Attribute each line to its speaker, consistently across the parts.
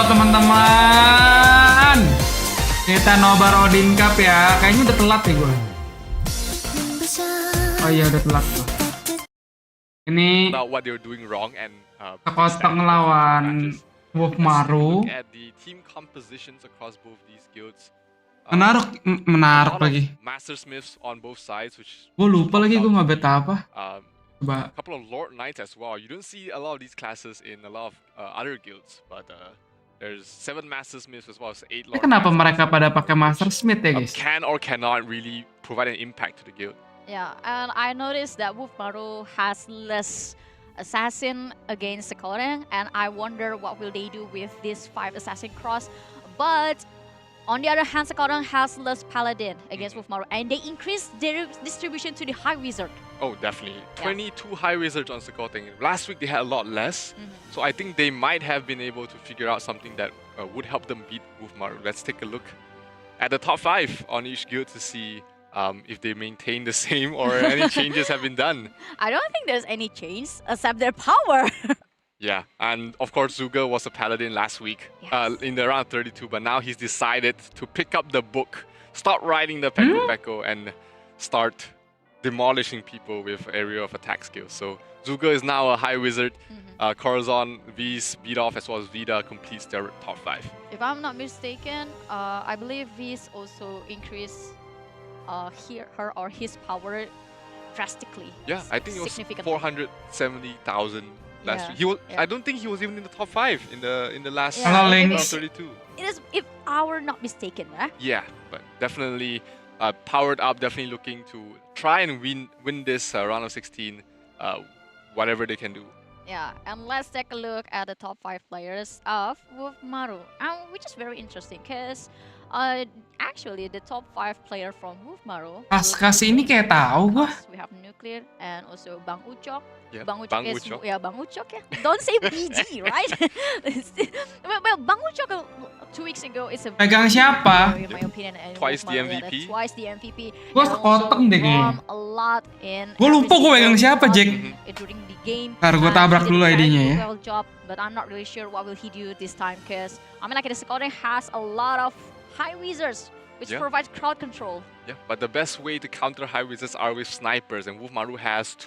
Speaker 1: teman-teman. Kita nobar Odin Cup ya. Kayaknya udah telat nih gue. Oh iya udah telat tuh. Ini
Speaker 2: About what they're doing wrong and
Speaker 1: Sekotak ngelawan Wolfmaru.
Speaker 2: Look at the team compositions across both these guilds.
Speaker 1: Menarik lagi.
Speaker 2: Master Smiths on both sides, which
Speaker 1: Gue lupa lagi gue nggak beta apa.
Speaker 2: A couple of Lord Knights as well. You don't see a lot of these classes in a lot of other guilds, but there's 7 Master Smiths as well as 8 Lord
Speaker 1: Kenapa
Speaker 2: Knights
Speaker 1: mereka pada pakai Master Smith ya guys?
Speaker 2: can or cannot really provide an impact to the guild.
Speaker 3: Yeah, and I noticed that Wolfmaru has less assassin against Sekoreng, and I wonder what will they do with this 5 assassin cross. But on the other hand, Sekoreng has less paladin against Wolfmaru, and they increase their distribution to the High Wizard.
Speaker 2: Oh, definitely. 22 High Wizards on Sekoreng. Last week they had a lot less, so I think they might have been able to figure out something that would help them beat Wolfmaru. Let's take a look at the top 5 on each guild to see if they maintain the same or any changes have been done.
Speaker 3: I don't think there's any change except their power.
Speaker 2: Yeah, and of course Zuga was a paladin last week in the round 32, but now he's decided to pick up the book, stop riding the Peko and start demolishing people with area of attack skills. So Zuga is now a high wizard. Corazon, V's, Beat-Off as well as Vida completes their top 5.
Speaker 3: If I'm not mistaken, I believe V's also increased his power drastically.
Speaker 2: Yeah, I think it was 470,000 last week. He was.
Speaker 3: Yeah.
Speaker 2: I don't think he was even in the top 5 in the last
Speaker 1: Hello,
Speaker 2: round
Speaker 1: Lynx.
Speaker 2: 32.
Speaker 3: It is, if I were not mistaken, right?
Speaker 2: Yeah, but definitely powered up. Definitely looking to try and win this round of 16. Whatever they can do.
Speaker 3: Yeah, and let's take a look at the top 5 players of Wolfmaru, which is very interesting because actually the top 5 player from Wolfmaru.
Speaker 1: Kasih ini kayak tahu gua.
Speaker 3: We have Nuclear and also Bang Ucok.
Speaker 2: Yeah,
Speaker 3: Bang Ucok
Speaker 2: Bang
Speaker 3: is
Speaker 2: Ucok.
Speaker 3: Bang Ucok. Yeah. Don't say BG, right? well, Bang Ucok 2 weeks ago is a
Speaker 1: Pegang siapa?
Speaker 3: in my opinion, and
Speaker 2: Twice the
Speaker 3: Wolfmaru,
Speaker 2: MVP.
Speaker 3: Twice the MVP.
Speaker 1: Gua
Speaker 3: and
Speaker 1: sekoteng
Speaker 3: also
Speaker 1: deh kayaknya.
Speaker 3: won a lot in.
Speaker 1: Gue lupa gue pegang siapa, Jack.
Speaker 3: During the game.
Speaker 1: Ntar gue tabrak
Speaker 3: He did
Speaker 1: dulu
Speaker 3: a very
Speaker 1: ID-nya ya.
Speaker 3: well job, but I'm not really sure what will he do this time because I mean like the Sekoreng has a lot of high wizards which provides crowd control.
Speaker 2: Yeah, but the best way to counter high wizards are with snipers, and Wolfmaru has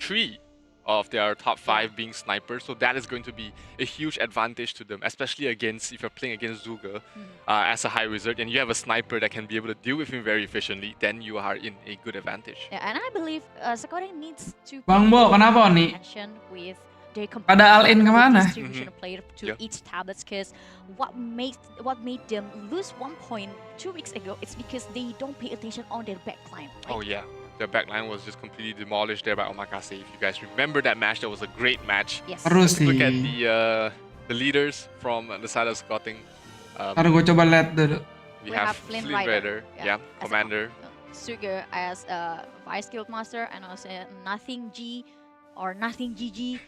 Speaker 2: 3 of their top 5 being snipers, so that is going to be a huge advantage to them, especially against if you're playing against Zuga as a high wizard, and you have a sniper that can be able to deal with him very efficiently. Then you are in a good advantage.
Speaker 3: Yeah, and I believe Sekoreng needs to
Speaker 1: Bang Bo, kenapa nih?
Speaker 3: attention with their
Speaker 1: Pada all-in kemana?
Speaker 3: distribution of player to each tablets because what made them lose 1 point 2 weeks ago is because they don't pay attention on their backline. Right?
Speaker 2: Oh yeah, their backline was just completely demolished there by Omakase. If you guys remember that match, that was a great match.
Speaker 3: Yes.
Speaker 1: Terus
Speaker 2: Look at
Speaker 1: sih.
Speaker 2: the leaders from the side of Scotting.
Speaker 1: Ntar gue coba lihat dulu.
Speaker 2: We
Speaker 3: We
Speaker 2: have
Speaker 3: have Flynn
Speaker 2: Flynn
Speaker 3: Rider,
Speaker 2: Rider,
Speaker 3: as a
Speaker 2: Commander.
Speaker 3: Sugar as a Vice Guild Master, and also Nothing G or Nothing GG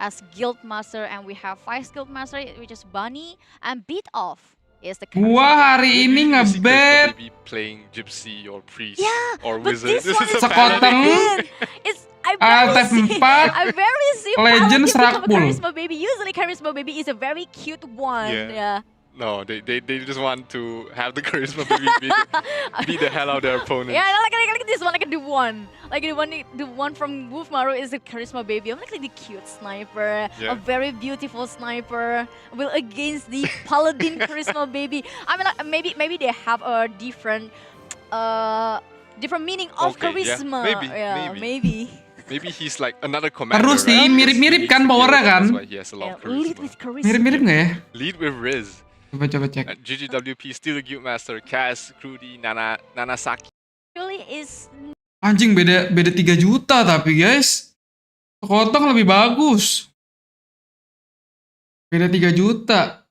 Speaker 3: as Guild Master, and we have Vice Guild Master, which is Bunny, and Beat-Off is the
Speaker 1: Gua hari ini
Speaker 2: You see Chris
Speaker 1: ngebet
Speaker 2: maybe playing Gypsy or Priest
Speaker 3: Yeah,
Speaker 2: or
Speaker 3: but
Speaker 2: Wizard.
Speaker 3: this one is
Speaker 1: Sekoteng.
Speaker 3: It's I
Speaker 1: Altef
Speaker 3: very see
Speaker 1: 4,
Speaker 3: I very see
Speaker 1: Legend
Speaker 3: Paladin become a
Speaker 1: Srakpul.
Speaker 3: Charisma Baby. Usually Charisma Baby is a very cute one.
Speaker 2: Yeah. No, they just want to have the charisma to beat the hell out of their opponents.
Speaker 3: Yeah, like this one, like the one. Like the one from Wolfmaru is a Charisma Baby. I'm like the cute sniper, a very beautiful sniper. Well, against the Paladin Charisma Baby. I mean, like, maybe they have a different meaning of charisma.
Speaker 2: Yeah, maybe. Maybe he's like another commander.
Speaker 1: Terus sih,
Speaker 2: right?
Speaker 1: mirip-mirip kan powernya kan?
Speaker 2: That's why he has a lot of
Speaker 3: Lead
Speaker 2: charisma.
Speaker 3: with charisma.
Speaker 1: Mirip-mirip nggak ya?
Speaker 2: Lead with Riz.
Speaker 1: Coba cek.
Speaker 2: GGWP still the guild master. Cass, Crudy, Nanasaki.
Speaker 3: Really is.
Speaker 1: Anjing beda 3 juta tapi guys. Sekoteng lebih bagus. Beda 3 juta.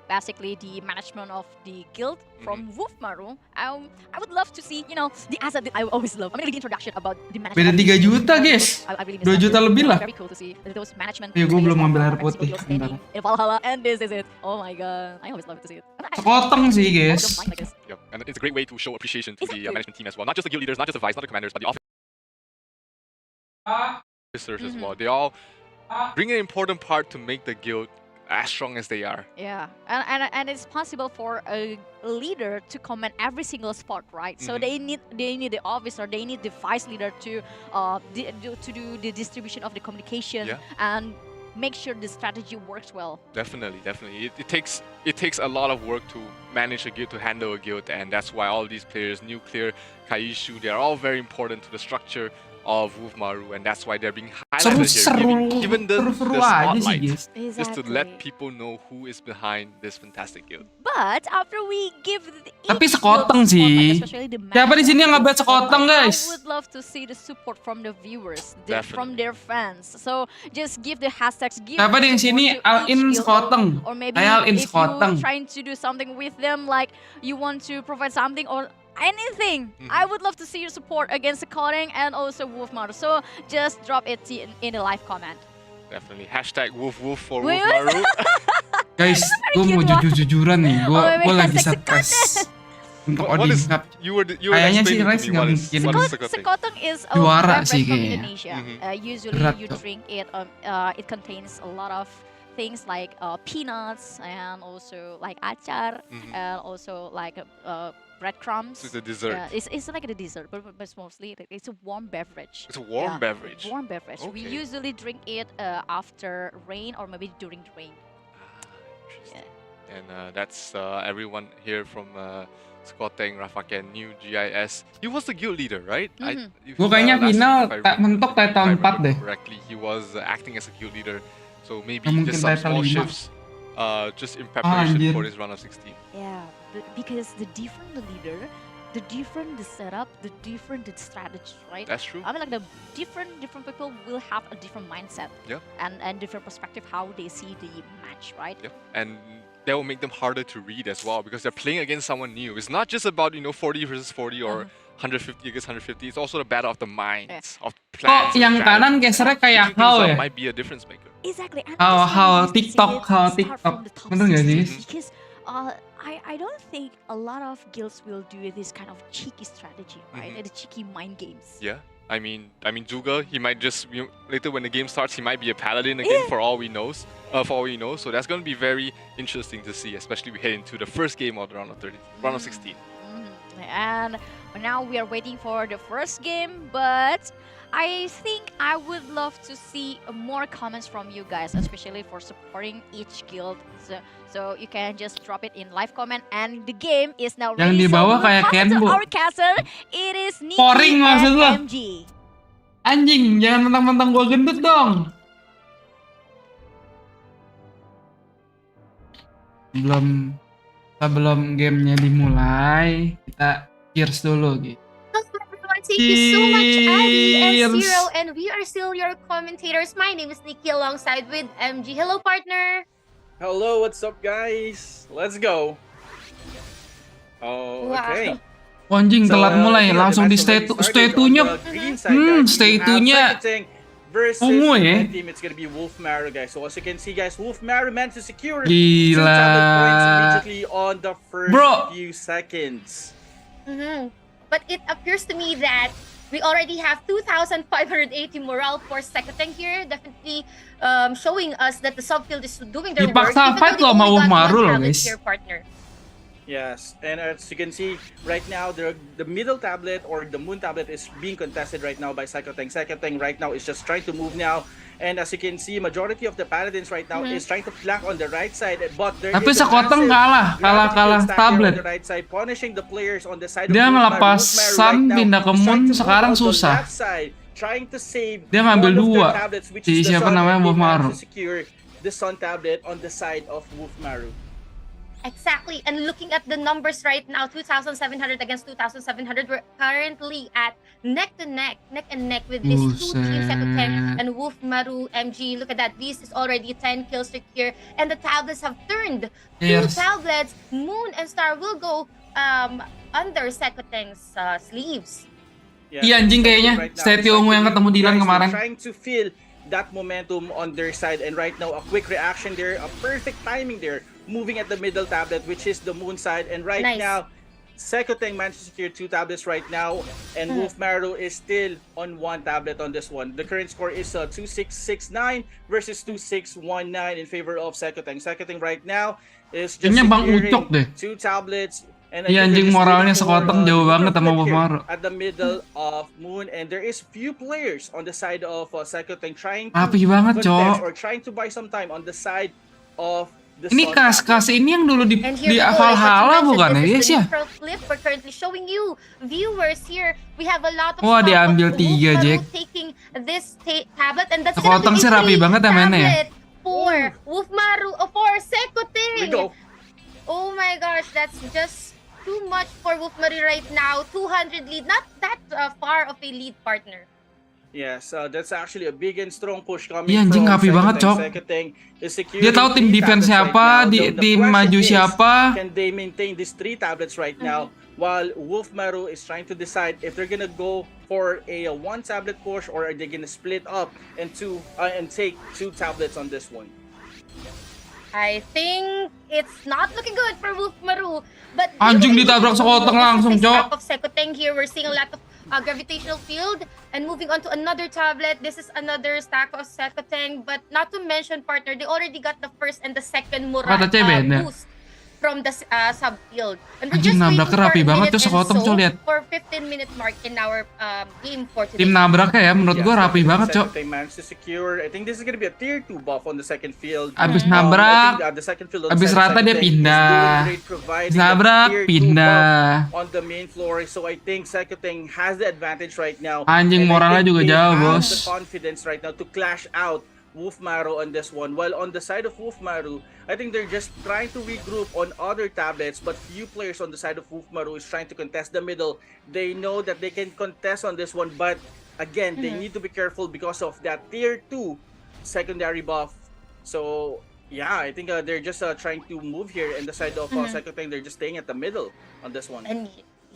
Speaker 3: Basically the management of the guild from Wolfmaru. I would love to see, the asset that I always love. I mean, the introduction about the
Speaker 1: Beda
Speaker 3: management.
Speaker 1: 3 juta guys.
Speaker 3: I really
Speaker 1: 2
Speaker 3: miss that.
Speaker 1: juta lebih lah.
Speaker 3: Very cool to see those management.
Speaker 1: Ya, gua
Speaker 3: players
Speaker 1: belum
Speaker 3: of
Speaker 1: ngambil air
Speaker 3: Mexico
Speaker 1: putih,
Speaker 3: standing
Speaker 1: bentar.
Speaker 3: in Valhalla, and this is it. Oh my god, I always love to see it.
Speaker 1: Sekoteng sih
Speaker 3: I
Speaker 1: guys.
Speaker 3: don't mind like this.
Speaker 2: Yep. And it's a great way to show appreciation to the
Speaker 3: Exactly.
Speaker 2: management team as well. Not just the guild leaders, not just the vice, not the commanders, but the officers as well. They all bring an important part to make the guild as strong as they are.
Speaker 3: Yeah, and it's possible for a leader to command every single spot, right? So they need the officer, they need the vice leader to do the distribution of the communication and make sure the strategy works well.
Speaker 2: Definitely. It takes a lot of work to manage a guild, to handle a guild, and that's why all these players, Nuclear, Kaishu, they are all very important to the structure of Wolfmaru, and that's why they're being highlighted here, given the spotlight, just to let people know who is behind this fantastic guild.
Speaker 3: But after we give
Speaker 1: Tapi sekoteng sih. Siapa di sini yang ngebet sekoteng, guys?
Speaker 3: I would love to see the support from the viewers, from
Speaker 2: Definitely.
Speaker 3: their fans. So just give the hashtags. Give
Speaker 1: Siapa di sini all in sekoteng?
Speaker 3: Or maybe
Speaker 1: Saya all in
Speaker 3: if
Speaker 1: sekoteng.
Speaker 3: you're trying to do something with them, like you want to provide something or anything, I would love to see your support against the Koring and also Wolfmaru. So just drop it in the live comment.
Speaker 2: Definitely. Hashtag Wolf for
Speaker 3: Wait,
Speaker 2: Wolfmaru.
Speaker 1: Guys, gue mau jujur-jujuran nih. Gue lagi
Speaker 3: hashtag
Speaker 1: stres untuk
Speaker 2: What
Speaker 1: Odin
Speaker 2: is
Speaker 1: Cup.
Speaker 2: you were
Speaker 1: Kayaknya sih
Speaker 2: explaining
Speaker 1: Rice
Speaker 2: to me
Speaker 1: nggak
Speaker 2: what is
Speaker 1: mungkin.
Speaker 3: Sekoteng is a
Speaker 1: Juara
Speaker 3: beverage
Speaker 1: sih
Speaker 3: from
Speaker 1: kayaknya.
Speaker 3: Indonesia. Usually
Speaker 1: Berat
Speaker 3: you
Speaker 1: tuh.
Speaker 3: drink it. It contains a lot of things like peanuts and also like acar and also like breadcrumbs.
Speaker 2: It's a dessert.
Speaker 3: It's like a dessert, but it's mostly it's a warm beverage.
Speaker 2: It's a warm beverage.
Speaker 3: Warm beverage. We
Speaker 2: Okay.
Speaker 3: usually drink it after rain or maybe during the rain.
Speaker 2: Interesting. And that's everyone here from Skoteng, Rafaken, New GIS. He was the guild leader, right?
Speaker 1: Gue kayaknya final mentok title 4 deh.
Speaker 2: Correctly, he was acting as a guild leader. So maybe
Speaker 1: Mungkin
Speaker 2: just some
Speaker 1: title
Speaker 2: small
Speaker 1: 5.
Speaker 2: shifts, just in preparation
Speaker 1: anjir.
Speaker 2: for this round of 16.
Speaker 3: Yeah, because the different the leader, the different the setup, the different the strategy, right?
Speaker 2: That's true.
Speaker 3: I mean, like the different people will have a different mindset.
Speaker 2: Yeah.
Speaker 3: And different perspective how they see the match, right?
Speaker 2: Yep. And that will make them harder to read as well because they're playing against someone new. It's not just about 40 versus 40 or 150 against 150. It's also the battle of the minds, of plans.
Speaker 1: Kok yang kanan gesernya kayak how ya?
Speaker 2: Might be a difference maker.
Speaker 3: Exactly. And
Speaker 1: How
Speaker 3: that's why we
Speaker 1: TikTok,
Speaker 3: see it
Speaker 1: how
Speaker 3: start
Speaker 1: TikTok.
Speaker 3: from the top
Speaker 1: Bener nggak
Speaker 3: 16
Speaker 1: sih?
Speaker 3: Because I don't think a lot of guilds will do this kind of cheeky strategy, right? The cheeky mind games.
Speaker 2: Yeah. I mean, Zuga, he might just later when the game starts, he might be a paladin again for all we know. So that's going to be very interesting to see, especially we head into the first game of the round of 16.
Speaker 3: And now we are waiting for the first game, but I think I would love to see more comments from you guys, especially for supporting each guild. So you can just drop it in live comment, and the game is now
Speaker 1: Yang
Speaker 3: ready.
Speaker 1: di bawah
Speaker 3: so
Speaker 1: kayak
Speaker 3: welcome to
Speaker 1: kenboo.
Speaker 3: our castle. It is Nikki
Speaker 1: Poring maksud lo?
Speaker 3: and MG.
Speaker 1: Anjing, jangan mentang-mentang gue gendut dong. Sebelum gamenya dimulai, kita cheers dulu gitu.
Speaker 4: Thank you so much, Abby and
Speaker 1: Cheers.
Speaker 4: Zero, and we are still your commentators. My name is Nikki alongside with MG. Hello, partner.
Speaker 5: Hello, what's up, guys? Let's go. Oh,
Speaker 4: Wow.
Speaker 5: okay.
Speaker 1: Anjing, telat mulai, langsung di stay 2-nya. Stay 2-nya
Speaker 5: versus
Speaker 1: ungu ya.
Speaker 5: red team, it's gonna be Wolfmaru, guys. So as you can see, guys, Wolfmaru managed to secure
Speaker 1: Gila.
Speaker 5: 2 tablet points immediately on the first
Speaker 1: Bro.
Speaker 5: few seconds.
Speaker 4: But it appears to me that we already have 2,580 morale for Sekoteng here, definitely showing us that the subfield is doing their work.
Speaker 1: Dipaksa fight loh sama Wolfmaru loh, guys.
Speaker 4: Here, partner.
Speaker 5: Yes, and as you can see right now, the middle tablet or the moon tablet is being contested right now by Sekoteng. Sekoteng right now is just trying to move now, and as you can see, majority of the paladins right now is trying to flank on the right side, but there
Speaker 1: Tapi
Speaker 5: is a
Speaker 1: Sekoteng
Speaker 5: massive
Speaker 1: kalah
Speaker 5: gravity stack
Speaker 1: tablet.
Speaker 5: on the right side, punishing the players on the side
Speaker 1: Dia
Speaker 5: of Wolfmaru.
Speaker 1: ngelepas
Speaker 5: Wolfmaru
Speaker 1: Sun,
Speaker 5: right now
Speaker 1: pindah ke
Speaker 5: is trying
Speaker 1: Moon,
Speaker 5: to move
Speaker 1: sekarang
Speaker 5: on the
Speaker 1: susah.
Speaker 5: left side, trying to save
Speaker 1: Dia ngambil
Speaker 5: one of the
Speaker 1: 2.
Speaker 5: tablets, which
Speaker 1: Si
Speaker 5: is the
Speaker 1: siapa
Speaker 5: Sun,
Speaker 1: namanya,
Speaker 5: and they
Speaker 1: Wolfmaru.
Speaker 5: managed to secure the Sun tablet on the side of Wolfmaru.
Speaker 4: Exactly, and looking at the numbers right now, 2,700 against 2,700, we're currently at neck and neck with these two teams, Sekoteng and Wolfmaru MG. Look at that, this is already 10 kills secure, and the tablets have turned.
Speaker 1: Yes.
Speaker 4: 2 tablets, Moon and Star will go under Sekoteng's sleeves.
Speaker 1: Iya, anjing kayaknya. Stay ungu yang ketemu Dylan kemarin.
Speaker 5: Trying to feel that momentum on their side, and right now a quick reaction there, a perfect timing there, moving at the middle tablet, which is the moon side, and right
Speaker 4: Nice.
Speaker 5: now Sekoteng managed to secure 2 tablets right now, and Wolf Maru is still on 1 tablet on this one. The current score is 2669 versus 2619 in favor of Sekoteng. Sekoteng right now is just
Speaker 1: Kayaknya Bang
Speaker 5: securing
Speaker 1: Ucok deh.
Speaker 5: 2 tablets. And
Speaker 1: Iya,
Speaker 5: I think
Speaker 1: anjing,
Speaker 5: they're just
Speaker 1: moralnya
Speaker 5: waiting for,
Speaker 1: Sekoteng jauh
Speaker 5: the
Speaker 1: banget sama
Speaker 5: flip
Speaker 1: Wolf
Speaker 5: here
Speaker 1: Maru.
Speaker 5: at the middle of Moon, and there is few players on the side of Sekoteng trying to
Speaker 1: Rapi banget,
Speaker 5: contest
Speaker 1: Cok.
Speaker 5: or trying to buy some time on the side of the
Speaker 1: Ini
Speaker 5: Sun
Speaker 1: kas-kas
Speaker 5: tablet.
Speaker 1: ini yang dulu
Speaker 4: And here
Speaker 1: di
Speaker 4: we go, like what you
Speaker 1: Valhalla
Speaker 4: mentioned,
Speaker 1: bukan ya,
Speaker 4: this is
Speaker 1: guys
Speaker 4: the
Speaker 1: ya?
Speaker 4: neutral flip we're currently showing you viewers here. We have a lot of
Speaker 1: Wah,
Speaker 4: stock
Speaker 1: diambil
Speaker 4: of
Speaker 1: 3,
Speaker 4: Wolf Maru
Speaker 1: Jack.
Speaker 4: taking this tablet, and that's
Speaker 1: Sekoteng
Speaker 4: gonna be
Speaker 1: sih rapi banget ya mainnya ya.
Speaker 4: tablet for Wolf Maru, for Sekoteng.
Speaker 5: Here we go.
Speaker 4: Oh my gosh, that's just too much for Wolf Maru right now. 200 lead, not that far of a lead, partner.
Speaker 5: Yes, that's actually a big and strong push coming
Speaker 1: Iya, anjing,
Speaker 5: from
Speaker 1: rapi banget, Cok.
Speaker 5: Sekoteng is securing
Speaker 1: Dia tahu tim
Speaker 5: 3
Speaker 1: defense
Speaker 5: tablets
Speaker 1: siapa,
Speaker 5: right now. The
Speaker 1: tim
Speaker 5: question
Speaker 1: maju
Speaker 5: is,
Speaker 1: siapa.
Speaker 5: Can they maintain these 3 tablets right now while Wolf Maru is trying to decide if they're gonna go for a 1 tablet push, or are they gonna split up into and take 2 tablets on this one?
Speaker 4: I think it's not looking good for Wolf Maru. But
Speaker 1: Anjing, ditabrak Sekoteng langsung, Cok.
Speaker 4: Of Sekoteng here, we're seeing a lot of gravitational field, and moving on to another tablet. This is another stack of Sekoteng, but not to mention, partner, they already got the first and the second
Speaker 1: Kata cewek, nah.
Speaker 4: boost from the subfield. And we're
Speaker 1: Anjing,
Speaker 4: just
Speaker 1: nabraknya
Speaker 4: waiting for
Speaker 1: rapi
Speaker 4: a
Speaker 1: banget
Speaker 4: minute
Speaker 1: tuh Sekoteng,
Speaker 4: and
Speaker 1: Cok, lihat.
Speaker 4: for 15-minute mark in our game for today.
Speaker 1: Tim nabraknya ya, menurut gua rapi banget, Cok.
Speaker 5: Sekoteng managed to secure. I think this is gonna be a tier 2 buff on the second field.
Speaker 1: Abis
Speaker 5: I
Speaker 1: nabrak,
Speaker 5: think, the second field on
Speaker 1: abis
Speaker 5: the side of
Speaker 1: rata dia
Speaker 5: Sekoteng is
Speaker 1: pindah.
Speaker 5: doing great, providing
Speaker 1: Abis
Speaker 5: a
Speaker 1: nabrak,
Speaker 5: tier 2
Speaker 1: pindah.
Speaker 5: buff on the main floor. So I think Sekoteng has the advantage right now.
Speaker 1: Anjing,
Speaker 5: And I
Speaker 1: moralnya
Speaker 5: think
Speaker 1: juga
Speaker 5: they
Speaker 1: jauh,
Speaker 5: have
Speaker 1: bos.
Speaker 5: the confidence right now to clash out Wolf Maru on this one. While on the side of Wolf Maru, I think they're just trying to regroup on other tablets, but few players on the side of Wolf Maru is trying to contest the middle. They know that they can contest on this one, but again, they need to be careful because of that tier 2 secondary buff. So yeah, I think they're just trying to move here, and the side of Sekoteng, they're just staying at the middle on this one.
Speaker 4: And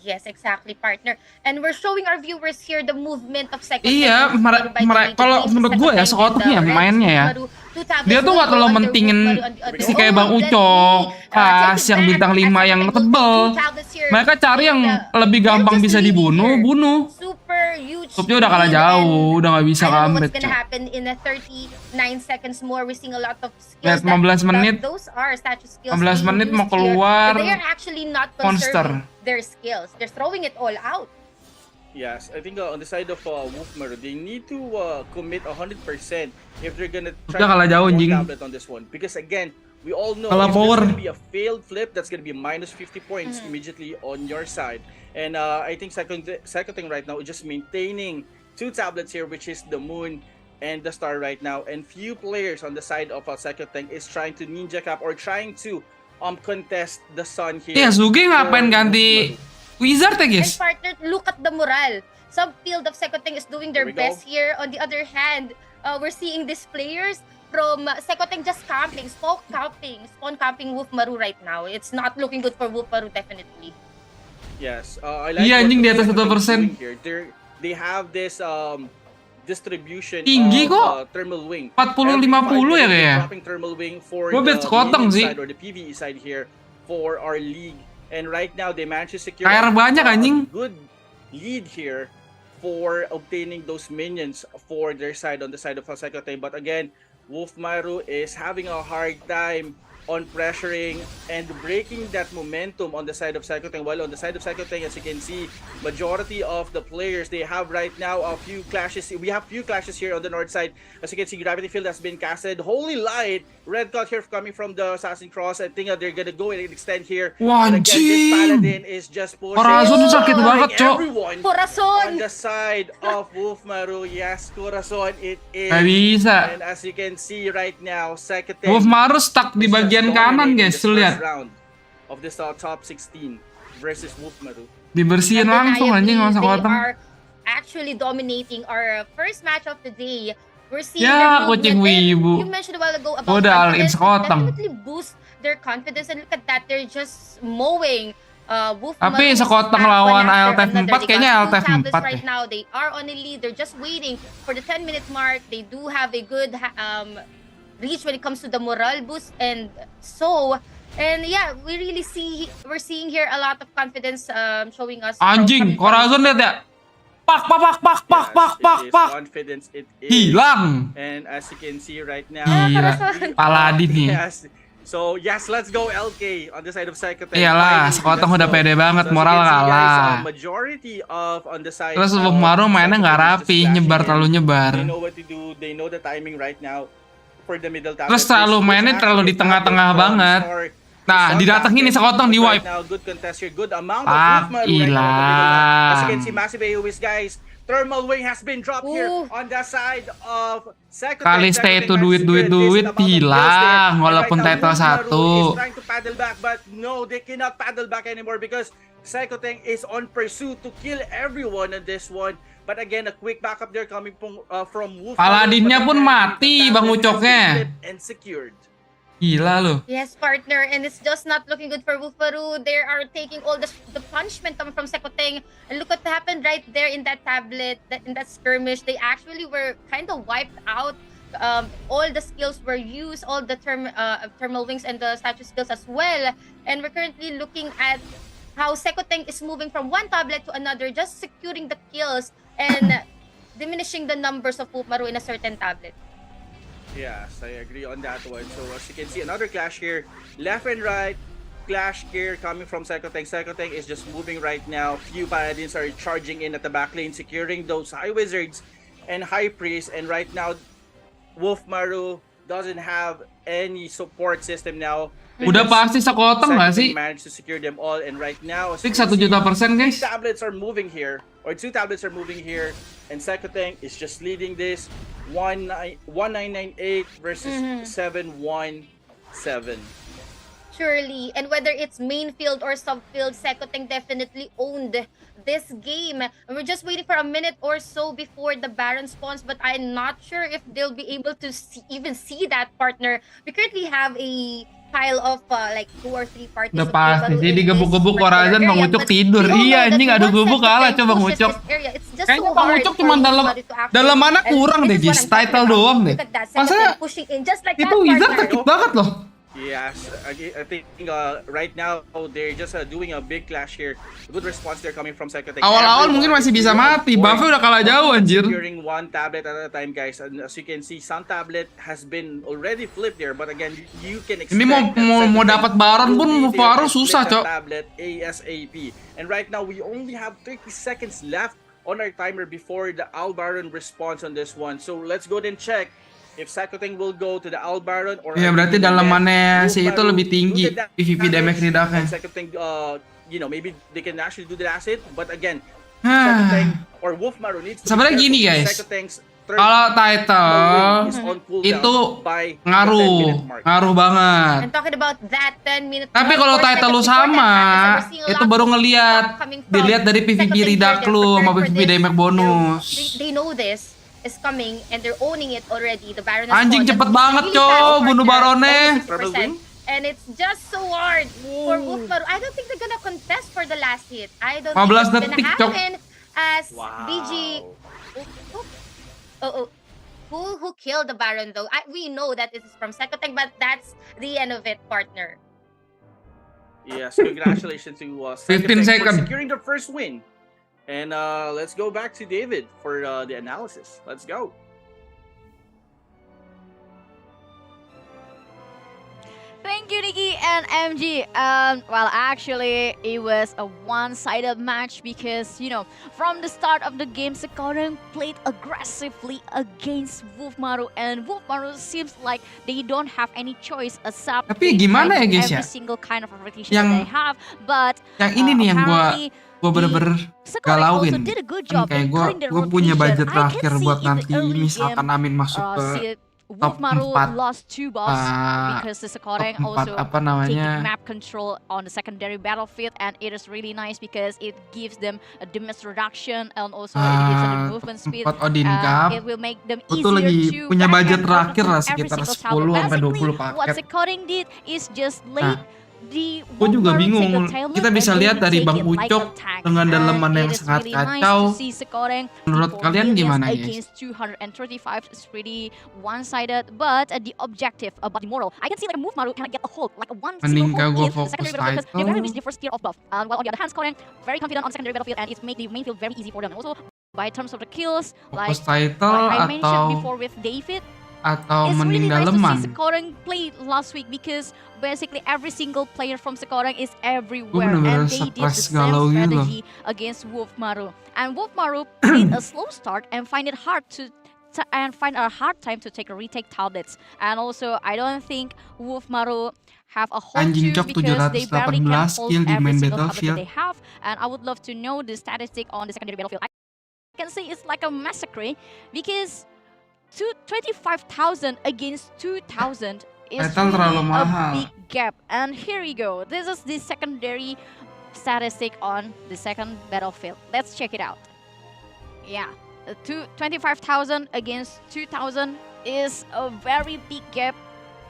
Speaker 4: yes, exactly, partner. And we're showing our viewers here the movement of Sekoteng.
Speaker 1: Iya, kalau menurut gue ya, Sekoteng ya mainnya ya. Dia tuh gak terlalu mentingin si kayak Bang Ucok, Pas, yang bintang 5 yang tebel. Mereka cari yang lebih gampang bisa dibunuh, bunuh.
Speaker 4: Super huge.
Speaker 1: Topnya udah kalah jauh, udah gak bisa
Speaker 4: What's
Speaker 1: comeback.
Speaker 4: gonna happen in a 39 seconds more? We're seeing a lot of skills.
Speaker 1: Lihat, 15 menit.
Speaker 4: Those are statue skills.
Speaker 1: 15 menit
Speaker 4: being
Speaker 1: mau
Speaker 4: used here,
Speaker 1: keluar,
Speaker 4: but they are actually not
Speaker 1: monster.
Speaker 4: conserving their skills. They're throwing it all out.
Speaker 5: Yes, I think on the side of Wolf Maru, they need to commit 100% if they're gonna try
Speaker 1: Udah kalah
Speaker 5: to
Speaker 1: jauh,
Speaker 5: get
Speaker 1: anjing.
Speaker 5: one tablet on this one. Because again, we all know
Speaker 1: Kalah
Speaker 5: if
Speaker 1: power.
Speaker 5: there's gonna be a failed flip, that's gonna be minus 50 points immediately on your side. And I think Sekoteng right now is just maintaining 2 tablets here, which is the Moon and the Star right now. And few players on the side of Sekoteng is trying to ninja cap or trying to contest the Sun here.
Speaker 1: Iya, Sugi ngapain
Speaker 5: for
Speaker 1: ganti
Speaker 5: Wolf Maru.
Speaker 1: Wizard ya,
Speaker 4: And
Speaker 1: guys?
Speaker 4: partner, look at the morale. Subfield of Sekoteng is doing their
Speaker 5: Here we go.
Speaker 4: best here. On the other hand, we're seeing these players from Sekoteng just camping, spawn camping Wolf Maru right now. It's not looking good for Wolf Maru, definitely.
Speaker 5: Yes, I like
Speaker 1: Iya,
Speaker 5: what
Speaker 1: anjing, di atas
Speaker 5: Sekoteng is
Speaker 1: 1%.
Speaker 5: doing here. They have this distribution
Speaker 1: Tinggi
Speaker 5: of
Speaker 1: kok.
Speaker 5: thermal wing.
Speaker 1: 40-50 ya kayaknya.
Speaker 5: Dropping thermal wing for
Speaker 1: Gua bet
Speaker 5: the
Speaker 1: Sekoteng
Speaker 5: gaming
Speaker 1: sih.
Speaker 5: side or the PvE side here for our league. And right now they managed to secure
Speaker 1: KR banyak, anjing.
Speaker 5: a good lead here for obtaining those minions for their side on the side of Sekoteng. But again, Wolf Maru is having a hard time on pressuring and breaking that momentum on the side of Sekoteng. While on the side of Sekoteng, as you can see, majority of the players, they have right now a few clashes. We have few clashes here on the north side. As you can see, Gravity Field has been casted. Holy Light, Red Cut here coming from the Assassin Cross. I think they're gonna go and extend here.
Speaker 1: Wah,
Speaker 5: And again, this
Speaker 1: anjing.
Speaker 5: Paladin is just pushing.
Speaker 1: Corazon sakit banget, Cok.
Speaker 5: Everyone
Speaker 4: Corazon!
Speaker 5: on the side of Wolf Maru. Yes, Corazon, it is.
Speaker 1: Gak bisa.
Speaker 5: And as you can see right now, Sekoteng
Speaker 1: Wolf Maru stuck di
Speaker 5: is just
Speaker 1: bagian kanan,
Speaker 5: dominating
Speaker 1: guys.
Speaker 5: this
Speaker 1: Tuh
Speaker 5: first
Speaker 1: lihat.
Speaker 5: round of this top 16 versus Wolf Maru.
Speaker 1: Dibersihin langsung anjing sama
Speaker 4: They
Speaker 1: Sekoteng.
Speaker 4: are actually dominating our first match of the day. We're seeing
Speaker 1: Ya,
Speaker 4: their
Speaker 1: kucing
Speaker 4: movement. And
Speaker 1: wibu.
Speaker 4: you mentioned a while ago about
Speaker 1: Udah all-in
Speaker 4: confidence.
Speaker 1: Sekoteng.
Speaker 4: Definitely boost their confidence, and look at that, they're just mowing Wolf
Speaker 1: Tapi
Speaker 4: Maru's
Speaker 1: Sekoteng
Speaker 4: back
Speaker 1: lawan
Speaker 4: one after
Speaker 1: ALTF
Speaker 4: another.
Speaker 1: 4
Speaker 4: They
Speaker 1: kayaknya
Speaker 4: got
Speaker 1: ALTF
Speaker 4: two tablets
Speaker 1: 4
Speaker 4: right
Speaker 1: deh.
Speaker 4: now. They are on a lead. They're just waiting for the 10-minute mark. They do have a good reach when it comes to the morale boost, and so And yeah, we're seeing here a lot of confidence showing us.
Speaker 1: Anjing, Corazon lihat ya. Pak.
Speaker 5: Confidence it is.
Speaker 1: Hilang.
Speaker 5: And as you can see right now.
Speaker 1: Gila. Paladin nih.
Speaker 5: Yes. So yes, let's go LK on the side of Psychotech.
Speaker 1: Iyalah, Sekotong udah pede banget, moral kalah.
Speaker 5: Majority of on the side.
Speaker 1: Terus Wolf Maru mainnya nggak rapi, terlalu nyebar.
Speaker 5: They know what to do. They know the timing right now for the middle tablet.
Speaker 1: Terus mainnya terlalu di tengah-tengah banget. Nah, didatengin nih Sekotong di wipe.
Speaker 5: Good contest here. Good amount of Wolf Maru right now. As you can see, massive AoEs, guys. Thermal Wing has been dropped here on the side of Psychotech.
Speaker 1: Kalista itu duit hilang walaupun title 1.
Speaker 5: Trying to paddle back, but no, they cannot paddle back anymore because Psychotech is on pursuit to kill everyone in this one. But again, a quick backup there coming from Wolf.
Speaker 1: Paladinnya pun mati, Bang Ucoknya.
Speaker 5: And secured.
Speaker 1: Gila loh.
Speaker 4: Yes, partner, and it's just not looking good for Wolfaru. They are taking all the punishment coming from Sekoteng. And look what happened right there in that tablet, in that skirmish. They actually were kind of wiped out. All the skills were used, all the thermal wings and the statue skills as well. And we're currently looking at how Sekoteng is moving from one tablet to another, just securing the kills and diminishing the numbers of Wolfmaru in a certain tablet.
Speaker 5: Yes, I agree on that one. So as you can see, another clash here, left and right, clash here coming from Psychotech. Psychotech is just moving right now. Few paladins are charging in at the back lane, securing those high wizards and high priests. And right now, Wolfmaru doesn't have any support system now.
Speaker 1: Udah pasti Sekotong nggak sih?
Speaker 5: Managed to secure them all, and right now,
Speaker 1: Fix 1 juta %, guys.
Speaker 5: tablets are moving here, or 2 tablets are moving here, and Psychotech is just leading this 1998 versus 717.
Speaker 4: Surely, and whether it's main field or sub field, Sekoteng definitely owned this game. And we're just waiting for a minute or so before the Baron spawns, but I'm not sure if they'll be able to even see that, partner. We currently have a pile of like 2 or 3 parties.
Speaker 1: Udah pasti sih digebuk-gebuk Corazon, Bang Ucok tidur. Iya anjing, adu gebuk kalah coba Bang Ucok. Kayaknya Bang Ucok cuma dalam mana kurang deh, Gis. Title doang deh. Masa itu Wizard sakit banget loh.
Speaker 5: Yes, I think right now they're just doing a big clash here. Good response there coming from Psychotech.
Speaker 1: Awal-awal mungkin masih bisa mati, buffnya udah kalah jauh anjir.
Speaker 5: Securing one tablet at a time, guys. And as you can see, some tablet has been already flipped there, but again, you can expect.
Speaker 1: Ini mau dapat Baron pun Wolfmaru susah, Cok.
Speaker 5: Tablet ASAP. And right now we only have 30 seconds left on our timer before the Al Baron responds on this one. So let's go and check if Psychotech will go to the Al Baron or.
Speaker 1: Ya berarti dalamannya si itu lebih tinggi PvP damage reduction.
Speaker 5: Psychotech, maybe they can actually do the last hit, but again, Psychotech or Wolfmaru needs to.
Speaker 1: Sebenarnya gini guys, kalau title itu ngaruh banget. Tapi kalau title lu sama, itu baru dilihat dari PvP reduction lu sama PvP damage bonus.
Speaker 4: They know this is coming and they're owning it already. The Baron
Speaker 1: anjing cepet banget cow bunuh Baronnya.
Speaker 4: And it's just so hard for Wolfmaru. I don't think they're gonna contest for the last hit. I don't
Speaker 1: 15
Speaker 4: think it's
Speaker 1: detik,
Speaker 4: gonna
Speaker 1: Cok.
Speaker 4: happen as BG. Who killed the Baron though? We know that this is from Psychotech, but that's the end of it, partner.
Speaker 5: Yes, congratulations to
Speaker 1: 15 seconds
Speaker 5: for securing the first win. And let's go back to David for the analysis. Let's go.
Speaker 3: Thank you, Nikki and MG. Well, actually, it was a one-sided match because, from the start of the game, Sekoteng played aggressively against Wolfmaru, and Wolfmaru seems like they don't have any choice except
Speaker 1: tapi gimana ya guys
Speaker 3: every
Speaker 1: ya?
Speaker 3: single kind of rotation that they have. But
Speaker 1: yang ini nih yang gue bener-bener galauin. Kayak gue punya budget terakhir buat nanti misalkan Amin masuk ke
Speaker 3: Wolfmaru lost 2 boss because the Sekoteng also taking map control on the secondary battlefield, and it is really nice because it gives them a damage reduction and also it gives them the movement speed.
Speaker 1: Odin
Speaker 3: It will make them
Speaker 1: easier
Speaker 3: to
Speaker 1: lagi punya budget terakhir lah
Speaker 3: every
Speaker 1: sekitar
Speaker 3: single
Speaker 1: 10 sampai 20
Speaker 3: What
Speaker 1: paket.
Speaker 3: Sekoteng did is just late
Speaker 1: Gue juga bingung. Kita bisa lihat dari Bang Ucok dengan daleman yang sangat kacau. Menurut kalian gimana, guys?
Speaker 3: 235 is pretty one-sided, but the objective about the moral, I can see like a move Maru cannot get a hold, like a one
Speaker 1: Mending
Speaker 3: single
Speaker 1: gue
Speaker 3: hold in the
Speaker 1: fokus
Speaker 3: secondary battlefield because they very
Speaker 1: title.
Speaker 3: reach the first tier of buff. While on the other hand, scoring very confident on the secondary battlefield, and it's made the main field very easy for them. And also, by terms of the kills, like
Speaker 1: Fokus title
Speaker 3: I mentioned
Speaker 1: atau
Speaker 3: before with David,
Speaker 1: atau
Speaker 3: it's
Speaker 1: mending
Speaker 3: really nice to see
Speaker 1: daleman?
Speaker 3: Sekoreng play last week because basically every single player from Sekoreng is
Speaker 1: Gue
Speaker 3: everywhere,
Speaker 1: bener-bener
Speaker 3: and they did the
Speaker 1: stres
Speaker 3: same
Speaker 1: galau gitu loh.
Speaker 3: strategy against Wolf Maru. And Wolf Maru did a slow start and find it hard to find a hard time to take a retake tablets. And also, I don't think Wolf Maru have a hold
Speaker 1: Anjing
Speaker 3: to
Speaker 1: Cok
Speaker 3: because they barely can
Speaker 1: 718
Speaker 3: hold
Speaker 1: kill di
Speaker 3: every
Speaker 1: main
Speaker 3: single tablet that
Speaker 1: battlefield.
Speaker 3: they have. And I would love to know the statistic on the secondary battlefield. I can say it's like a massacre because 25,000 against 2,000 is
Speaker 1: Title
Speaker 3: really
Speaker 1: terlalu
Speaker 3: a
Speaker 1: mahal.
Speaker 3: big gap. And here we go. This is the secondary statistic on the second battlefield. Let's check it out. Yeah, 25,000 against 2,000 is a very big gap.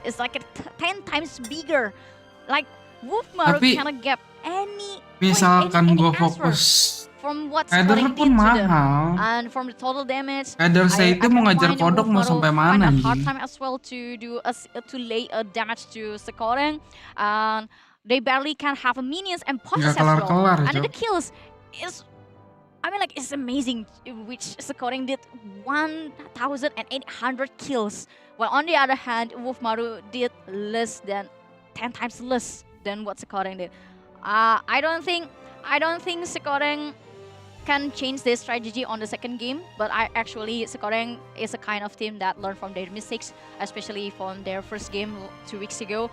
Speaker 3: It's like 10 times bigger. Like Wolf Maru
Speaker 1: Tapi,
Speaker 3: cannot get any
Speaker 1: misalkan gue
Speaker 3: answer
Speaker 1: fokus
Speaker 3: from what
Speaker 1: header
Speaker 3: Sekoreng
Speaker 1: pun
Speaker 3: did to them.
Speaker 1: mahal.
Speaker 3: And from the total damage,
Speaker 1: Header saya itu mau ngajar kodok mau sampai mana
Speaker 3: find a hard
Speaker 1: anjing?
Speaker 3: time as well to do to lay a damage to Sekoreng, and they barely can have a minions and punches as
Speaker 1: Nggak
Speaker 3: well.
Speaker 1: kelar-kelar,
Speaker 3: And then
Speaker 1: Cok.
Speaker 3: the kills is, I mean, like, it's amazing, which Sekoreng did 1,800 kills, while on the other hand, Wolf Maru did less than 10 times less than what Sekoreng did. I don't think Sekoreng can change their strategy on the second game, but Sekoreng is a kind of team that learn from their mistakes, especially from their first game 2 weeks ago.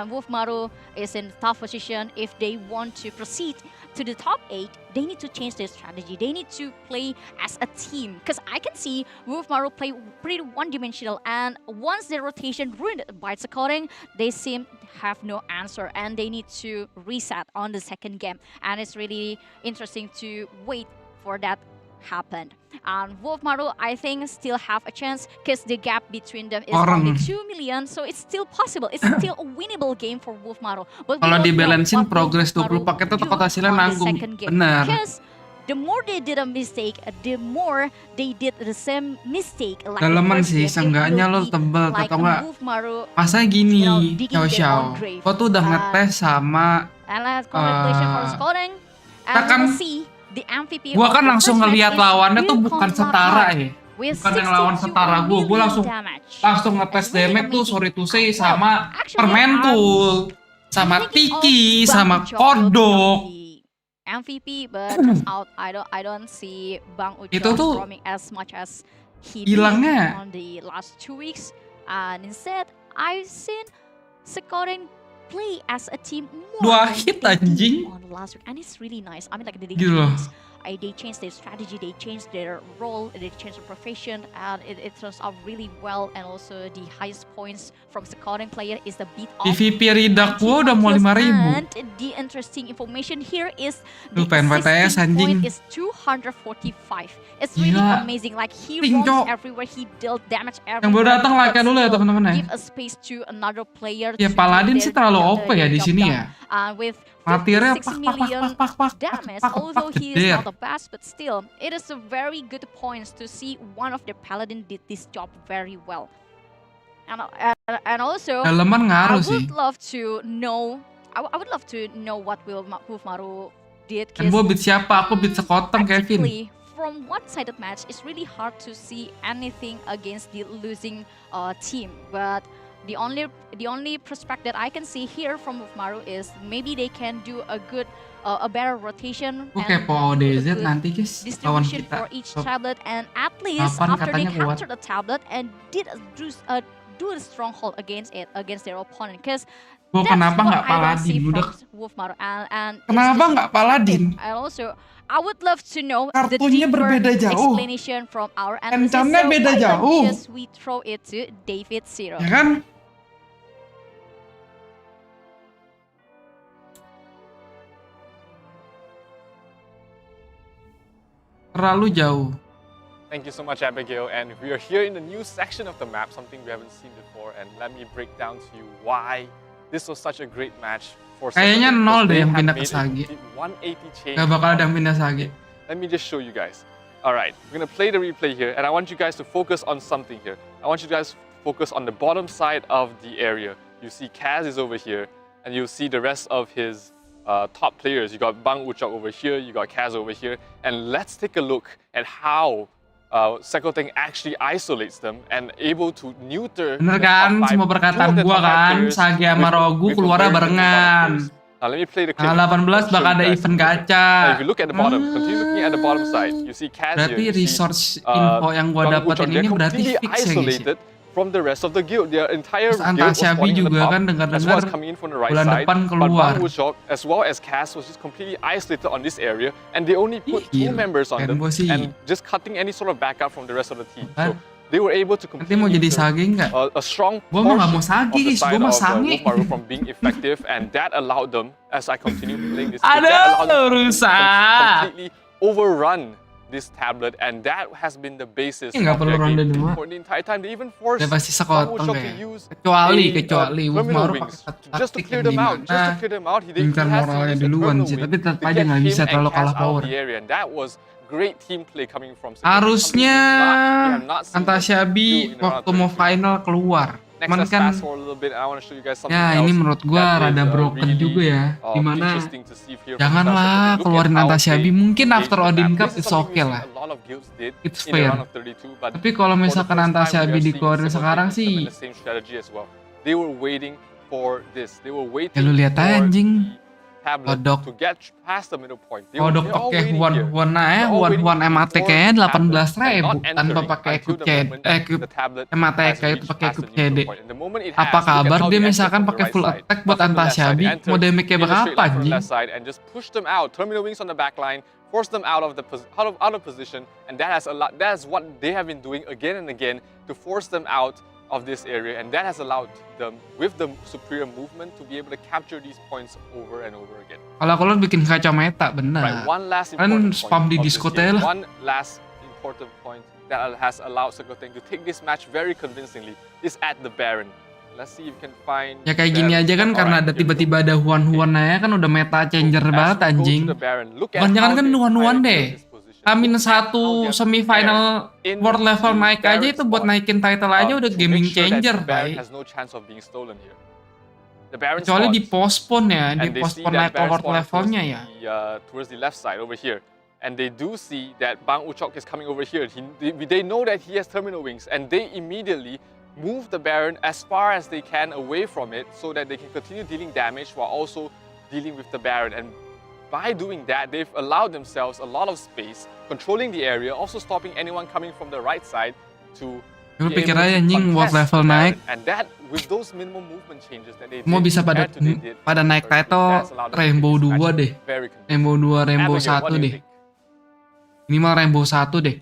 Speaker 3: Wolf Maru is in a tough position. If they want to proceed to the top 8, they need to change their strategy. They need to play as a team, because I can see Wolf Maru play pretty one-dimensional, and once their rotation ruined by Sekoreng, they seem have no answer, and they need to reset on the second game. And it's really interesting to wait for that happened. And Wolf Maru, I think, still have a chance because the gap between them is only 2 million, so it's still possible. It's still a winnable game for Wolf Maru. But
Speaker 1: Kalau dibalancein progres 20 paket itu takut hasilnya nanggung. Benar.
Speaker 3: Because the more they did a mistake, the more they did the same mistake. Like
Speaker 1: Daleman sih, seenggaknya lo tebel atau enggak. Masa gini, Xiao. Kau tuh udah ngetes sama
Speaker 3: congratulations for scoring. And
Speaker 1: kan,
Speaker 3: we'll see the MVP.
Speaker 1: Gua kan langsung ngelihat lawannya tuh bukan setara ya. Bukan yang lawan setara gue langsung ngetes damage tuh, sorry to say, sama Permentul, sama Tiki, sama Kodok.
Speaker 3: MVP, but turns out I don't see Bang Ucok roaming as much as he did on the last 2 weeks. And instead, I've seen Sekoreng play as a team more
Speaker 1: 2 hit anjing
Speaker 3: on the last week, and it's really nice. I mean, like, they changed their strategy, they changed their role, they changed their profession, and it turns out really well. And also the highest points from Sekoreng player is the beat off.
Speaker 1: PvP Ridak gua udah mau 5.000.
Speaker 3: And the interesting information here is the assisting point is 245. It's really amazing. Like, he roams everywhere, he dealt damage everywhere.
Speaker 1: Yang baru datang like dulu ya teman-teman ya.
Speaker 3: Give a space to another player.
Speaker 1: Ya Paladin sih terlalu OP ya di sini ya.
Speaker 3: With
Speaker 1: Matirnya
Speaker 3: 56 million damage, although he is not the best, but still, it is a very good point to see one of the Paladin did this job very well. And also, I would love to know. I would love to know what Wolf Maru did.
Speaker 1: Kan gua beat siapa? Aku beat sekoteng, Kevin.
Speaker 3: From one-sided match, it's really hard to see anything against the losing team. But the only prospect that I can see here from Wolf Maru is maybe they can do a better rotation and
Speaker 1: ODZ nanti guys lawan
Speaker 3: distribution
Speaker 1: kita.
Speaker 3: for each tablet, and at least after they capture the tablet and do a stronghold against their opponent, because
Speaker 1: kenapa nggak Paladin?
Speaker 3: Wolf Maru and
Speaker 1: kenapa nggak Paladin?
Speaker 3: And also, I would love to know
Speaker 1: Kartunya
Speaker 3: the
Speaker 1: berbeda jauh.
Speaker 3: explanation from our analysis.
Speaker 1: Enchannya beda jauh.
Speaker 3: Just we throw it to David Zero.
Speaker 1: Ya kan? Terlalu jauh.
Speaker 2: Thank you so much, Abigail. And we are here in the new section of the map, something we haven't seen before. And let me break down to you why this was such a great match for
Speaker 1: Kayaknya
Speaker 2: Second
Speaker 1: nol
Speaker 2: because
Speaker 1: deh
Speaker 2: they
Speaker 1: yang
Speaker 2: have
Speaker 1: pindah ke
Speaker 2: made a
Speaker 1: Sage.
Speaker 2: complete 180 change.
Speaker 1: Gak bakal ada yang pindah Sage.
Speaker 2: Let me just show you guys. Alright, we're gonna play the replay here, and I want you guys to focus on something here. I want you guys to focus on the bottom side of the area. You see Kaz is over here, and you'll see the rest of his top players. You got Bang Uchok over here, you got Kaz over here, and let's take a look at how Sekoteng actually isolates them and able to neuter
Speaker 1: Bener
Speaker 2: the
Speaker 1: kan,
Speaker 2: top five.
Speaker 1: semua perkataan
Speaker 2: Two of the
Speaker 1: gua
Speaker 2: top five
Speaker 1: kan,
Speaker 2: players
Speaker 1: Sage sama
Speaker 2: with
Speaker 1: Rogu
Speaker 2: a
Speaker 1: keluarnya
Speaker 2: very good amount of
Speaker 1: barengan.
Speaker 2: players. Now let me play the clip.
Speaker 1: Tanggal 18
Speaker 2: Let's show
Speaker 1: bakal
Speaker 2: you
Speaker 1: ada
Speaker 2: guys
Speaker 1: event
Speaker 2: the clip.
Speaker 1: gacha.
Speaker 2: Now, if you look at the bottom, continue looking at the bottom side. You see Kaz here.
Speaker 1: Berarti
Speaker 2: You see,
Speaker 1: resource info yang gua
Speaker 2: Bang
Speaker 1: dapetin
Speaker 2: Uchok. They're
Speaker 1: ini berarti
Speaker 2: completely
Speaker 1: fix ya guys ya.
Speaker 2: isolated from the rest of the guild. Their entire
Speaker 1: Terus
Speaker 2: guild was
Speaker 1: Antasyabi
Speaker 2: spawning in the
Speaker 1: juga
Speaker 2: top,
Speaker 1: kan
Speaker 2: as well
Speaker 1: dengar-dengar
Speaker 2: as coming in from the right
Speaker 1: bulan
Speaker 2: side.
Speaker 1: depan
Speaker 2: But
Speaker 1: keluar.
Speaker 2: Bang Uchok, as well as Kaz, was just completely isolated on this area, and they only put two
Speaker 1: Gila,
Speaker 2: members on them
Speaker 1: kenboo sih.
Speaker 2: and just cutting any sort of backup from the rest of the team. So
Speaker 1: Kan?
Speaker 2: they were able to
Speaker 1: Nanti mau jadi
Speaker 2: completely
Speaker 1: Sage nggak?
Speaker 2: a strong
Speaker 1: Gua mah nggak mau
Speaker 2: portion
Speaker 1: Sage
Speaker 2: of the
Speaker 1: guys,
Speaker 2: side
Speaker 1: gua mau
Speaker 2: of
Speaker 1: Sange.
Speaker 2: Wolfmaru from being effective, and that allowed them, as I continue playing this,
Speaker 1: Aduh,
Speaker 2: that allowed them to
Speaker 1: rusak.
Speaker 2: completely overrun this tablet, and that has been the basis
Speaker 1: Nggak
Speaker 2: of
Speaker 1: perlu
Speaker 2: their
Speaker 1: ronde
Speaker 2: game
Speaker 1: dua.
Speaker 2: for the entire time. They even forced
Speaker 1: Dia pasti
Speaker 2: Bang
Speaker 1: sekoteng
Speaker 2: Uchok to
Speaker 1: kayak.
Speaker 2: use
Speaker 1: Kecuali
Speaker 2: terminal
Speaker 1: Wolfmaru
Speaker 2: wings
Speaker 1: pakai
Speaker 2: just to
Speaker 1: taktik
Speaker 2: clear
Speaker 1: yang
Speaker 2: them out. Just to
Speaker 1: dimana
Speaker 2: clear them out, he
Speaker 1: tingkat
Speaker 2: has to
Speaker 1: moralnya
Speaker 2: use the
Speaker 1: duluan
Speaker 2: terminal
Speaker 1: sih,
Speaker 2: wing
Speaker 1: tapi tetap
Speaker 2: to
Speaker 1: aja
Speaker 2: get
Speaker 1: nggak
Speaker 2: him
Speaker 1: bisa
Speaker 2: and
Speaker 1: terlalu
Speaker 2: Kaz
Speaker 1: kalah
Speaker 2: out
Speaker 1: power.
Speaker 2: of the area, and that was great team play coming from Second.
Speaker 1: Harusnya
Speaker 2: We have not seen them
Speaker 1: Antasyabi
Speaker 2: do in the
Speaker 1: waktu
Speaker 2: round
Speaker 1: mau
Speaker 2: 32.
Speaker 1: final keluar.
Speaker 2: Next,
Speaker 1: Cuman
Speaker 2: let's
Speaker 1: kan
Speaker 2: fast forward a little bit. I want to show you guys something
Speaker 1: ya
Speaker 2: else
Speaker 1: ini menurut gua
Speaker 2: that
Speaker 1: rada
Speaker 2: is,
Speaker 1: broken
Speaker 2: really,
Speaker 1: juga ya. Dimana
Speaker 2: interesting to see here from
Speaker 1: janganlah
Speaker 2: Second. Look
Speaker 1: keluarin
Speaker 2: at how
Speaker 1: Antasyabi.
Speaker 2: they
Speaker 1: Mungkin
Speaker 2: engage
Speaker 1: after
Speaker 2: the map.
Speaker 1: Odin Cup
Speaker 2: This is
Speaker 1: it's
Speaker 2: something
Speaker 1: okay
Speaker 2: we see
Speaker 1: lah.
Speaker 2: a lot of guilds did
Speaker 1: It's
Speaker 2: in the
Speaker 1: fair.
Speaker 2: round of 32, but
Speaker 1: Tapi kalau
Speaker 2: for the
Speaker 1: misalkan
Speaker 2: first time, we
Speaker 1: Antasyabi
Speaker 2: are seeing
Speaker 1: dikeluarin
Speaker 2: Second
Speaker 1: sekarang
Speaker 2: implement
Speaker 1: sih,
Speaker 2: the same strategy as well. They were waiting for this. They were
Speaker 1: ya
Speaker 2: waiting
Speaker 1: lu lihat aja
Speaker 2: for
Speaker 1: anjing.
Speaker 2: the tablet
Speaker 1: Kodok.
Speaker 2: to get past the middle point.
Speaker 1: Kodok
Speaker 2: They're all
Speaker 1: pakai
Speaker 2: waiting here.
Speaker 1: Huan aja,
Speaker 2: They're all waiting
Speaker 1: Huan MAT
Speaker 2: for
Speaker 1: kayaknya
Speaker 2: the tablet
Speaker 1: 18.000
Speaker 2: and not
Speaker 1: tanpa
Speaker 2: entering
Speaker 1: pakai
Speaker 2: until
Speaker 1: ekip
Speaker 2: the
Speaker 1: CD,
Speaker 2: moment
Speaker 1: ekip
Speaker 2: the tablet
Speaker 1: MAT
Speaker 2: has
Speaker 1: kayak itu
Speaker 2: reached
Speaker 1: pakai
Speaker 2: past
Speaker 1: ekip
Speaker 2: the neutral
Speaker 1: CD.
Speaker 2: point. And the moment it
Speaker 1: Apa
Speaker 2: has, look at
Speaker 1: kabar
Speaker 2: how
Speaker 1: dia
Speaker 2: they enter
Speaker 1: misalkan
Speaker 2: from the
Speaker 1: pakai
Speaker 2: right
Speaker 1: full
Speaker 2: side.
Speaker 1: attack
Speaker 2: Not
Speaker 1: buat
Speaker 2: from the left side,
Speaker 1: Antasyabi,
Speaker 2: they enter
Speaker 1: mau damage-nya
Speaker 2: in a straight
Speaker 1: berapa
Speaker 2: line from the
Speaker 1: anjing?
Speaker 2: left side and just push them out. Terminal wings on the back line, force them out of the out of position, and that is what they have been doing again and again to force them out of this area, and that has allowed them, with the superior movement, to be able to capture these points over and over again.
Speaker 1: Kalau kalau bikin kacau meta bener.
Speaker 2: Right, one last
Speaker 1: Kan
Speaker 2: important
Speaker 1: spam
Speaker 2: point
Speaker 1: di
Speaker 2: of this
Speaker 1: Discord
Speaker 2: game.
Speaker 1: lah.
Speaker 2: One last important point that has allowed Sekoteng to take this match very convincingly is at the Baron. Let's see if you can find.
Speaker 1: Ya kayak gini aja kan karena ada tiba-tiba ada Huan aja kan udah meta changer banget anjing. Bukan jangan kan Huan deh. Amin satu semifinal world level naik aja itu buat naikin title aja udah gaming changer, baik. Kecuali di postpone ya, di postpone naik ke world levelnya ya.
Speaker 2: Towards the left side over here. And they do see that Bang Uchok is coming over here. They know that he has terminal wings, and they immediately move the Baron as far as they can away from it so that they can continue dealing damage while also dealing with the Baron. And by doing that, they've allowed themselves a lot of space, controlling the area, also stopping anyone coming from the right side to
Speaker 1: Gue
Speaker 2: be
Speaker 1: pikir
Speaker 2: able
Speaker 1: aja
Speaker 2: to
Speaker 1: anjing world
Speaker 2: contest
Speaker 1: level
Speaker 2: the
Speaker 1: naik,
Speaker 2: Baron. And that, with those minimum movement changes that they
Speaker 1: mau
Speaker 2: did,
Speaker 1: bisa pada
Speaker 2: compared to they did,
Speaker 1: naik title
Speaker 2: that's allowed them to
Speaker 1: Rainbow
Speaker 2: take this
Speaker 1: 2
Speaker 2: match
Speaker 1: deh.
Speaker 2: very convincingly.
Speaker 1: Rainbow 2, Rainbow
Speaker 2: Abigail, what
Speaker 1: 1
Speaker 2: do you
Speaker 1: deh.
Speaker 2: think?
Speaker 1: Minimal Rainbow 1 deh.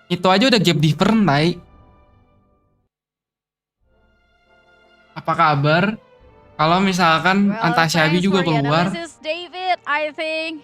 Speaker 1: Itu aja udah gap different, tai. Apa kabar? Kalau misalkan Antasyabi juga keluar.
Speaker 3: David, I think,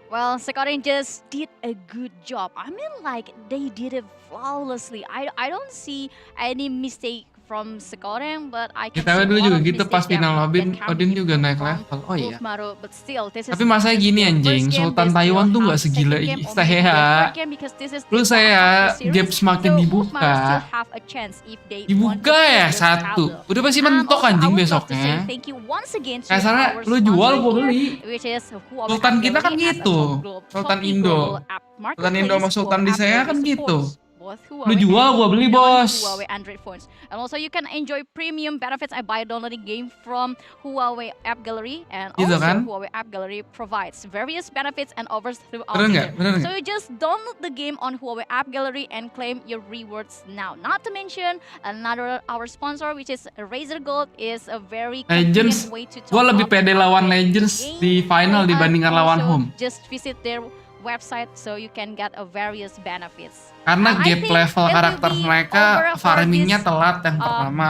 Speaker 3: well, Sekoteng just did a good job. I mean, like, they did it flawlessly. I don't see any mistake from Sekoteng, but I can
Speaker 1: Kita
Speaker 3: see
Speaker 1: dulu
Speaker 3: a lot
Speaker 1: juga
Speaker 3: of
Speaker 1: gitu pas
Speaker 3: mistakes
Speaker 1: final
Speaker 3: that
Speaker 1: Odin,
Speaker 3: can
Speaker 1: Odin
Speaker 3: be
Speaker 1: juga naik
Speaker 3: from
Speaker 1: level. Oh iya.
Speaker 3: Wolfmaru, but still, this is
Speaker 1: Tapi masa
Speaker 3: just
Speaker 1: gini
Speaker 3: their
Speaker 1: anjing,
Speaker 3: first game,
Speaker 1: Sultan
Speaker 3: they still
Speaker 1: Taiwan tuh
Speaker 3: have
Speaker 1: nggak
Speaker 3: second
Speaker 1: segila
Speaker 3: game, or maybe
Speaker 1: saya.
Speaker 3: their third game because this is the
Speaker 1: Lu saya
Speaker 3: outcome of the
Speaker 1: gap
Speaker 3: series.
Speaker 1: semakin
Speaker 3: So
Speaker 1: dibuka.
Speaker 3: Wolfmaru still have a chance if they want to
Speaker 1: Dibuka ya
Speaker 3: take this
Speaker 1: satu.
Speaker 3: tablet.
Speaker 1: Udah pasti
Speaker 3: And
Speaker 1: mentok
Speaker 3: also, I
Speaker 1: anjing
Speaker 3: would love to say
Speaker 1: besoknya.
Speaker 3: thank you once again to
Speaker 1: Kasarnya
Speaker 3: our
Speaker 1: lu jual
Speaker 3: sponsor
Speaker 1: gua
Speaker 3: here,
Speaker 1: beli.
Speaker 3: which is Huawei
Speaker 1: Sultan kita kan
Speaker 3: Ability as a
Speaker 1: gitu.
Speaker 3: top global-
Speaker 1: Sultan
Speaker 3: top
Speaker 1: Indo.
Speaker 3: global app
Speaker 1: Sultan Indo sama
Speaker 3: marketplace
Speaker 1: Sultan
Speaker 3: for
Speaker 1: di
Speaker 3: app
Speaker 1: saya
Speaker 3: delivery
Speaker 1: kan gitu.
Speaker 3: supports both
Speaker 1: Lu
Speaker 3: Huawei
Speaker 1: jual gua beli,
Speaker 3: and
Speaker 1: bos.
Speaker 3: Huawei Android phones. And also you can enjoy premium benefits by downloading game from Huawei App Gallery, and
Speaker 1: Gitu
Speaker 3: also
Speaker 1: kan?
Speaker 3: Huawei App Gallery provides various benefits and offers throughout
Speaker 1: Bener
Speaker 3: the
Speaker 1: nggak?
Speaker 3: year.
Speaker 1: Bener
Speaker 3: So
Speaker 1: nggak?
Speaker 3: you just download the game on Huawei App Gallery and claim your rewards now. Not to mention another our sponsor, which is Razer Gold, is a very
Speaker 1: Legends.
Speaker 3: convenient way to top
Speaker 1: Gua lebih
Speaker 3: up
Speaker 1: pede
Speaker 3: our
Speaker 1: lawan
Speaker 3: game.
Speaker 1: Legends di final
Speaker 3: And
Speaker 1: dibandingkan lawan
Speaker 3: also
Speaker 1: home.
Speaker 3: Just visit their website so you can get a various benefits.
Speaker 1: Karena
Speaker 3: I
Speaker 1: gap
Speaker 3: think
Speaker 1: level
Speaker 3: it will
Speaker 1: karakter
Speaker 3: be
Speaker 1: mereka
Speaker 3: over for
Speaker 1: farmingnya
Speaker 3: this,
Speaker 1: telat yang pertama.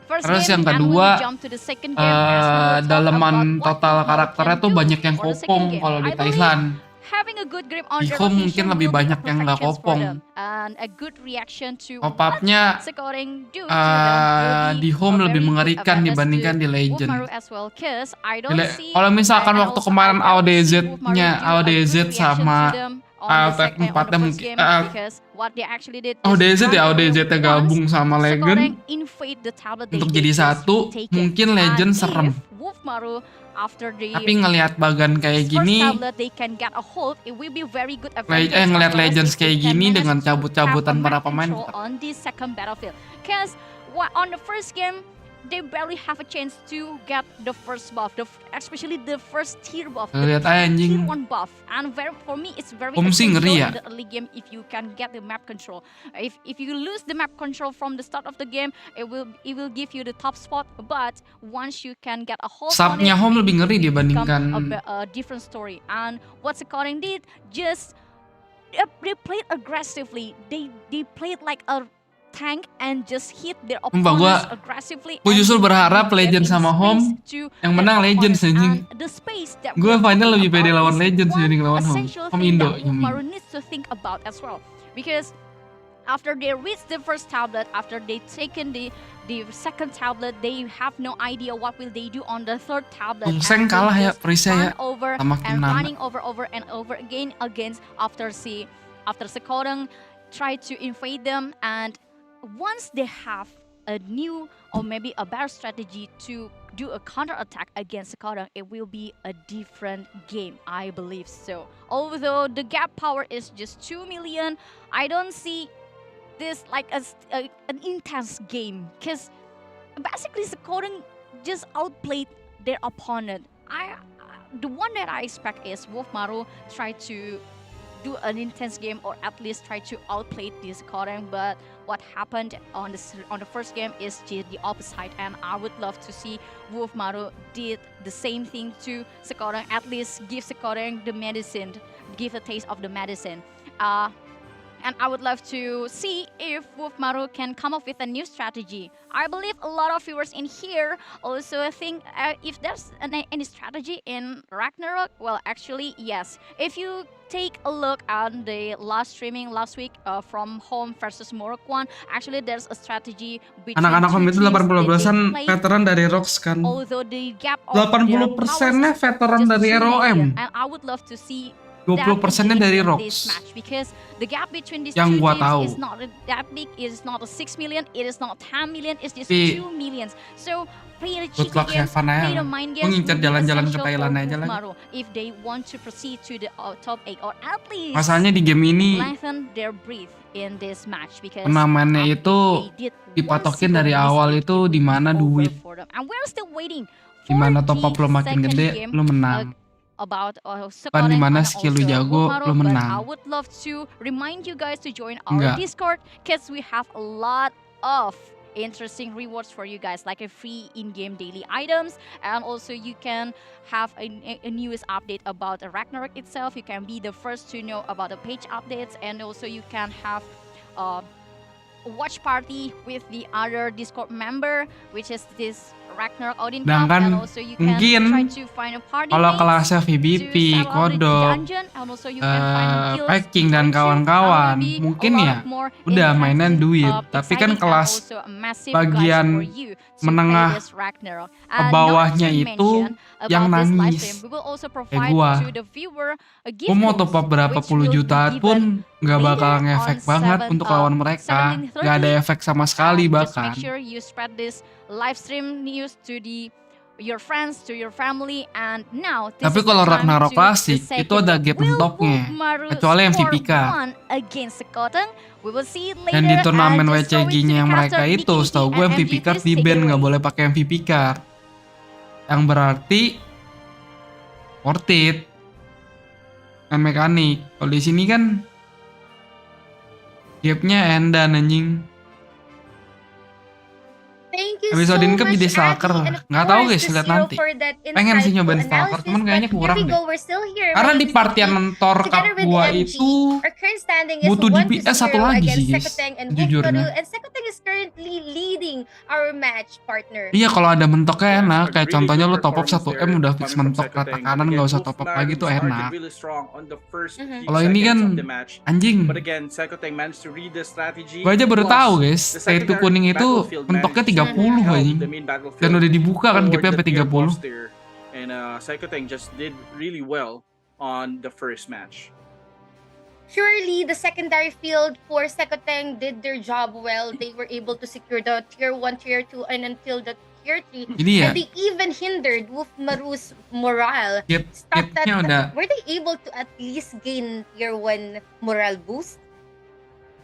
Speaker 3: First
Speaker 1: Terus
Speaker 3: game,
Speaker 1: yang
Speaker 3: and we
Speaker 1: kedua,
Speaker 3: will jump to the second game as we will talk
Speaker 1: daleman
Speaker 3: about what
Speaker 1: total
Speaker 3: Wolfmaru
Speaker 1: karakternya
Speaker 3: can
Speaker 1: tuh
Speaker 3: do
Speaker 1: banyak yang
Speaker 3: for the second
Speaker 1: kopong
Speaker 3: game.
Speaker 1: kalau di
Speaker 3: I believe
Speaker 1: Thailand.
Speaker 3: having a good grip on
Speaker 1: Di
Speaker 3: the
Speaker 1: home
Speaker 3: rotation
Speaker 1: mungkin lebih
Speaker 3: will be a
Speaker 1: banyak yang
Speaker 3: perfect
Speaker 1: nggak
Speaker 3: chance for
Speaker 1: kopong.
Speaker 3: them. And a good reaction to
Speaker 1: Pop-up-nya
Speaker 3: what scoring do to them will
Speaker 1: di
Speaker 3: be
Speaker 1: home
Speaker 3: a
Speaker 1: lebih
Speaker 3: very good
Speaker 1: mengerikan
Speaker 3: advantage
Speaker 1: dibandingkan di
Speaker 3: to
Speaker 1: Legend.
Speaker 3: Wolfmaru as well. Cause I don't see
Speaker 1: Kalau misalkan
Speaker 3: and
Speaker 1: waktu
Speaker 3: also
Speaker 1: kemarin
Speaker 3: I barely see
Speaker 1: AODZ-nya,
Speaker 3: Wolfmaru do a
Speaker 1: AODZ
Speaker 3: good reaction to
Speaker 1: sama
Speaker 3: them on the
Speaker 1: Attack
Speaker 3: on the
Speaker 1: 4-nya
Speaker 3: first
Speaker 1: mungkin
Speaker 3: game because what they actually did is
Speaker 1: AODZ
Speaker 3: run
Speaker 1: ya,
Speaker 3: away
Speaker 1: AODZ-nya
Speaker 3: once,
Speaker 1: gabung sama
Speaker 3: scoring
Speaker 1: Legend
Speaker 3: invade the tablet
Speaker 1: untuk
Speaker 3: they
Speaker 1: jadi
Speaker 3: just
Speaker 1: satu,
Speaker 3: take it.
Speaker 1: mungkin
Speaker 3: And
Speaker 1: Legend serem.
Speaker 3: if Wolfmaru after the
Speaker 1: Tapi ngelihat Bagan kayak
Speaker 3: first
Speaker 1: gini,
Speaker 3: tablet they can get a hold, it will be very good advantage
Speaker 1: ngelihat
Speaker 3: as well as
Speaker 1: Legends
Speaker 3: if they
Speaker 1: kayak
Speaker 3: can
Speaker 1: gini
Speaker 3: manage
Speaker 1: dengan
Speaker 3: to
Speaker 1: cabut-cabutan
Speaker 3: have a
Speaker 1: para
Speaker 3: map
Speaker 1: pemain.
Speaker 3: control on the second battlefield. Because on the first game they barely have a chance to get the first buff, especially the first tier buff,
Speaker 1: Lihat aja
Speaker 3: tier
Speaker 1: anjing.
Speaker 3: 1 buff. And for me it's very
Speaker 1: Home sih
Speaker 3: essential
Speaker 1: ngeri ya.
Speaker 3: in the early game if you can get the map control. If you lose the map control from the start of the game, it will give you the top spot. But once you can get a hold on it,
Speaker 1: Subnya Home lebih ngeri
Speaker 3: it will become
Speaker 1: dibandingkan
Speaker 3: a different story. And what Scoring did, just they played aggressively. They played like a tank and just hit their opponents aggressively.
Speaker 1: Gue justru
Speaker 3: and
Speaker 1: berharap
Speaker 3: give them
Speaker 1: Legend
Speaker 3: any
Speaker 1: sama
Speaker 3: space
Speaker 1: Home
Speaker 3: to
Speaker 1: yang
Speaker 3: their
Speaker 1: menang Legends
Speaker 3: opponents.
Speaker 1: anjing.
Speaker 3: And the space that
Speaker 1: Gue
Speaker 3: we are
Speaker 1: final
Speaker 3: talking
Speaker 1: lebih pede
Speaker 3: about
Speaker 1: lawan
Speaker 3: is
Speaker 1: Legends
Speaker 3: one
Speaker 1: dibanding lawan Home.
Speaker 3: essential
Speaker 1: Home
Speaker 3: thing
Speaker 1: Indo,
Speaker 3: that
Speaker 1: Home
Speaker 3: Wolfmaru
Speaker 1: Indo.
Speaker 3: needs to think about as well, because after they reach the first tablet, after they taken the second tablet, they have no idea what will they do on the third tablet.
Speaker 1: Tungseng kalah ya, Prisa ya,
Speaker 3: over
Speaker 1: sama
Speaker 3: and
Speaker 1: Kinana.
Speaker 3: running over and over again against after Sekorang try to invade them. And once they have a new or maybe a better strategy to do a counter attack against Sekorang, it will be a different game, I believe so. Although the gap power is just 2 million, I don't see this like an intense game, because basically Sekorang just outplayed their opponent. The one that I expect is Wolfmaru try to do an intense game or at least try to outplay this Sekorang, but what happened on the first game is just the opposite, and I would love to see Wolfmaru did the same thing to Sekorang, at least give Sekorang the medicine, give a taste of the medicine. And I would love to see if Wolfmaru can come up with a new strategy. I believe a lot of viewers in here also think if there's any strategy in Ragnarok, well, actually, yes. If you take a look at the last streaming last week from Home versus Moroccan, actually there's a strategy between
Speaker 1: Anak-anak Home itu 80%-an veteran dari ROX kan.
Speaker 3: Although the gap of
Speaker 1: 80%-nya veteran dari ROM.
Speaker 3: And I would love to see
Speaker 1: 20%-nya dari ROX.
Speaker 3: Because the gap between these
Speaker 1: Yang
Speaker 3: two
Speaker 1: gua
Speaker 3: teams
Speaker 1: tahu.
Speaker 3: is not that big. It is not a 6 million. It is not 10 million. It's just
Speaker 1: Tapi
Speaker 3: 2 millions. So play the
Speaker 1: good
Speaker 3: cheeky
Speaker 1: luck,
Speaker 3: games,
Speaker 1: have fun aja
Speaker 3: play the
Speaker 1: lah.
Speaker 3: mind
Speaker 1: Gua
Speaker 3: games.
Speaker 1: ngincer
Speaker 3: will be
Speaker 1: jalan-jalan ke
Speaker 3: essential
Speaker 1: Thailand
Speaker 3: for
Speaker 1: aja lagi.
Speaker 3: Wolfmaru if they want to proceed to the top 8 or at least
Speaker 1: Masalahnya di game ini
Speaker 3: lengthen their breath in this match, because
Speaker 1: penamaannya itu
Speaker 3: they did
Speaker 1: dipatokin
Speaker 3: one
Speaker 1: dari
Speaker 3: single
Speaker 1: awal
Speaker 3: mistake,
Speaker 1: itu
Speaker 3: it
Speaker 1: di
Speaker 3: will be
Speaker 1: mana
Speaker 3: over
Speaker 1: duit.
Speaker 3: for them. And we're still waiting for
Speaker 1: Di mana top up
Speaker 3: the
Speaker 1: lo makin
Speaker 3: second
Speaker 1: gede,
Speaker 3: game,
Speaker 1: lo menang.
Speaker 3: about
Speaker 1: Bukan di
Speaker 3: Sekorang
Speaker 1: mana
Speaker 3: and
Speaker 1: skill lu
Speaker 3: also
Speaker 1: jago,
Speaker 3: Wolfmaru,
Speaker 1: lu
Speaker 3: but
Speaker 1: menang.
Speaker 3: I would love to remind you guys to join our
Speaker 1: Enggak.
Speaker 3: Discord, because we have a lot of interesting rewards for you guys, like a free in-game daily items, and also you can have a newest update about the Ragnarok itself. You can be the first to know about the page updates, and also you can have a watch party with the other Discord member, which is this Ragnarok Odin
Speaker 1: Dan
Speaker 3: Cup,
Speaker 1: kan
Speaker 3: and also you can
Speaker 1: mungkin
Speaker 3: try to find a party
Speaker 1: kalau
Speaker 3: mates
Speaker 1: kelasnya
Speaker 3: to
Speaker 1: VBP,
Speaker 3: settle out the
Speaker 1: kodok,
Speaker 3: dungeon, and also you can find guilds
Speaker 1: packing
Speaker 3: to
Speaker 1: dan
Speaker 3: join to.
Speaker 1: kawan-kawan,
Speaker 3: Will be
Speaker 1: mungkin
Speaker 3: a lot
Speaker 1: ya
Speaker 3: of more
Speaker 1: udah mainan
Speaker 3: interesting,
Speaker 1: duit. Tapi kan
Speaker 3: exciting,
Speaker 1: kelas
Speaker 3: and also a massive
Speaker 1: bagian
Speaker 3: guide for you to
Speaker 1: menengah
Speaker 3: play this Ragnarok.
Speaker 1: ke bawahnya itu yang
Speaker 3: about this live
Speaker 1: nangis.
Speaker 3: stream, we will also
Speaker 1: Kayak
Speaker 3: provide
Speaker 1: gua.
Speaker 3: to the viewer a gift
Speaker 1: Gue mau
Speaker 3: codes,
Speaker 1: top up berapa
Speaker 3: which
Speaker 1: puluh
Speaker 3: will be
Speaker 1: juta
Speaker 3: given
Speaker 1: pun nggak bakal
Speaker 3: later
Speaker 1: ngefek
Speaker 3: on
Speaker 1: banget untuk lawan mereka.
Speaker 3: 17:30.
Speaker 1: Nggak ada efek sama sekali
Speaker 3: Just
Speaker 1: bahkan.
Speaker 3: make sure you spread this live stream news to your friends, to your family, and now this
Speaker 1: Tapi
Speaker 3: is the
Speaker 1: kalau
Speaker 3: time
Speaker 1: Ragnarok
Speaker 3: to
Speaker 1: klasik
Speaker 3: decide
Speaker 1: itu ada gap
Speaker 3: will
Speaker 1: mentoknya,
Speaker 3: Wolfmaru
Speaker 1: kecuali MVP
Speaker 3: score
Speaker 1: card.
Speaker 3: one against Sekorang. We will see it later.
Speaker 1: Dan di turnamen
Speaker 3: and just go into
Speaker 1: WCG-nya yang
Speaker 3: the
Speaker 1: mereka
Speaker 3: caster,
Speaker 1: itu,
Speaker 3: Nikki
Speaker 1: setahu gue
Speaker 3: and
Speaker 1: MVP
Speaker 3: MG,
Speaker 1: card
Speaker 3: please
Speaker 1: di
Speaker 3: take it
Speaker 1: ban, nggak
Speaker 3: away.
Speaker 1: boleh pakai MVP card. Yang berarti worth it. Main mekanik. Kalau di sini kan gapnya endan anjing.
Speaker 4: Thank you
Speaker 1: Habis
Speaker 4: so
Speaker 1: Odin Cup
Speaker 4: much,
Speaker 1: jadi
Speaker 4: Abby,
Speaker 1: stalker.
Speaker 4: and of
Speaker 1: Nggak tahu
Speaker 4: course,
Speaker 1: guys,
Speaker 4: to
Speaker 1: lihat
Speaker 4: Zero
Speaker 1: nanti.
Speaker 4: for that
Speaker 1: Pengen sih
Speaker 4: insightful
Speaker 1: nyobain stalker,
Speaker 4: analysis.
Speaker 1: cuman kayaknya
Speaker 4: But
Speaker 1: kurang
Speaker 4: here we
Speaker 1: deh.
Speaker 4: go, we're still here.
Speaker 1: Karena
Speaker 4: ready
Speaker 1: di
Speaker 4: to
Speaker 1: part yang
Speaker 4: compete
Speaker 1: mentor Cup
Speaker 4: together with
Speaker 1: 2
Speaker 4: MG.
Speaker 1: itu
Speaker 4: Our current standing is
Speaker 1: butuh
Speaker 4: 1-0
Speaker 1: DPS satu lagi
Speaker 4: against
Speaker 1: sih guys,
Speaker 4: Sekoteng and
Speaker 1: jujurnya.
Speaker 4: Wolfmaru, and Sekoteng is currently leading our match partner.
Speaker 1: Iya, kalau ada mentoknya
Speaker 5: Yes,
Speaker 1: enak.
Speaker 5: a
Speaker 1: Kayak
Speaker 5: really
Speaker 1: contohnya
Speaker 5: good
Speaker 1: lu top up
Speaker 5: performance
Speaker 1: 1M
Speaker 5: there
Speaker 1: udah fix
Speaker 5: coming from
Speaker 1: mentok rata
Speaker 5: Sekoteng.
Speaker 1: kanan,
Speaker 5: But
Speaker 1: nggak
Speaker 5: again,
Speaker 1: usah top up
Speaker 5: Wolfmaru
Speaker 1: lagi tuh
Speaker 5: started
Speaker 1: enak.
Speaker 5: really strong on the first few
Speaker 1: Kalau ini
Speaker 5: seconds
Speaker 1: kan
Speaker 5: of the match.
Speaker 1: anjing.
Speaker 5: But again, Sekoteng managed to read the strategy.
Speaker 1: Gue aja baru
Speaker 5: Plus,
Speaker 1: tahu guys,
Speaker 5: the
Speaker 1: kayak itu
Speaker 5: secondary
Speaker 1: kuning itu
Speaker 5: battlefield
Speaker 1: mentoknya
Speaker 5: managed to
Speaker 1: 30
Speaker 5: held
Speaker 1: anjing.
Speaker 5: the main battlefield
Speaker 1: Dan udah dibuka kan
Speaker 5: for
Speaker 1: gapnya
Speaker 5: the
Speaker 1: sampai
Speaker 5: tier
Speaker 1: 30.
Speaker 5: boss there. And Sekoteng just did really well on the first match.
Speaker 4: Surely the secondary field for Sekoteng did their job well. They were able to secure the tier 1, tier 2, and until the tier 3.
Speaker 1: Jadi ya,
Speaker 4: And they even hindered Wolfmaru's morale.
Speaker 1: gapnya
Speaker 4: Stopped that.
Speaker 1: udah
Speaker 4: Were they able to at least gain tier 1 morale boost?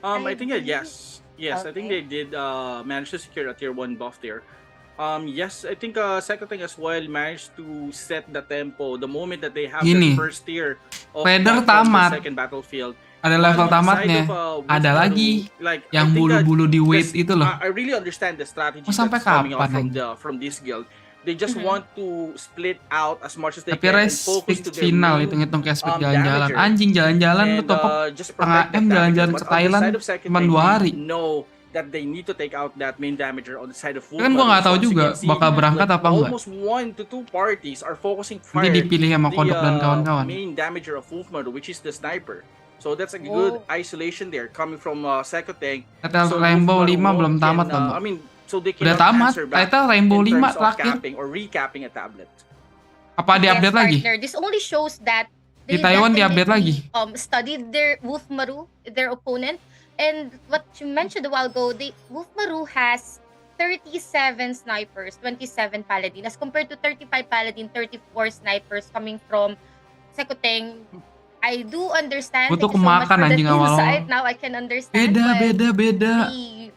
Speaker 5: I think
Speaker 4: believe-
Speaker 5: yes. Yes, I think
Speaker 4: Okay.
Speaker 5: they did manage to secure a tier 1 buff there. Yes, I think Sekoteng as well managed to set the tempo the moment that they have
Speaker 1: Gini,
Speaker 5: the first tier of
Speaker 1: Feather
Speaker 5: buff from
Speaker 1: tamat.
Speaker 5: the second battlefield.
Speaker 1: ada
Speaker 5: But
Speaker 1: level
Speaker 5: on the side
Speaker 1: tamatnya.
Speaker 5: of,
Speaker 1: Ada
Speaker 5: Wolfmaru,
Speaker 1: lagi
Speaker 5: like, I
Speaker 1: yang
Speaker 5: think that
Speaker 1: bulu-bulu di weight
Speaker 5: this-
Speaker 1: itu loh.
Speaker 5: I really understand the strategy
Speaker 1: Mau sampai
Speaker 5: that's coming out
Speaker 1: kapan,
Speaker 5: from this guild. They just
Speaker 4: Mhm.
Speaker 5: want to split out as much as they
Speaker 1: Tapi
Speaker 5: can and
Speaker 1: race
Speaker 5: focus
Speaker 1: fix
Speaker 5: to their
Speaker 1: final,
Speaker 5: main
Speaker 1: hitung-hitung kayak speed
Speaker 5: damager.
Speaker 1: jalan-jalan. Anjing jalan-jalan lu
Speaker 5: and
Speaker 1: top up
Speaker 5: just
Speaker 1: setengah
Speaker 5: protect the
Speaker 1: M jalan-jalan
Speaker 5: damager.
Speaker 1: ke
Speaker 5: But on the
Speaker 1: Thailand
Speaker 5: side of Sekoteng,
Speaker 1: cuma 2 hari.
Speaker 5: they know that they need to take out that main damager on the side of
Speaker 1: Kan gua nggak tahu juga bakal berangkat apa enggak.
Speaker 5: Almost 1 to 2 parties are focusing
Speaker 1: Nanti
Speaker 5: fire
Speaker 1: dipilih sama Kodok dan kawan-kawan.
Speaker 5: main damager of Wolfmaru, which is the sniper. So that's a
Speaker 4: Oh.
Speaker 5: good isolation there coming from Sekoteng.
Speaker 1: Title
Speaker 5: So
Speaker 1: Rainbow
Speaker 5: Wolfmaru
Speaker 1: 5 belum
Speaker 5: can,
Speaker 1: tamat loh, Bro.
Speaker 5: I mean, so they
Speaker 1: Udah
Speaker 5: cannot
Speaker 1: tamat,
Speaker 5: answer back
Speaker 1: title Rainbow
Speaker 5: in
Speaker 1: 5
Speaker 5: terms of
Speaker 1: terakhir.
Speaker 5: capping or recapping a tablet.
Speaker 1: Apa di-update
Speaker 4: Yes,
Speaker 1: lagi?
Speaker 4: partner. This only shows that
Speaker 1: Di
Speaker 4: they
Speaker 1: Taiwan di-update
Speaker 4: definitely,
Speaker 1: lagi.
Speaker 4: Studied their Wolfmaru, their opponent, and what you mentioned a while ago, Wolfmaru has 37 snipers, 27 paladin, as compared to 35 paladin, 34 snipers coming from Sekoteng. I do understand.
Speaker 1: Gua tuh
Speaker 4: Thank you so much
Speaker 1: kemakan
Speaker 4: for that
Speaker 1: anjing awal-awal.
Speaker 4: insight. Now I can understand.
Speaker 1: Beda,
Speaker 4: but
Speaker 1: beda, beda.
Speaker 4: the-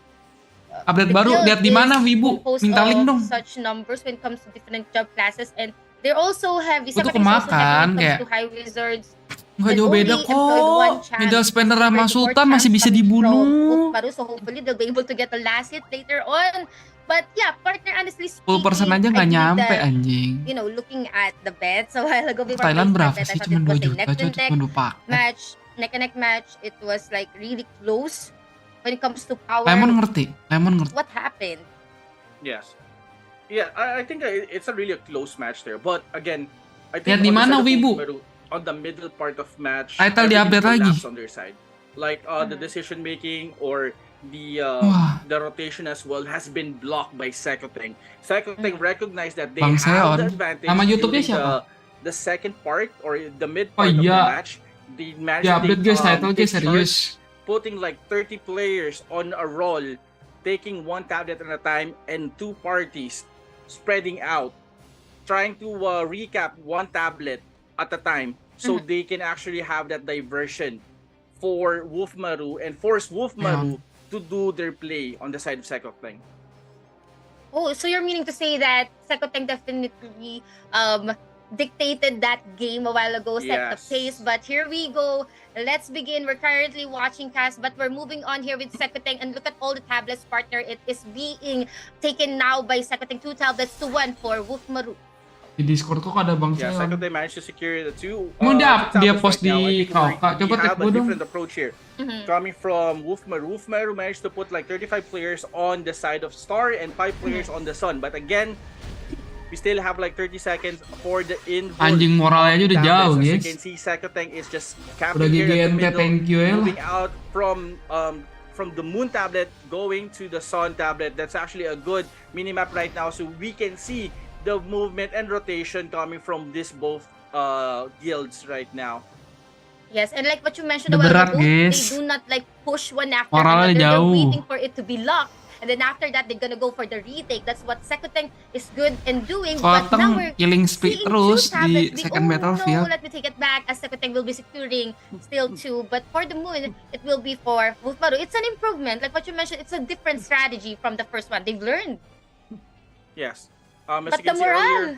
Speaker 1: Update
Speaker 4: the
Speaker 1: baru,
Speaker 4: guild
Speaker 1: lihat di mana
Speaker 4: is
Speaker 1: Wibu?
Speaker 4: composed
Speaker 1: Minta link
Speaker 4: of
Speaker 1: dong.
Speaker 4: Such numbers when it comes to different job classes, and they're also heavy.
Speaker 1: Gua tuh
Speaker 4: Sekoteng is also heavy
Speaker 1: kemakan,
Speaker 4: when it comes
Speaker 1: kayak
Speaker 4: to high wizards.
Speaker 1: Nggak
Speaker 4: and
Speaker 1: jauh
Speaker 4: only
Speaker 1: beda
Speaker 4: employed one
Speaker 1: kok.
Speaker 4: champ
Speaker 1: Middle spender sama
Speaker 4: compared to four
Speaker 1: Sultan masih
Speaker 4: champs
Speaker 1: bisa
Speaker 4: coming from
Speaker 1: dibunuh.
Speaker 4: Wolfmaru, so hopefully they'll be able to get the last hit later on. But yeah, partner, honestly speaking,
Speaker 1: 10% aja
Speaker 4: I
Speaker 1: nggak
Speaker 4: believe
Speaker 1: nyampe
Speaker 4: that,
Speaker 1: anjing.
Speaker 4: you know, looking at the bets a while ago before
Speaker 1: Thailand
Speaker 4: placing
Speaker 1: berapa
Speaker 4: the bet, I
Speaker 1: sih?
Speaker 4: thought
Speaker 1: Cuma
Speaker 4: it
Speaker 1: 2
Speaker 4: was a
Speaker 1: juta
Speaker 4: neck to
Speaker 1: coy,
Speaker 4: neck
Speaker 1: cuma 2 paket.
Speaker 4: match, neck and neck match. It was like really close when it comes to power.
Speaker 1: Lemon ngerti, Lemon ngerti.
Speaker 4: What happened?
Speaker 5: Yes. Yeah, I think it's a really close match there. But again, I
Speaker 1: Lihat
Speaker 5: think
Speaker 1: di
Speaker 5: on the
Speaker 1: mana,
Speaker 5: side of
Speaker 1: Wibu?
Speaker 5: Wolfmaru, on the middle part of match,
Speaker 1: Title
Speaker 5: everything
Speaker 1: di-update lagi.
Speaker 5: collapsed on their side. Like the decision making or the
Speaker 1: Wah.
Speaker 5: the rotation as well has been blocked by Sekoteng. Sekoteng recognized that they
Speaker 1: Bang
Speaker 5: have
Speaker 1: Seon.
Speaker 5: the advantage
Speaker 1: Nama YouTube-nya
Speaker 5: during
Speaker 1: siapa?
Speaker 5: the second part or the mid
Speaker 1: Oh,
Speaker 5: part of the
Speaker 1: iya.
Speaker 5: match. They managed
Speaker 1: Ya
Speaker 5: to
Speaker 1: update guys, title
Speaker 5: take
Speaker 1: guys serius.
Speaker 5: charge, putting like 30 players on a roll, taking one tablet at a time and 2 parties spreading out, trying to recap one tablet at a time so they can actually have that diversion for Wolfmaru and force Wolfmaru to do their play on the side of Sekoteng.
Speaker 4: Oh, so you're meaning to say that Sekoteng definitely dictated that game a while ago, set the
Speaker 5: Yes.
Speaker 4: pace. But here we go. Let's begin. We're currently watching cast, but we're moving on here with Sekoteng. And look at all the tablets, partner. It is being taken now by Sekoteng. 2 tablets to 1 for Wolfmaru.
Speaker 1: Di Discord kok ada Bang
Speaker 5: Yeah,
Speaker 1: Seon.
Speaker 5: Sekoteng managed to secure the 2.
Speaker 1: Emang dia
Speaker 5: tablets
Speaker 1: post
Speaker 5: right now. I
Speaker 1: di
Speaker 5: think
Speaker 1: Kauka.
Speaker 5: we
Speaker 1: Coba tag
Speaker 5: have
Speaker 1: gua
Speaker 5: a
Speaker 1: dong.
Speaker 5: different approach here. Coming from Wolfmaru. Wolfmaru managed to put like 35 players on the side of Star and 5 players on the Sun. But again, we still have like 30 seconds for the invoke.
Speaker 1: Anjing moralnya aja udah jauh,
Speaker 5: As you
Speaker 1: guys.
Speaker 5: can see, Sekoteng is just
Speaker 1: Udah
Speaker 5: capping here at the
Speaker 1: GGNT,
Speaker 5: middle,
Speaker 1: thank you ya lah.
Speaker 5: moving out from the Moon tablet going to the Sun tablet. That's actually a good minimap right now, so we can see the movement and rotation coming from this both guilds right now.
Speaker 4: Yes, and like what you mentioned a
Speaker 1: Udah
Speaker 4: while
Speaker 1: berat,
Speaker 4: ago,
Speaker 1: guys.
Speaker 4: they do not like push one after
Speaker 1: Moralnya
Speaker 4: another. They're
Speaker 1: jauh.
Speaker 4: waiting for it to be locked. And then after that, they're gonna go for the retake. That's what Sekoteng is good in doing. But now
Speaker 1: Koteng
Speaker 4: we're
Speaker 1: killing speed
Speaker 4: seeing
Speaker 1: terus
Speaker 4: 2 tablets
Speaker 1: di
Speaker 4: being-
Speaker 1: second
Speaker 4: oh,
Speaker 1: battlefield.
Speaker 4: No, let me take it back, as Sekoteng will be securing still 2. But for the Moon, it will be for Wolfmaru. It's an improvement. Like what you mentioned, it's a different strategy from the first one. They've learned.
Speaker 5: Yes. As
Speaker 4: But
Speaker 5: you can
Speaker 4: the
Speaker 5: see earlier,
Speaker 4: morale.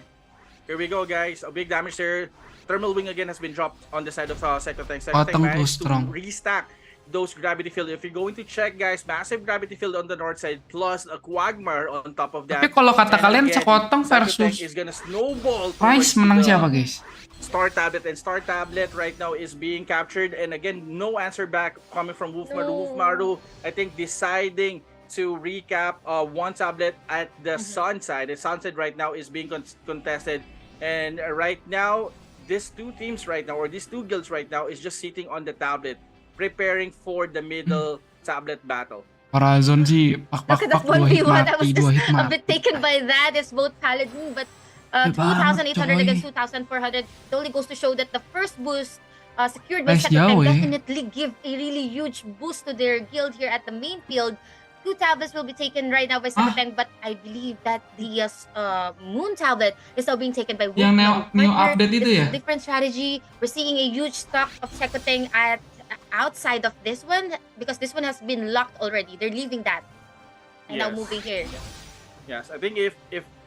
Speaker 5: here we go, guys. A big damage there. Thermal Wing again has been dropped on the side of Sekoteng.
Speaker 1: Koteng too
Speaker 5: Managed to
Speaker 1: strong.
Speaker 5: restack those gravity field. If you're going to check, guys, massive gravity field on the north side plus a Quagmire on top of that.
Speaker 1: Tapi kalau kata
Speaker 5: And
Speaker 1: kalian
Speaker 5: again,
Speaker 1: Sekotong
Speaker 5: Cyclotech
Speaker 1: versus
Speaker 5: is gonna snowball
Speaker 1: Rice
Speaker 5: towards
Speaker 1: menang
Speaker 5: the
Speaker 1: siapa guys?
Speaker 5: Star Tablet, and Star Tablet right now is being captured, and again, no answer back coming from Wolfmaru.
Speaker 4: No.
Speaker 5: Wolfmaru, I think, deciding to recap one tablet at the sun side. The sun side right now is being contested, and right now, these two teams right now, or these two guilds right now, is just sitting on the tablet, preparing for the middle tablet battle.
Speaker 1: Horizon sih
Speaker 4: Look at that
Speaker 1: pak
Speaker 4: 1v1. I was
Speaker 1: dua hit
Speaker 4: just a
Speaker 1: mati.
Speaker 4: bit taken by that. It's both Paladin, but
Speaker 1: Banget,
Speaker 4: 2,800
Speaker 1: coy.
Speaker 4: against 2,400. It only goes to show that the first boost secured by
Speaker 1: Nice
Speaker 4: Sekoteng
Speaker 1: jauh, eh.
Speaker 4: definitely give a really huge boost to their guild here at the main field. 2 tablets will be taken right now by Sekoteng, but I believe that the Moon tablet is now being taken by
Speaker 1: Yang
Speaker 4: Wolfmaru.
Speaker 1: new
Speaker 4: Partner,
Speaker 1: update itu
Speaker 4: this is
Speaker 1: ya?
Speaker 4: a different strategy. We're seeing a huge stock of Sekoteng at outside of this one because this one has been locked already. They're leaving that and now
Speaker 5: Yes.
Speaker 4: moving here.
Speaker 5: Yes, I think if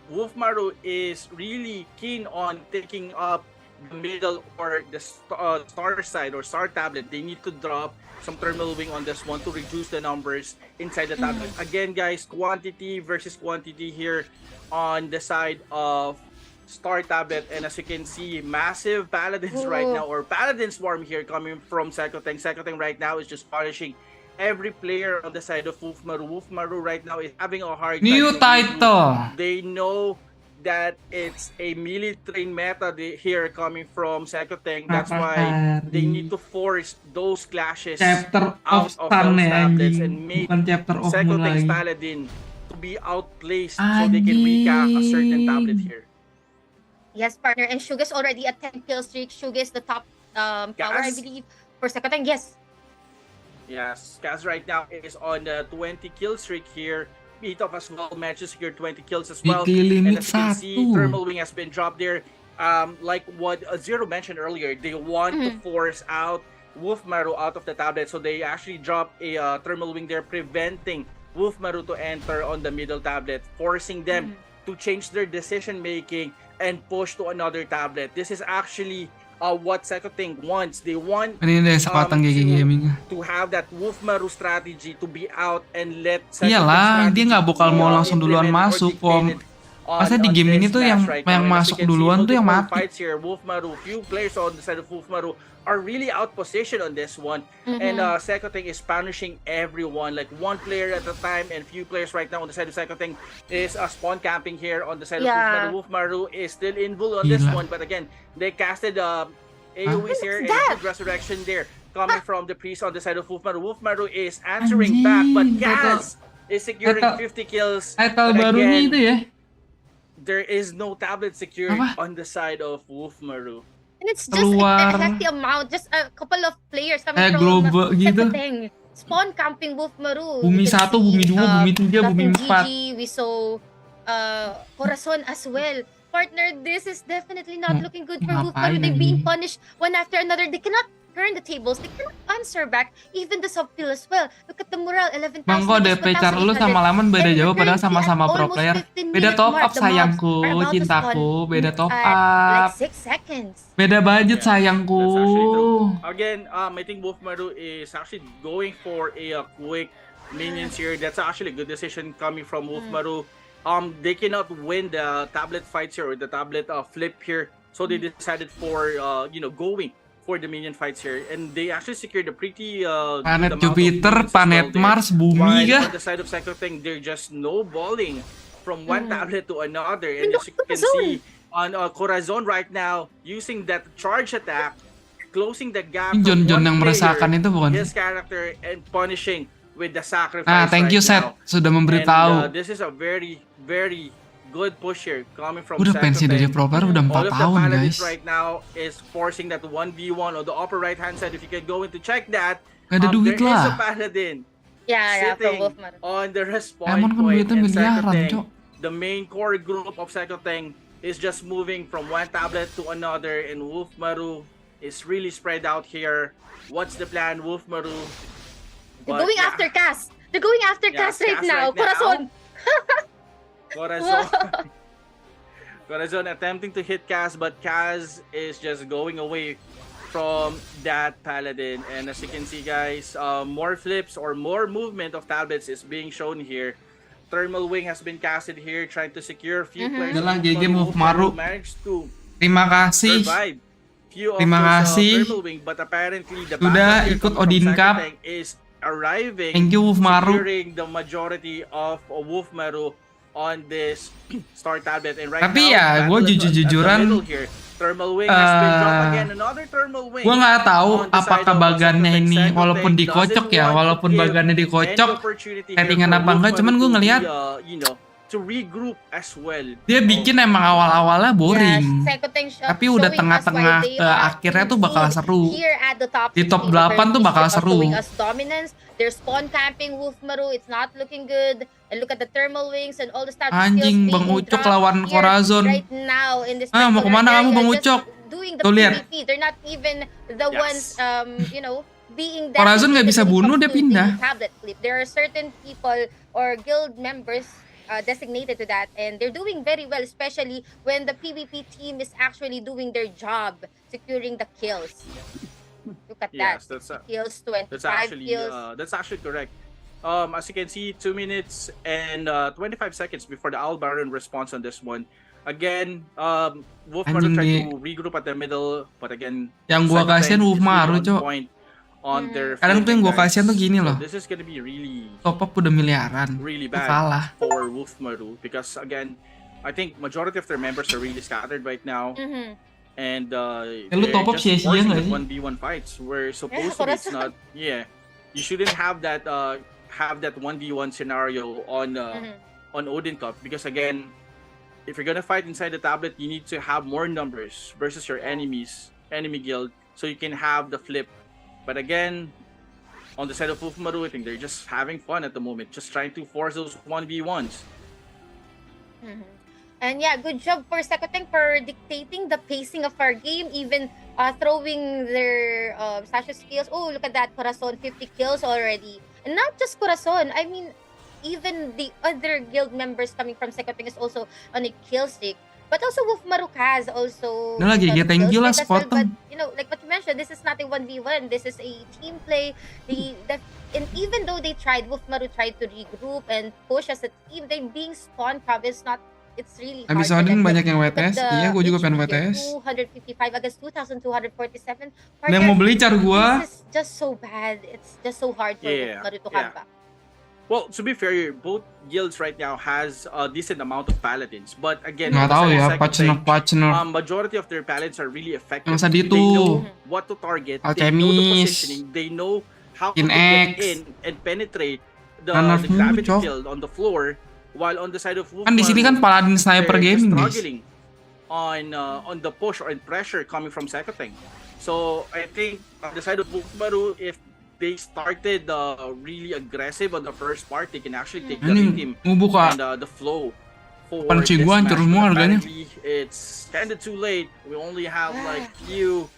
Speaker 5: Wolfmaru is really keen on taking up the middle or the star side or star tablet, they need to drop some thermal wing on this one to reduce the numbers inside the tablet. Again, guys, quantity versus quantity here on the side of star tablet, and as you can see, massive paladins right now, or paladin swarm here coming from Sekoteng. Sekoteng right now is just punishing every player on the side of Wolfmaru. Wolfmaru right now is having a hard time.
Speaker 1: New
Speaker 5: to
Speaker 1: title.
Speaker 5: They know that it's a melee train meta here coming from Sekoteng. That's why they need to force those clashes
Speaker 1: Chapter
Speaker 5: out
Speaker 1: of
Speaker 5: of
Speaker 1: Sun
Speaker 5: those
Speaker 1: ya
Speaker 5: tablets
Speaker 1: anjing.
Speaker 5: and make
Speaker 1: Bukan chapter of Moon
Speaker 5: Sekoteng's
Speaker 1: lagi.
Speaker 5: paladin to be outplaced so they can recap a certain tablet here.
Speaker 4: Yes, partner. And Shuga's already at 10 kill streak. Shuga is the top power, I
Speaker 5: Gas.
Speaker 4: believe, for Sekoteng. Yes.
Speaker 5: Yes, Kaz right now is on the 20 kill streak here. Beatop as well managed to secure 20 kills as well.
Speaker 1: BT
Speaker 5: And
Speaker 1: limit
Speaker 5: as you can see,
Speaker 1: 1.
Speaker 5: Thermal Wing has been dropped there. Like what Zero mentioned earlier, they want to force out Wolfmaru out of the tablet. So they actually dropped a Thermal Wing there, preventing Wolfmaru to enter on the middle tablet, forcing them to change their decision making and push to another tablet. This is actually what Sekoteng wants. They want
Speaker 1: Ini deh Sekotong GG Gaming.
Speaker 5: to have that Wolfmaru strategy to be out and let
Speaker 1: Iyalah, dia nggak bakal mau langsung duluan masuk kok. Masa di game ini tuh yang masuk duluan tuh yang mati.
Speaker 5: Here, Wolfmaru, few players on the side of Wolfmaru are really out position on this one, and Sekoteng is punishing everyone, like one player at a time, and few players right now on the side of Sekoteng is spawn camping here on the side of Wolfmaru. Wolfmaru is still invul on this
Speaker 1: Gila.
Speaker 5: one, but again, they casted AoEs here and
Speaker 4: that?
Speaker 5: good resurrection there coming from the priest on the side of Wolfmaru. Wolfmaru is answering back, but
Speaker 1: Anjing,
Speaker 5: Kaz is securing
Speaker 1: Title-
Speaker 5: 50 kills.
Speaker 1: Title
Speaker 5: But
Speaker 1: barunya
Speaker 5: again,
Speaker 1: itu ya.
Speaker 5: there is no tablet secured
Speaker 1: Apa?
Speaker 5: on the side of Wolfmaru.
Speaker 4: And it's just
Speaker 1: Keluar.
Speaker 4: a hefty amount. Just a couple of players coming
Speaker 1: Kayak
Speaker 4: from
Speaker 1: global gitu.
Speaker 4: Sekoteng. Spawn camping Wolfmaru.
Speaker 1: Bumi
Speaker 4: We can
Speaker 1: 1, Bumi
Speaker 4: see,
Speaker 1: 2, Bumi 3, Bumi
Speaker 4: Dating
Speaker 1: 4.
Speaker 4: GG, we saw Corazon as well. Partner, this is definitely not looking good for
Speaker 1: Ngapain
Speaker 4: Wolfmaru. They're being
Speaker 1: anjing?
Speaker 4: punished one after another. They cannot turn the tables. They cannot answer back. Even the sub-pill as well. Look at the morale, 11,000.
Speaker 1: Bang kok DP char lu sama Laman beda jauh padahal sama-sama pro player. Beda top up sayangku, cintaku, beda top up.
Speaker 4: Like 6 seconds.
Speaker 1: Beda budget sayangku.
Speaker 5: That's actually true. Again, I think Wolfmaru is actually going for a quick minions here. That's actually a good decision coming from Wolfmaru. They cannot win the tablet fights here or the tablet flip here, so they decided for going for the minion fights here, and they actually secured a pretty
Speaker 1: Planet
Speaker 5: good amount of
Speaker 1: Jupiter,
Speaker 5: minions as
Speaker 1: planet
Speaker 5: well there.
Speaker 1: Mars, bumi
Speaker 5: While
Speaker 1: kah?
Speaker 5: on the side of Sekoteng, they're just snowballing from one tablet to another, and
Speaker 4: Look
Speaker 5: as you
Speaker 4: at
Speaker 5: can
Speaker 4: Corazon.
Speaker 5: see on Corazon right now, using that charge attack, closing the gap
Speaker 1: Ini
Speaker 5: from
Speaker 1: John
Speaker 5: one
Speaker 1: yang meresahkan
Speaker 5: player,
Speaker 1: itu bukan?
Speaker 5: his character, and punishing with the sacrifice.
Speaker 1: Nah, thank you
Speaker 5: right
Speaker 1: Seth
Speaker 5: now.
Speaker 1: sudah
Speaker 5: And
Speaker 1: memberitahu.
Speaker 5: this is a very, very good push here coming from
Speaker 1: Udah pensi dari
Speaker 5: Sekoteng.
Speaker 1: pro player udah 4
Speaker 5: All of the
Speaker 1: tahun
Speaker 5: paladins
Speaker 1: guys.
Speaker 5: right now is forcing that 1v1 on the upper right hand side. If you can go in to check that,
Speaker 1: Gak ada duit
Speaker 5: there is a
Speaker 1: lah.
Speaker 5: paladin
Speaker 4: Yeah, from
Speaker 5: sitting
Speaker 4: Wolfmaru.
Speaker 5: on the respawn
Speaker 1: Emang kan
Speaker 5: point,
Speaker 1: duitnya
Speaker 5: and
Speaker 1: miliaran,
Speaker 5: Sekoteng,
Speaker 1: Cok.
Speaker 5: the main core group of Sekoteng is just moving from one tablet to another, and Wolfmaru is really spread out here. What's the plan, Wolfmaru?
Speaker 4: They're going after Cass. They're going after
Speaker 5: Yeah,
Speaker 4: Cass right
Speaker 5: Cass
Speaker 4: now.
Speaker 5: right now.
Speaker 4: Corazon.
Speaker 5: Corazon. Corazon attempting to hit Kaz, but Kaz is just going away from that Paladin. And as you can see, guys, more flips or more movement of tablets is being shown here. Thermal Wing has been casted here, trying to secure a few players.
Speaker 1: Yalah, GG
Speaker 5: Wolf
Speaker 1: Move Maru.
Speaker 5: managed to
Speaker 1: Terima kasih.
Speaker 5: survive few of
Speaker 1: Terima
Speaker 5: those
Speaker 1: kasih.
Speaker 5: Thermal Wing, but apparently the
Speaker 1: Sudah
Speaker 5: backup here
Speaker 1: ikut
Speaker 5: coming from
Speaker 1: Odin Cup.
Speaker 5: Sakateng is arriving,
Speaker 1: Thank you, Wolf Maru.
Speaker 5: securing the majority of Wolf Maru on this star tablet. And right
Speaker 1: Tapi
Speaker 5: now,
Speaker 1: ya,
Speaker 5: battle
Speaker 1: gue
Speaker 5: at the
Speaker 1: jujur-jujuran,
Speaker 5: middle here. Thermal Wing has been dropped again. Another Thermal Wing.
Speaker 1: gue nggak tahu
Speaker 5: on the side
Speaker 1: apakah
Speaker 5: of
Speaker 1: bagannya
Speaker 5: Sakateng.
Speaker 1: ini
Speaker 5: Sakateng
Speaker 1: walaupun
Speaker 5: doesn't
Speaker 1: dikocok ya,
Speaker 5: want to
Speaker 1: walaupun
Speaker 5: give
Speaker 1: bagannya
Speaker 5: any
Speaker 1: dikocok,
Speaker 5: opportunity here
Speaker 1: settingan
Speaker 5: for
Speaker 1: apa
Speaker 5: Wolf
Speaker 1: enggak,
Speaker 5: Maru
Speaker 1: cuman gue
Speaker 5: to be,
Speaker 1: ngelihat
Speaker 5: to regroup as well.
Speaker 1: dia bikin emang awal-awalnya boring. Tapi udah
Speaker 4: showing us
Speaker 1: tengah-tengah
Speaker 4: why they
Speaker 1: ke
Speaker 4: are
Speaker 1: akhirnya tuh bakal
Speaker 4: indeed
Speaker 1: seru.
Speaker 4: here at the top
Speaker 1: Di top
Speaker 4: 16
Speaker 1: 8 tuh bakal
Speaker 4: currently,
Speaker 1: seru.
Speaker 4: showing us dominance. They're spawn camping Wolf Maru. It's not looking good. And look at the thermal wings and all the stats
Speaker 1: Anjing, Bang Ucok lawan Corazon.
Speaker 4: right now in this
Speaker 1: Mau
Speaker 4: particular
Speaker 1: kemana kamu,
Speaker 4: area,
Speaker 1: Bang
Speaker 4: just
Speaker 1: Ucok?
Speaker 4: doing the
Speaker 1: Tuh, lihat.
Speaker 4: PvP. They're not even the ones being
Speaker 1: Corazon nggak bisa
Speaker 4: designated when it
Speaker 1: bunuh,
Speaker 4: comes
Speaker 1: dia
Speaker 4: to the
Speaker 1: pindah.
Speaker 4: tablet flip. There are certain people or guild members designated to that, and they're doing very well, especially when the PvP team is actually doing their job, securing the kills. Look at
Speaker 5: Yes,
Speaker 4: that.
Speaker 5: that's
Speaker 4: 60 kills, 25 kills.
Speaker 5: that's actually correct. As you can see, 2 minutes and 25 seconds before the Owl Baron responds on this one. Again, Wolf Maru
Speaker 1: Anjing,
Speaker 5: tried
Speaker 1: di-
Speaker 5: to regroup at the middle, but again,
Speaker 1: Yang gua
Speaker 5: Sakateng
Speaker 1: kasihan Wolf
Speaker 5: is really
Speaker 1: Maru,
Speaker 5: on
Speaker 1: Cok.
Speaker 5: point on their
Speaker 1: Kadang tuh yang gua
Speaker 5: flipping,
Speaker 1: kasihan tuh
Speaker 5: guys.
Speaker 1: gini
Speaker 5: So
Speaker 1: loh.
Speaker 5: this is gonna be really
Speaker 1: Top up udah miliaran.
Speaker 5: really
Speaker 1: Tuh
Speaker 5: bad
Speaker 1: kalah.
Speaker 5: for Wolf Maru because again, I think majority of their members are really scattered right now.
Speaker 4: Mhm.
Speaker 5: And
Speaker 1: lu
Speaker 5: they're
Speaker 1: top up
Speaker 5: just
Speaker 1: sia-sia
Speaker 5: forcing
Speaker 1: nggak
Speaker 5: the
Speaker 1: sih?
Speaker 5: 1v1 fights where supposedly it's not. Yeah, you shouldn't have that 1v1 scenario on Odin Cup because again, if you're gonna fight inside the tablet, you need to have more numbers versus your enemy guild, so you can have the flip. But again, on the side of Wolf Maru, I think they're just having fun at the moment, just trying to force those 1v1s.
Speaker 4: And yeah, good job for Sakateng for dictating the pacing of our game, even throwing their Sasha skills. Oh, look at that, Corazon, 50 kills already. And not just Corazon, I mean, even the other guild members coming from Sakateng is also on a kill streak. But also Wolf Maru has also...
Speaker 1: Udah lagi,
Speaker 4: on a
Speaker 1: thank
Speaker 4: kill
Speaker 1: you lah,
Speaker 4: streak as well.
Speaker 1: sepotong.
Speaker 4: But, you know, like what you mentioned, this is not a 1v1. This is a team play. And even though they tried, Wolf Maru tried to regroup and push as a team, they're being spawn province, not... It's really hard.
Speaker 1: Abis
Speaker 4: for
Speaker 1: Odin
Speaker 4: them.
Speaker 1: banyak yang
Speaker 4: Look
Speaker 1: WTS.
Speaker 4: at the
Speaker 1: Iya, gue juga pengen
Speaker 4: HP here,
Speaker 1: WTS.
Speaker 4: 255 against 2,247.
Speaker 1: Ada yang mau beli car gua.
Speaker 4: This is just so bad. It's just so hard for
Speaker 5: Yeah,
Speaker 4: Maru to
Speaker 5: yeah.
Speaker 4: come back.
Speaker 5: Well, to be fair, both guilds right now has a decent amount of paladins, but again,
Speaker 1: Nggak
Speaker 5: on the
Speaker 1: tahu
Speaker 5: side
Speaker 1: ya,
Speaker 5: of Sakateng,
Speaker 1: Pacner.
Speaker 5: majority of their paladins are really effective.
Speaker 1: Yang tadi
Speaker 5: They
Speaker 1: tuh.
Speaker 5: know what to target, they know the
Speaker 1: Alchemist.
Speaker 5: positioning, they know how to
Speaker 1: Kin
Speaker 5: get
Speaker 1: X.
Speaker 5: in and penetrate the
Speaker 1: Nanas mulu,
Speaker 5: gravity
Speaker 1: Cok.
Speaker 5: field on the floor, while on the side of Wolf
Speaker 1: Kan di sini kan
Speaker 5: Maru,
Speaker 1: Paladin Sniper
Speaker 5: they're just
Speaker 1: Gaming, guys.
Speaker 5: struggling on the push or in pressure coming from Sakateng. So I think on the side of Wolf Maru, if they started really aggressive on the first part, they can actually take the
Speaker 1: Anjing,
Speaker 5: rhythm
Speaker 1: mau buka
Speaker 5: and the flow for
Speaker 1: Panci
Speaker 5: this
Speaker 1: gua
Speaker 5: match.
Speaker 1: hancur
Speaker 5: But
Speaker 1: semua harganya.
Speaker 5: apparently, it's kind of too late. We only have like few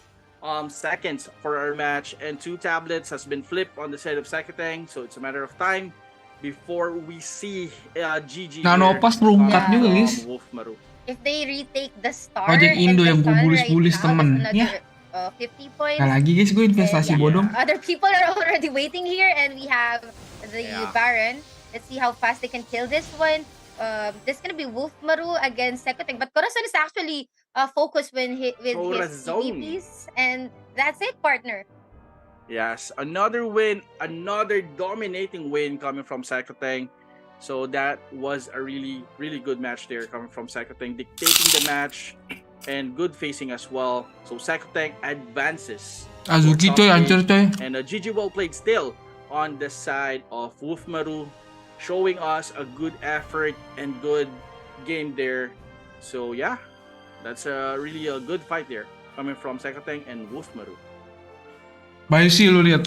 Speaker 5: seconds for our match, and 2 tablets has been flipped on the side of Sakateng, so it's a matter of time before we see GG.
Speaker 1: Nano
Speaker 5: here
Speaker 1: pas terungkat
Speaker 5: coming
Speaker 1: juga,
Speaker 5: from
Speaker 1: guys.
Speaker 5: Wolf Maru.
Speaker 4: If they retake the star
Speaker 1: Project
Speaker 4: and
Speaker 1: Indo
Speaker 4: the
Speaker 1: yang gua
Speaker 4: sun
Speaker 1: bullies-bullies
Speaker 4: right now,
Speaker 1: temen.
Speaker 4: that's
Speaker 1: Ya.
Speaker 4: another 50 points.
Speaker 1: Nah lagi guys, gue investasi
Speaker 4: And,
Speaker 1: bodong.
Speaker 4: Other people are already waiting here, and we have the Baron. Let's see how fast they can kill this one. This is gonna be Wolf Maru against Sakateng, but Corazon is actually focused with his
Speaker 5: Corazon.
Speaker 4: PvPs, and that's it, partner.
Speaker 5: Yes, another win, another dominating win coming from Sakateng. So that was a really, really good match there coming from Sakateng, dictating the match and good facing as well. So Sakateng advances.
Speaker 1: Azuki
Speaker 5: for top
Speaker 1: coy,
Speaker 5: eight.
Speaker 1: hancur coy.
Speaker 5: And GG well played still on the side of Wolf Maru, showing us a good effort and good game there. So yeah, that's really a good fight there coming from Sakateng and Wolf Maru.
Speaker 1: Baik sih lu lihat.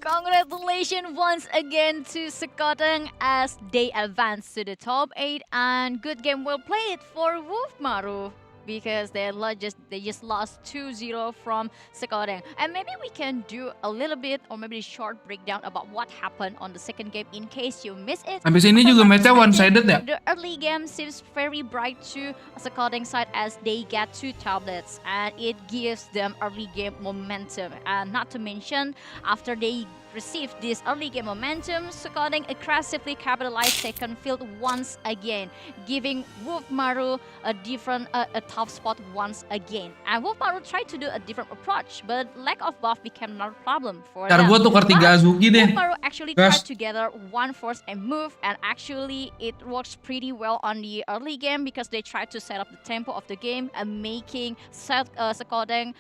Speaker 3: Congratulations once again to Sakateng as they advance to the top 8, and good game well played for Wolf Maru. because they just lost 2-0 from Sekoreng. And maybe we can do a little bit or maybe a short breakdown about what happened on the second game in case you miss it.
Speaker 1: Habis ini
Speaker 3: From
Speaker 1: juga
Speaker 3: my
Speaker 1: matchnya one sided ya?
Speaker 3: The early game seems very bright to Sekoreng side as they get 2 tablets and it gives them early game momentum. And not to mention, after they received this early game momentum, Sekoreng aggressively capitalized second field once again, giving Wolfmaru a different a tough spot once again. And Wolfmaru tried to do a different approach, but lack of buff became another problem for
Speaker 1: Ntar
Speaker 3: them.
Speaker 1: gue tukar 3 Azuki deh.
Speaker 3: Wolfmaru actually
Speaker 1: Gas.
Speaker 3: tried together one force and move, and actually it works pretty well on the early game because they tried to set up the tempo of the game and making Sekoreng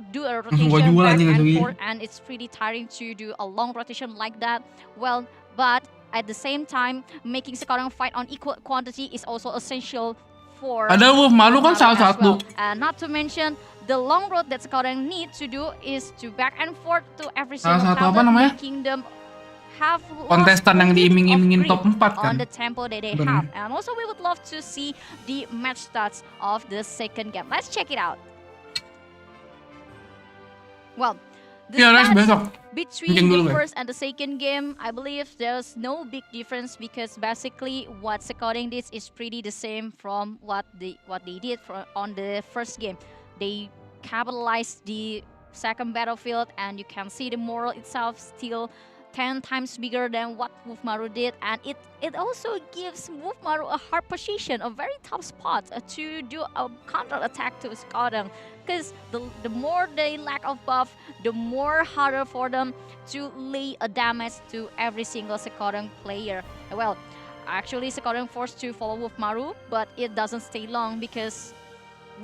Speaker 3: do a rotation
Speaker 1: Gua jual
Speaker 3: back
Speaker 1: anjing
Speaker 3: and
Speaker 1: Azuki.
Speaker 3: forth, and it's pretty tiring to do a long rotation like that. Well, but at the same time, making Sekoreng fight on equal quantity is also essential for
Speaker 1: Padahal Wolfmaru kan salah
Speaker 3: as
Speaker 1: satu.
Speaker 3: well. And not to mention, the long road that Sekoreng need to do is to back and forth to every
Speaker 1: Salah
Speaker 3: single
Speaker 1: satu apa
Speaker 3: tablet,
Speaker 1: namanya?
Speaker 3: making them have
Speaker 1: Kontestan yang
Speaker 3: lost a bit
Speaker 1: diiming-imingin
Speaker 3: of
Speaker 1: top
Speaker 3: grip
Speaker 1: 4 kan?
Speaker 3: on the tempo that they
Speaker 1: Bener.
Speaker 3: have. And also we would love to see the match stats of the second game. Let's check it out. Well, the
Speaker 1: Iya guys,
Speaker 3: stats
Speaker 1: besok.
Speaker 3: between
Speaker 1: Kencing dulu,
Speaker 3: the
Speaker 1: guys.
Speaker 3: first and the second game, I believe there's no big difference because basically what Sekoreng did is pretty the same from what they did on the first game. They capitalized the second battlefield, and you can see the moral itself still 10 times bigger than what Wolfmaru did, and it also gives Wolfmaru a hard position, a very tough spot to do a counter attack to Sekoreng. Because the more they lack of buff, the more harder for them to lay a damage to every single Sekoreng player. Well, actually Sekoreng forced to follow Wolfmaru, but it doesn't stay long because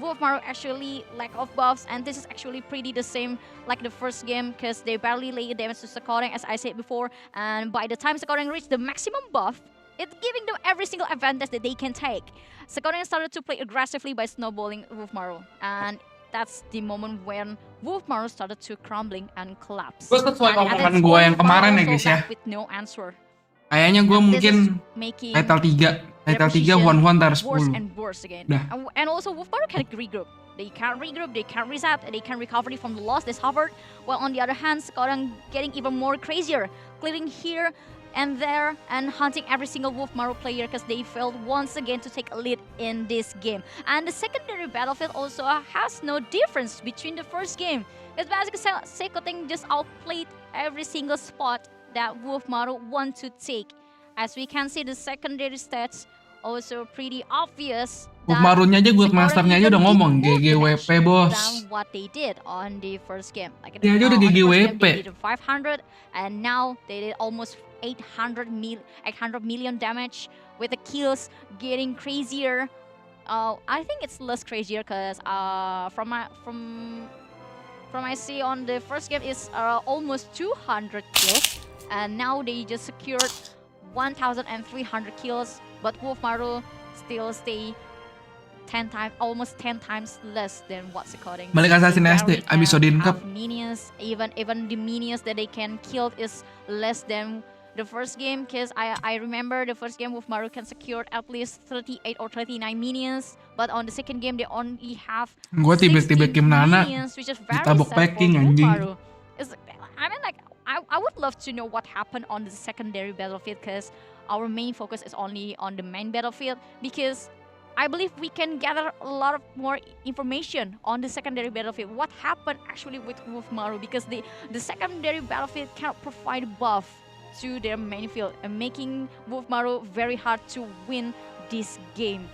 Speaker 3: Wolfmaru actually lack of buffs, and this is actually pretty the same like the first game because they barely lay damage to Sekoreng, as I said before, and by the time Sekoreng reached the maximum buff, it's giving them every single advantage that they can take. Sekoreng started to play aggressively by snowballing Wolfmaru, and that's the moment when Wolfmaru started to crumbling and collapse.
Speaker 1: Gue sesuai
Speaker 3: And at
Speaker 1: omongan
Speaker 3: this
Speaker 1: gue
Speaker 3: point,
Speaker 1: yang kemarin ya
Speaker 3: Wolfmaru
Speaker 1: guys ya.
Speaker 3: back with no answer.
Speaker 1: Kayaknya gue
Speaker 3: And this
Speaker 1: mungkin
Speaker 3: is making
Speaker 1: title 3. Title 3 1-1 tar 10.
Speaker 3: worse and worse again.
Speaker 1: Dah.
Speaker 3: And also Wolfmaru can regroup. They can regroup, they can reset, they can recover from the loss they suffered. While on the other hand, Sekoreng getting even more crazier, clearing here and there and hunting every single Wolfmaru player because they failed once again to take a lead in this game. And the secondary battlefield also has no difference between the first game. Because basically Sekoreng just outplayed every single spot that Wolfmaru want to take. As we can see, the secondary stats also pretty obvious.
Speaker 1: Wolfmarunya aja, Good Masternya aja udah ngomong GGWP bos.
Speaker 3: Than what they did on the first game. Like
Speaker 1: Dia aja udah
Speaker 3: on the first game,
Speaker 1: GGWP.
Speaker 3: they did 500, and now they did almost 800 million damage with the kills getting crazier. I think it's less crazier because from I see on the first game is almost 200 kills, and now they just secured 1,300 kills, but Wolfmaru still stay 10 times, almost 10 times less than what Sekoreng.
Speaker 1: Balik Assassin SD, abis Odin Cup.
Speaker 3: Minions, even the minions that they can kill is less than the first game, because I remember the first game Wolfmaru can secure at least 38 or 39 minions, but on the second game they only have
Speaker 1: Gua tiba-tiba
Speaker 3: 16
Speaker 1: Kim Nana
Speaker 3: minions, which is very
Speaker 1: ditabok
Speaker 3: sad for
Speaker 1: packing, anjing.
Speaker 3: Wolfmaru. I mean, like, I would love to know what happened on the secondary battlefield, because our main focus is only on the main battlefield, because I believe we can gather a lot of more information on the secondary battlefield. What happened actually with Wolfmaru, because the secondary battlefield cannot provide buff to their main field, and making Wolfmaru very hard to win this game.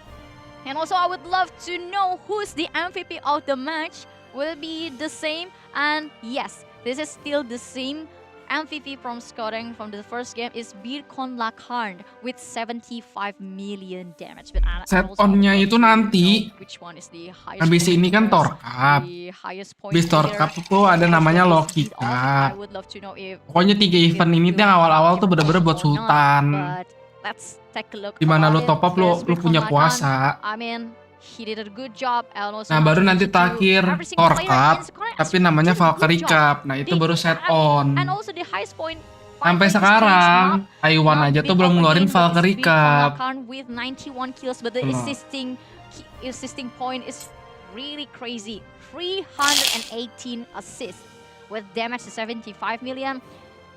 Speaker 3: And also I would love to know who's the MVP of the match. Will it be the same? And yes, this is still the same. MVP from Sekoreng from the first game is Birkon Lakarn with 75 million damage. But
Speaker 1: set on-nya itu nanti
Speaker 3: which one is the highest
Speaker 1: habis
Speaker 3: point
Speaker 1: ini kan
Speaker 3: because
Speaker 1: Tor Cup.
Speaker 3: the highest point
Speaker 1: Habis Tor
Speaker 3: leader
Speaker 1: Cup tuh ada namanya
Speaker 3: is
Speaker 1: Loki
Speaker 3: beat off. I
Speaker 1: Cup.
Speaker 3: would love to know if
Speaker 1: Pokoknya 3 event ini tuh yang awal-awal tuh bener-bener buat
Speaker 3: or not,
Speaker 1: Sultan.
Speaker 3: but let's take a look
Speaker 1: Dimana lu
Speaker 3: about
Speaker 1: top up
Speaker 3: it,
Speaker 1: lu
Speaker 3: because
Speaker 1: punya
Speaker 3: Birkon
Speaker 1: kuasa.
Speaker 3: Lakarn, I mean, he did a good job, and also
Speaker 1: Nah baru nanti
Speaker 3: to
Speaker 1: terakhir
Speaker 3: every single
Speaker 1: Tor
Speaker 3: player
Speaker 1: Cup,
Speaker 3: in Sekoreng
Speaker 1: tapi
Speaker 3: actually
Speaker 1: namanya
Speaker 3: did a good
Speaker 1: Valkyrie
Speaker 3: job.
Speaker 1: Cup. Nah itu baru set on.
Speaker 3: And also the highest point
Speaker 1: Sampai sekarang Taiwan aja tuh belum ngeluarin Valkyrie Cup.
Speaker 3: With 91 kills, but the assisting point is really crazy. 318 assists with damage to 75 million.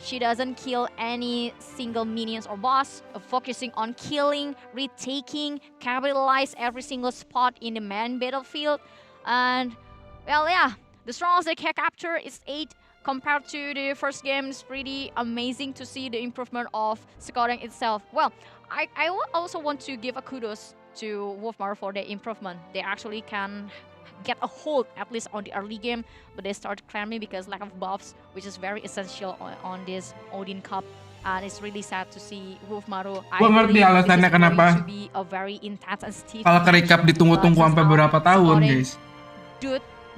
Speaker 3: She doesn't kill any single minions or boss, focusing on killing, retaking, capitalize every single spot in the main battlefield. And, well, yeah, the strongest they can capture is 8 compared to the first game. It's pretty amazing to see the improvement of scoring itself. Well, I also want to give a kudos to Wolfmar for their improvement. They actually can get a hold at least on the early game, but they start cramming because lack of buffs, which is very essential on this Odin Cup. And it's really sad to see Wolfmaru.
Speaker 1: Gua ngerti alasannya kenapa Valkyrie Cup ditunggu-tunggu sampai berapa tahun, guys.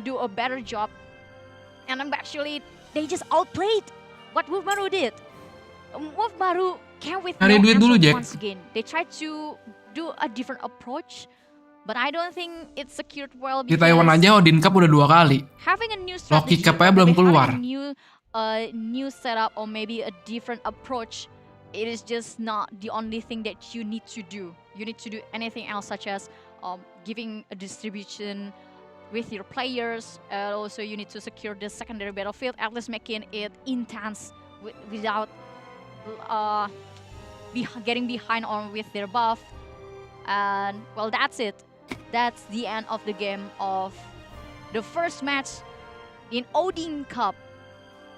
Speaker 3: Do a better job, and actually they just outplayed what Wolfmaru did. Wolfmaru came with no answer once again. They tried to do a different approach, but I don't think it's secured well.
Speaker 1: Di Taiwan aja Odin Cup udah 2 kali.
Speaker 3: Having a new
Speaker 1: Loki
Speaker 3: strategy,
Speaker 1: Cup-nya belum keluar.
Speaker 3: New setup or maybe a different approach, it is just not the only thing that you need to do. You need to do anything else, such as giving a distribution with your players. Also, you need to secure the secondary battlefield, at least making it intense without getting behind on with their buff. And well, that's it. That's the end of the game of the first match in Odin Cup.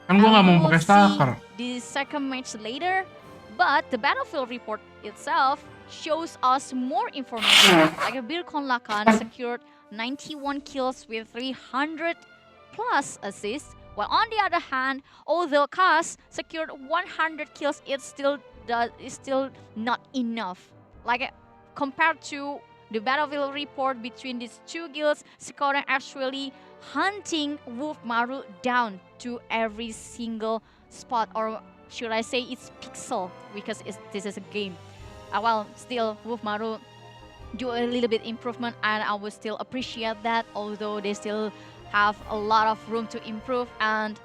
Speaker 1: Kan gua nggak mau pakai stalker.
Speaker 3: The second match later, but the battlefield report itself shows us more information. Like Birkon Lakan secured 91 kills with 300 plus assists, while on the other hand, although Kas secured 100 kills, it's still not enough. Like compared to the battlefield report between these two guilds, scoring actually hunting Wolfmaru down to every single spot, or should I say it's pixel, because this is a game. Well, still Wolfmaru do a little bit improvement, and I would still appreciate that, although they still have a lot of room to improve. And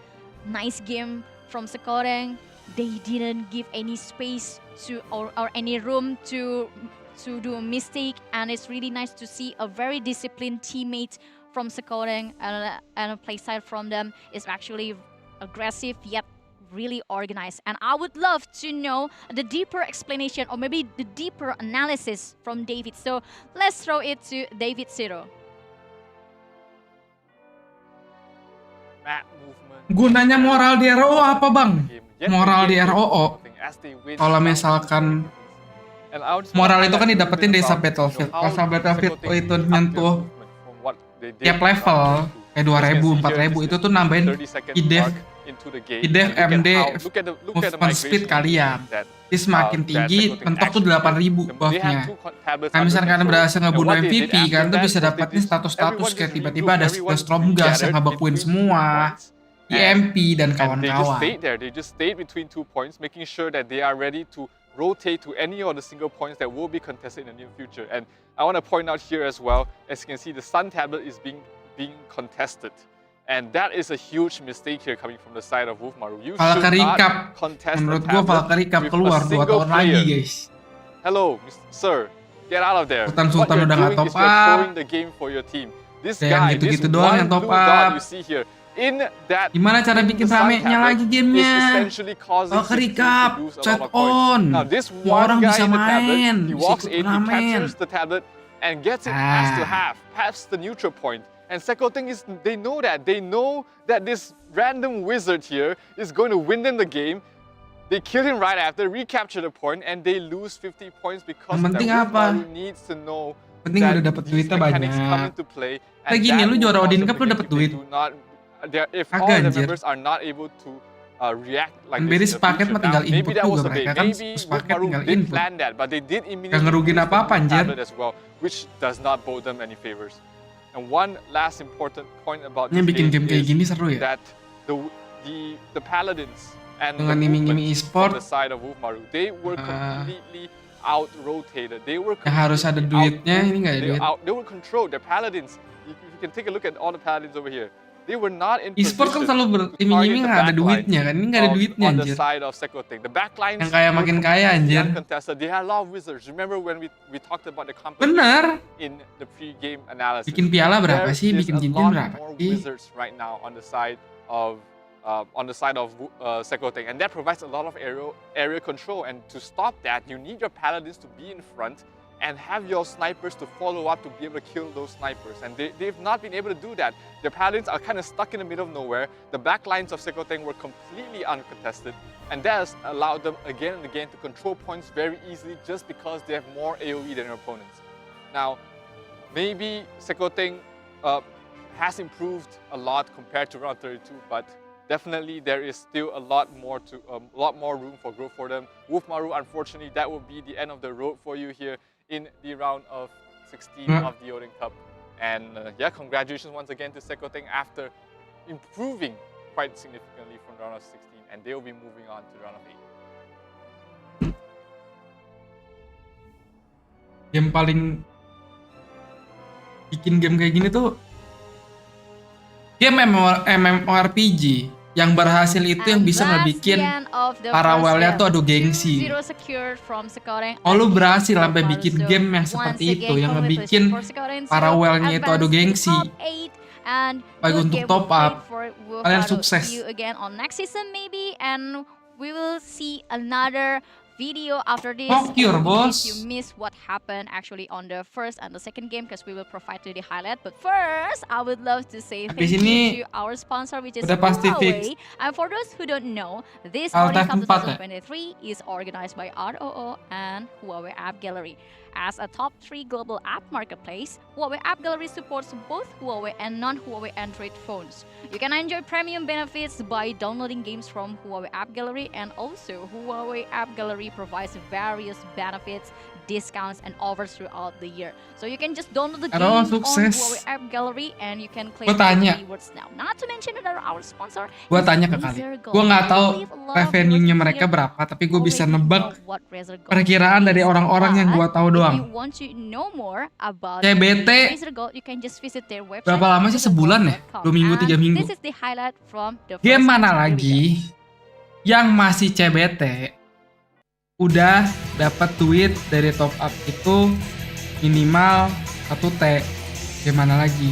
Speaker 3: nice game from Sekoreng. They didn't give any space to or any room to do a mistake, and it's really nice to see a very disciplined teammate from Sekoreng, and a playstyle from them is actually aggressive yet really organized. And I would love to know the deeper explanation or maybe the deeper analysis from David. So let's throw it to David Zero.
Speaker 1: Gunanya moral di ROO apa, Bang? Moral di ROO, kalau misalkan moral itu kan didapetin dari sub battlefield. Kalau sub battlefield itu nyentuh tiap level kayak 2000, 4000 itu tuh nambahin IDEF, MD, movement speed kalian. Jadi semakin tinggi, mentok tuh 8000 buffnya. Nah misalkan kalian berhasil ngebunuh MVP, kan tuh bisa dapetin status-status kayak tiba-tiba ada Stromgas yang ngebekuin semua, EMP dan kawan-kawan.
Speaker 2: They just stayed between 2 points, making sure that they are ready to rotate to any of the single points that will be contested in the near future. And I want to point out here as well, as you can see, the Sun Tablet is being contested. And that is a huge mistake here coming from the side of Wolfmaru. You should not contest
Speaker 1: menurut gua Valkyrie Cup keluar 2 tahun lagi, guys.
Speaker 2: Hello, sir. Get out of there.
Speaker 1: Sultan udah nggak top up.
Speaker 2: The game for your team. This
Speaker 1: guy, gitu-gitu doang yang top up.
Speaker 2: You see here. In that,
Speaker 1: gimana cara bikin ramenya lagi gamenya? Valkyrie Cup, chat on. Semua orang bisa main, bisa ikut turnamen.
Speaker 2: And gets it as to half, perhaps the neutral point. And second thing is, they know that this random wizard here is going to win them the game. They kill him right after, recapture the point, and they lose 50 points because Wolfmaru needs to know
Speaker 1: penting udah dapet duitnya banyak. Kayak gini, lu juara Odin Cup lu dapet duit.
Speaker 2: If all the members are not able to react like this,
Speaker 1: paket mah tinggal input juga mereka kan, paket tinggal input. Gak ngerugin apa-apa anjir.
Speaker 2: Which does not bode them any favors. And one last important point about
Speaker 1: this bikin game kayak gini seru ya.
Speaker 2: That the paladins and
Speaker 1: dengan iming-iming e-sport,
Speaker 2: on the side of Wolfmaru, they were completely out-rotated. They were
Speaker 1: harus ada duitnya, ini nggak ada duit.
Speaker 2: They were controlled. The paladins, you can take a look at all the paladins over here. they were not in
Speaker 1: e-sport kan
Speaker 2: position
Speaker 1: selalu
Speaker 2: to target
Speaker 1: beriming-iming
Speaker 2: the
Speaker 1: ada
Speaker 2: backlines
Speaker 1: duitnya kan. Ini nggak ada duitnya
Speaker 2: on the
Speaker 1: anjir.
Speaker 2: side of Sekoteng. The backlines
Speaker 1: Yang kaya makin kaya anjir.
Speaker 2: uncontested. They had a lot of wizards. Remember when we talked about the competition
Speaker 1: Bener.
Speaker 2: in the pre-game analysis?
Speaker 1: Bikin piala berapa sih?
Speaker 2: There
Speaker 1: Bikin
Speaker 2: is a
Speaker 1: cincin
Speaker 2: lot
Speaker 1: berapa
Speaker 2: more
Speaker 1: sih?
Speaker 2: wizards right now on the side of Sekoteng, and that provides a lot of area control. And to stop that, you need your paladins to be in front and have your snipers to follow up to be able to kill those snipers. And they've not been able to do that. Their paladins are kind of stuck in the middle of nowhere. The back lines of Sekoteng were completely uncontested, and that has allowed them again and again to control points very easily just because they have more AoE than their opponents. Now, maybe Sekoteng has improved a lot compared to round 32, but definitely there is still a lot more room for growth for them. Wolfmaru, unfortunately, that will be the end of the road for you here in the round of 16 of the Odin Cup. And yeah, congratulations once again to Sekoteng after improving quite significantly from the round of 16, and they will be moving on to the round of 8.
Speaker 1: Game paling bikin game kayak gini tuh game MMORPG. Yang berhasil itu yang bisa ngebikin paralelnya tuh adu gengsi. Oh, lu berhasil sampai bikin game yang seperti itu, yang ngebikin paralelnya itu adu gengsi. Baik untuk top up, kalian sukses.
Speaker 3: Video after this
Speaker 1: Bos.
Speaker 3: if you miss what happened actually on the first and the second game, because we will provide to the highlight. But first, I would love to say thank you to our sponsor, which is Huawei. And for those who don't know, this Odin Cup 2023 is organized by ROO and Huawei App Gallery. As a top 3 global app marketplace, Huawei App Gallery supports both Huawei and non-Huawei Android phones. You can enjoy premium benefits by downloading games from Huawei App Gallery, and also Huawei App Gallery provides various benefits, discounts, and offers throughout the year. So you can just download the game on Huawei App Gallery and you can claim rewards now. Not to mention that our sponsor.
Speaker 1: Gua tanya ke kalian. Gua nggak tahu revenue-nya mereka berapa, tapi gue bisa nebak perkiraan dari orang-orang yang gua tahu doang. CBT berapa lama sih, sebulan ya? 2 minggu, 3 minggu. Game mana lagi yang masih CBT udah dapat duit dari top up itu minimal 1T? Game mana lagi?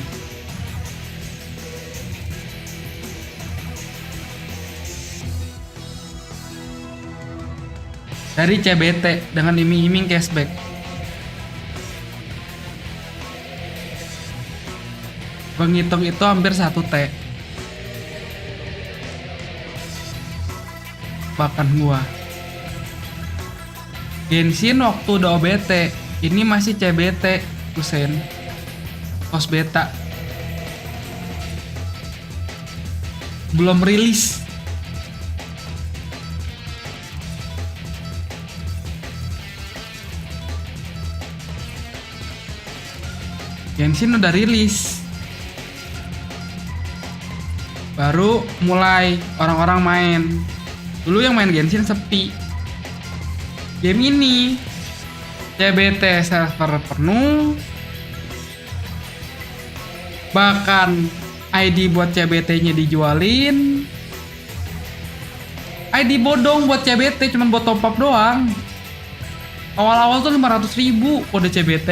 Speaker 1: Dari CBT dengan iming-iming cashback. Menghitung itu hampir 1T. Bahkan gua Genshin waktu udah OBT, ini masih CBT, Kusen. Post beta. Belum rilis. Genshin udah rilis. Baru mulai orang-orang main. Dulu yang main Genshin sepi. Game ini CBT server penuh. Bahkan ID buat CBT-nya dijualin. ID bodong buat CBT, cuman buat top up doang. Awal-awal tuh 500.000 kode CBT.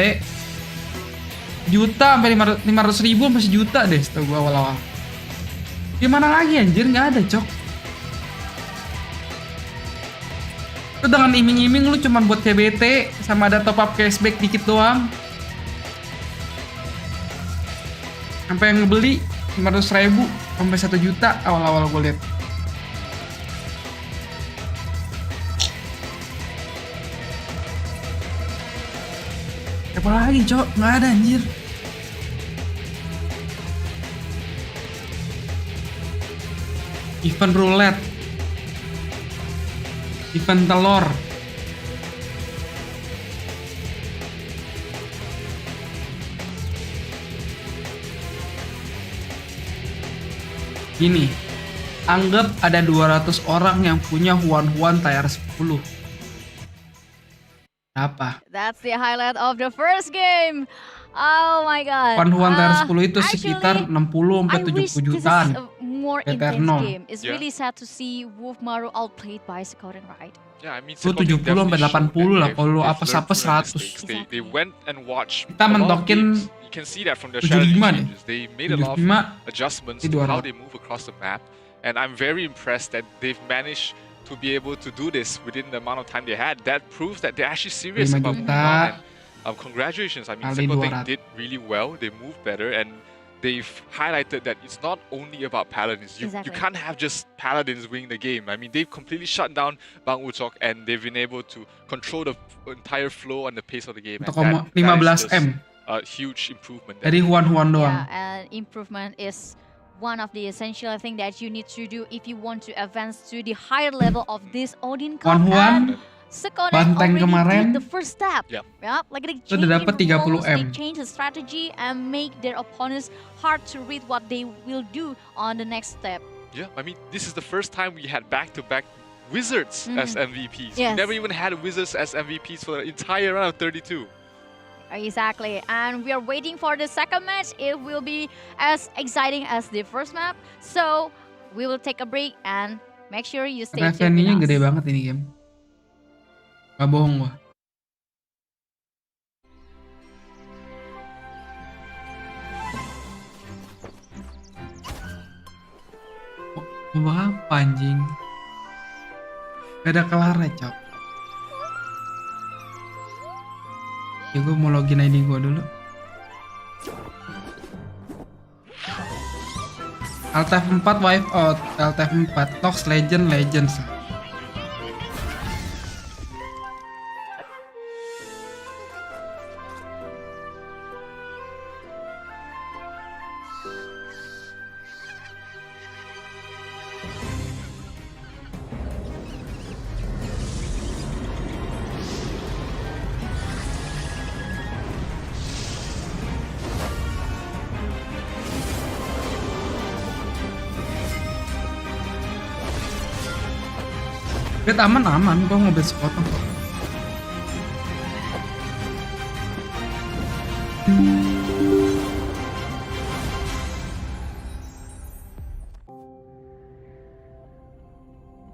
Speaker 1: Juta sampai 500.000 masih juta deh setahu gua awal-awal. Gimana lagi anjir, nggak ada cok. Itu dengan iming-iming lu cuman buat CBT sama ada top up cashback dikit doang. Sampai yang ngebeli 500.000 sampai 1 juta awal-awal gue lihat. Apa lagi cok? Nggak ada anjir. Event roulette, event telur, gini, anggap ada 200 orang yang punya Huan-Huan tier 10. Apa?
Speaker 3: That's the highlight of the first game. Oh my god.
Speaker 1: One tier 10 itu
Speaker 3: Actually,
Speaker 1: sekitar 60 sampai
Speaker 3: I wish
Speaker 1: 70
Speaker 3: this is
Speaker 1: jutaan.
Speaker 3: a more
Speaker 1: Tier
Speaker 3: intense
Speaker 1: 0.
Speaker 3: game. It's
Speaker 2: Yeah.
Speaker 3: really sad to see Wolf Maru outplayed by Sekoden, right?
Speaker 2: Yeah, I mean,
Speaker 1: Itu 70 sampai 80 lah, kalau apes-apes 100.
Speaker 2: They went and watched.
Speaker 1: Kita
Speaker 2: a lot of
Speaker 1: mentokin
Speaker 2: games. You can see that from their
Speaker 1: 75
Speaker 2: strategy
Speaker 1: nih.
Speaker 2: changes. They made a lot of
Speaker 1: 75
Speaker 2: adjustments
Speaker 1: di
Speaker 2: to
Speaker 1: 200.
Speaker 2: how they move across the map, and I'm very impressed that they've managed to be able to do this within the amount of time they had. That proves that they're actually serious
Speaker 1: 5
Speaker 2: about moving
Speaker 1: juta.
Speaker 2: on. And congratulations! I mean,
Speaker 1: Kali
Speaker 2: Sekoteng
Speaker 1: 200.
Speaker 2: did really well. They moved better, and they've highlighted that it's not only about paladins. You
Speaker 3: Exactly.
Speaker 2: can't have just paladins winning the game. I mean, they've completely shut down Bang Ucok, and they've been able to control the entire flow and the pace of the game. And that is
Speaker 1: 1,15
Speaker 2: just
Speaker 1: M
Speaker 2: a huge improvement.
Speaker 1: dari Huan doang.
Speaker 3: Yeah, and improvement is one of the essential thing that you need to do if you want to advance to the higher level of this Odin Cup.
Speaker 1: Huan
Speaker 3: And Sekoden
Speaker 1: Banteng
Speaker 3: already
Speaker 1: kemarin,
Speaker 3: did the first step.
Speaker 2: Yep.
Speaker 3: Yeah, like they
Speaker 1: itu udah
Speaker 3: change
Speaker 1: dapet
Speaker 3: the
Speaker 1: 30
Speaker 3: roles, they
Speaker 1: M.
Speaker 3: change the strategy and make their opponents hard to read what they will do on the next step.
Speaker 2: Yeah, I mean, this is the first time we had back-to-back Wizards as MVPs. We
Speaker 3: Yes.
Speaker 2: never even had Wizards as MVPs for the entire round of 32.
Speaker 3: Exactly, and we are waiting for the second match. It will be as exciting as the first map. So we will take a break and make sure you stay tuned
Speaker 1: Revenue-nya
Speaker 3: with
Speaker 1: gede
Speaker 3: us.
Speaker 1: banget ini game. Gak bohong gua. Coba apa anjing? Gak ada kelarnya, Cok. Ya gue mau login ID gue dulu. Alt F4 wipe out, Alt F4 Tox Legends. Bet aman, gua mau bet sepotong kok.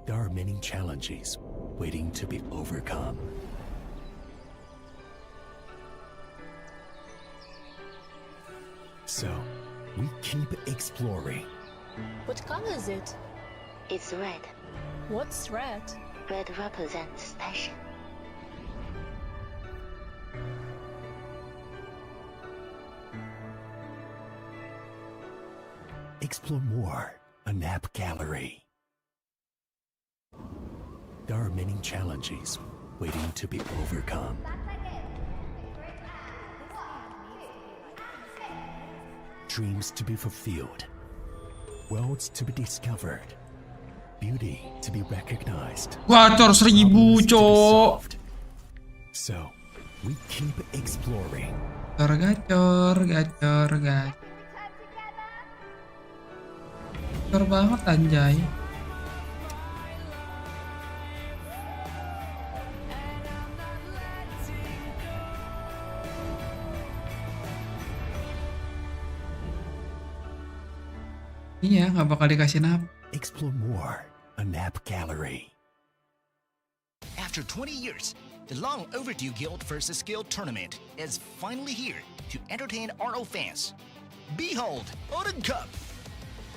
Speaker 6: There are many challenges waiting to be overcome. So, we keep exploring.
Speaker 7: What color is it?
Speaker 8: It's red.
Speaker 7: What's red?
Speaker 8: Red represents passion.
Speaker 6: Explore more on App Gallery. There are many challenges waiting to be overcome. Dreams to be fulfilled. Worlds to be discovered. Beauty to be recognized.
Speaker 1: Gacor 1000,
Speaker 6: Problems to be
Speaker 1: Cok.
Speaker 6: solved. So, we keep exploring.
Speaker 1: Gacor. Gacor banget anjay. Iya, nggak bakal dikasih napa.
Speaker 6: Explore more on App Gallery.
Speaker 9: After 20 years, the long overdue Guild vs. Guild tournament is finally here to entertain RO fans. Behold, Odin Cup!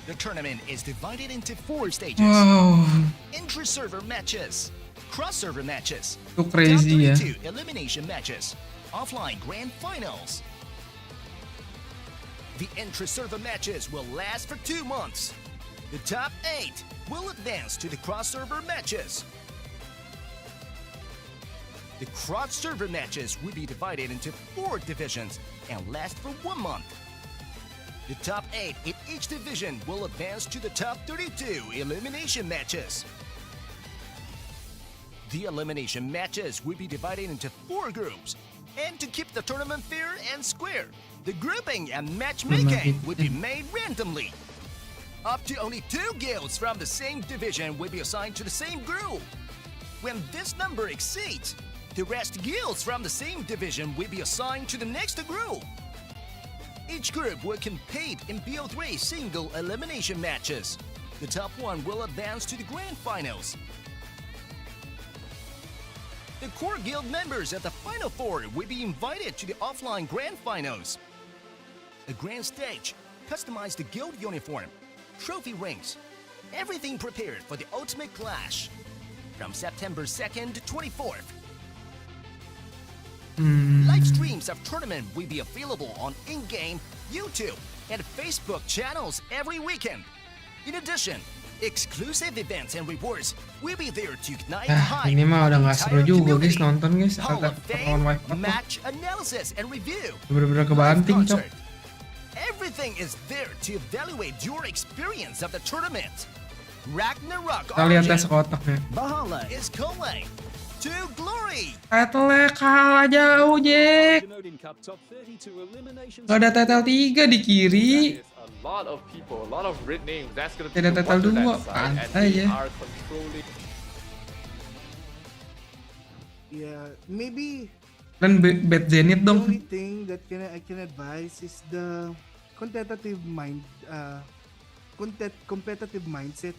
Speaker 9: The tournament is divided into 4 stages.
Speaker 1: Wow,
Speaker 9: Intra-server matches, cross-server matches,
Speaker 1: itu crazy ya.
Speaker 9: top 32 elimination matches, offline grand finals. The intra-server matches will last for 2 months. The top 8 will advance to the cross-server matches. The cross-server matches will be divided into 4 divisions and last for 1 month. The top 8 in each division will advance to the top 32 elimination matches. The elimination matches will be divided into 4 groups. And to keep the tournament fair and square, the grouping and matchmaking will be made randomly. Up to only 2 guilds from the same division will be assigned to the same group. When this number exceeds, The rest guilds from the same division will be assigned to the next group. Each group will compete in BO3 single elimination matches. The top one will advance to the grand finals. The core guild members at the final four will be invited to the offline grand finals. A grand stage, customized guild uniform, trophy rings, everything prepared for the ultimate clash. From September 2nd to 24th. Live streams of tournament will be available on in-game, YouTube, and Facebook channels every weekend. In addition, exclusive events and rewards will be there to ignite the hype.
Speaker 1: Ini mah udah nggak seru juga guys nonton guys.
Speaker 9: Hall
Speaker 1: Agak
Speaker 9: of
Speaker 1: perlawan
Speaker 9: Fame,
Speaker 1: wifi.
Speaker 9: match analysis and review.
Speaker 1: Bener-bener kebanting cok.
Speaker 9: Concert. Everything is there to evaluate your experience of the tournament. Ragnarok
Speaker 1: Kita lihat tes
Speaker 9: ROorigin
Speaker 1: kotaknya.
Speaker 9: Bahala is calling to glory.
Speaker 1: Tetel kalah jauh Jack. Gak ada tetel 3 di kiri.
Speaker 2: A lot of people, a lot of red names. That's gonna
Speaker 1: Tidak
Speaker 2: be
Speaker 1: tetel
Speaker 2: one to
Speaker 1: dua,
Speaker 2: that side, and
Speaker 1: pantai
Speaker 2: they
Speaker 1: ya.
Speaker 2: are controlling.
Speaker 10: Yeah, maybe
Speaker 1: Dan bad Zenith
Speaker 10: the
Speaker 1: dong.
Speaker 10: only thing that I can advise is the competitive mindset.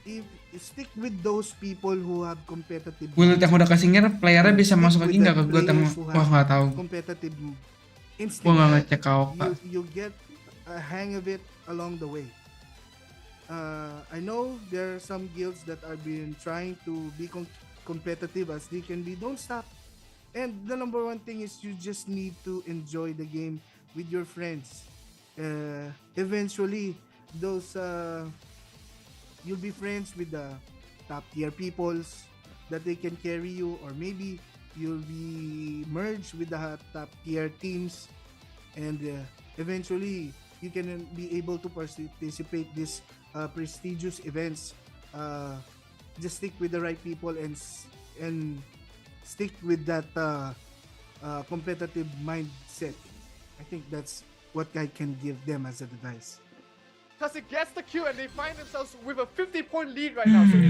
Speaker 10: If stick with those people who have competitive
Speaker 1: Guild yang udah kesingkir, playernya bisa masuk lagi nggak ke guild yang wah nggak tahu.
Speaker 10: competitive instinct.
Speaker 1: Gua nggak ngecek kau.
Speaker 10: You get a hang of it along the way. I know there are some guilds that are been trying to be competitive as they can be. Don't stop. And the number one thing is you just need to enjoy the game with your friends. Eventually, those you'll be friends with the top tier peoples that they can carry you, or maybe you'll be merged with the top tier teams, and eventually you can be able to participate these prestigious events. Just stick with the right people and stick with that competitive mindset. I think that's what I can give them as advice.
Speaker 2: Because it gets the kill and they find themselves with a 50-point lead right now, so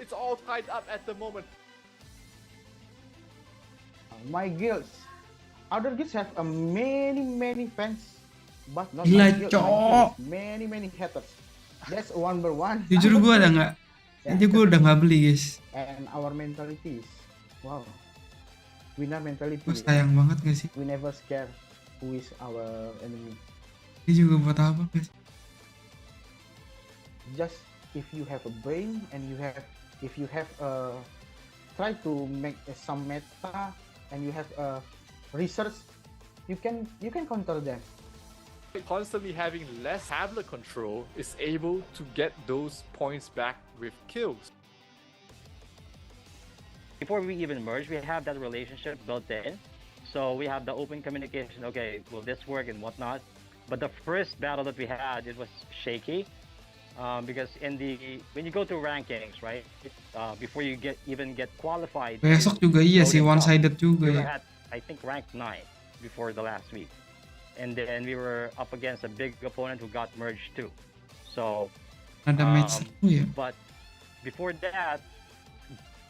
Speaker 2: it's all tied up at the moment.
Speaker 11: My guilds, other guilds have many fans, but not
Speaker 1: Gila,
Speaker 11: my guild.
Speaker 1: cok.
Speaker 11: Many haters. That's one by one.
Speaker 1: Jujur gue ada nggak? Aja gue udah nggak beli guys.
Speaker 11: And our mentality is, wow, winner mentality.
Speaker 1: Gue sayang banget gak sih?
Speaker 11: We never scare who is our enemy.
Speaker 1: Ini juga buat apa guys?
Speaker 11: Just if you have a brain and if you have try to make some meta and you have research, you can counter them.
Speaker 2: Constantly having less tablet control is able to get those points back with kills.
Speaker 12: Before we even merge, we have that relationship built in. So we have the open communication, okay, will this work and whatnot. But the first battle that we had, it was shaky. Because when you go to rankings, right, before you even get qualified.
Speaker 1: Besok juga iya sih, one sided juga
Speaker 12: we
Speaker 1: ya.
Speaker 12: were at, I think, ranked 9 before the last week, and then we were up against a big opponent who got merged too. So
Speaker 1: Ada match seru ya.
Speaker 12: but before that,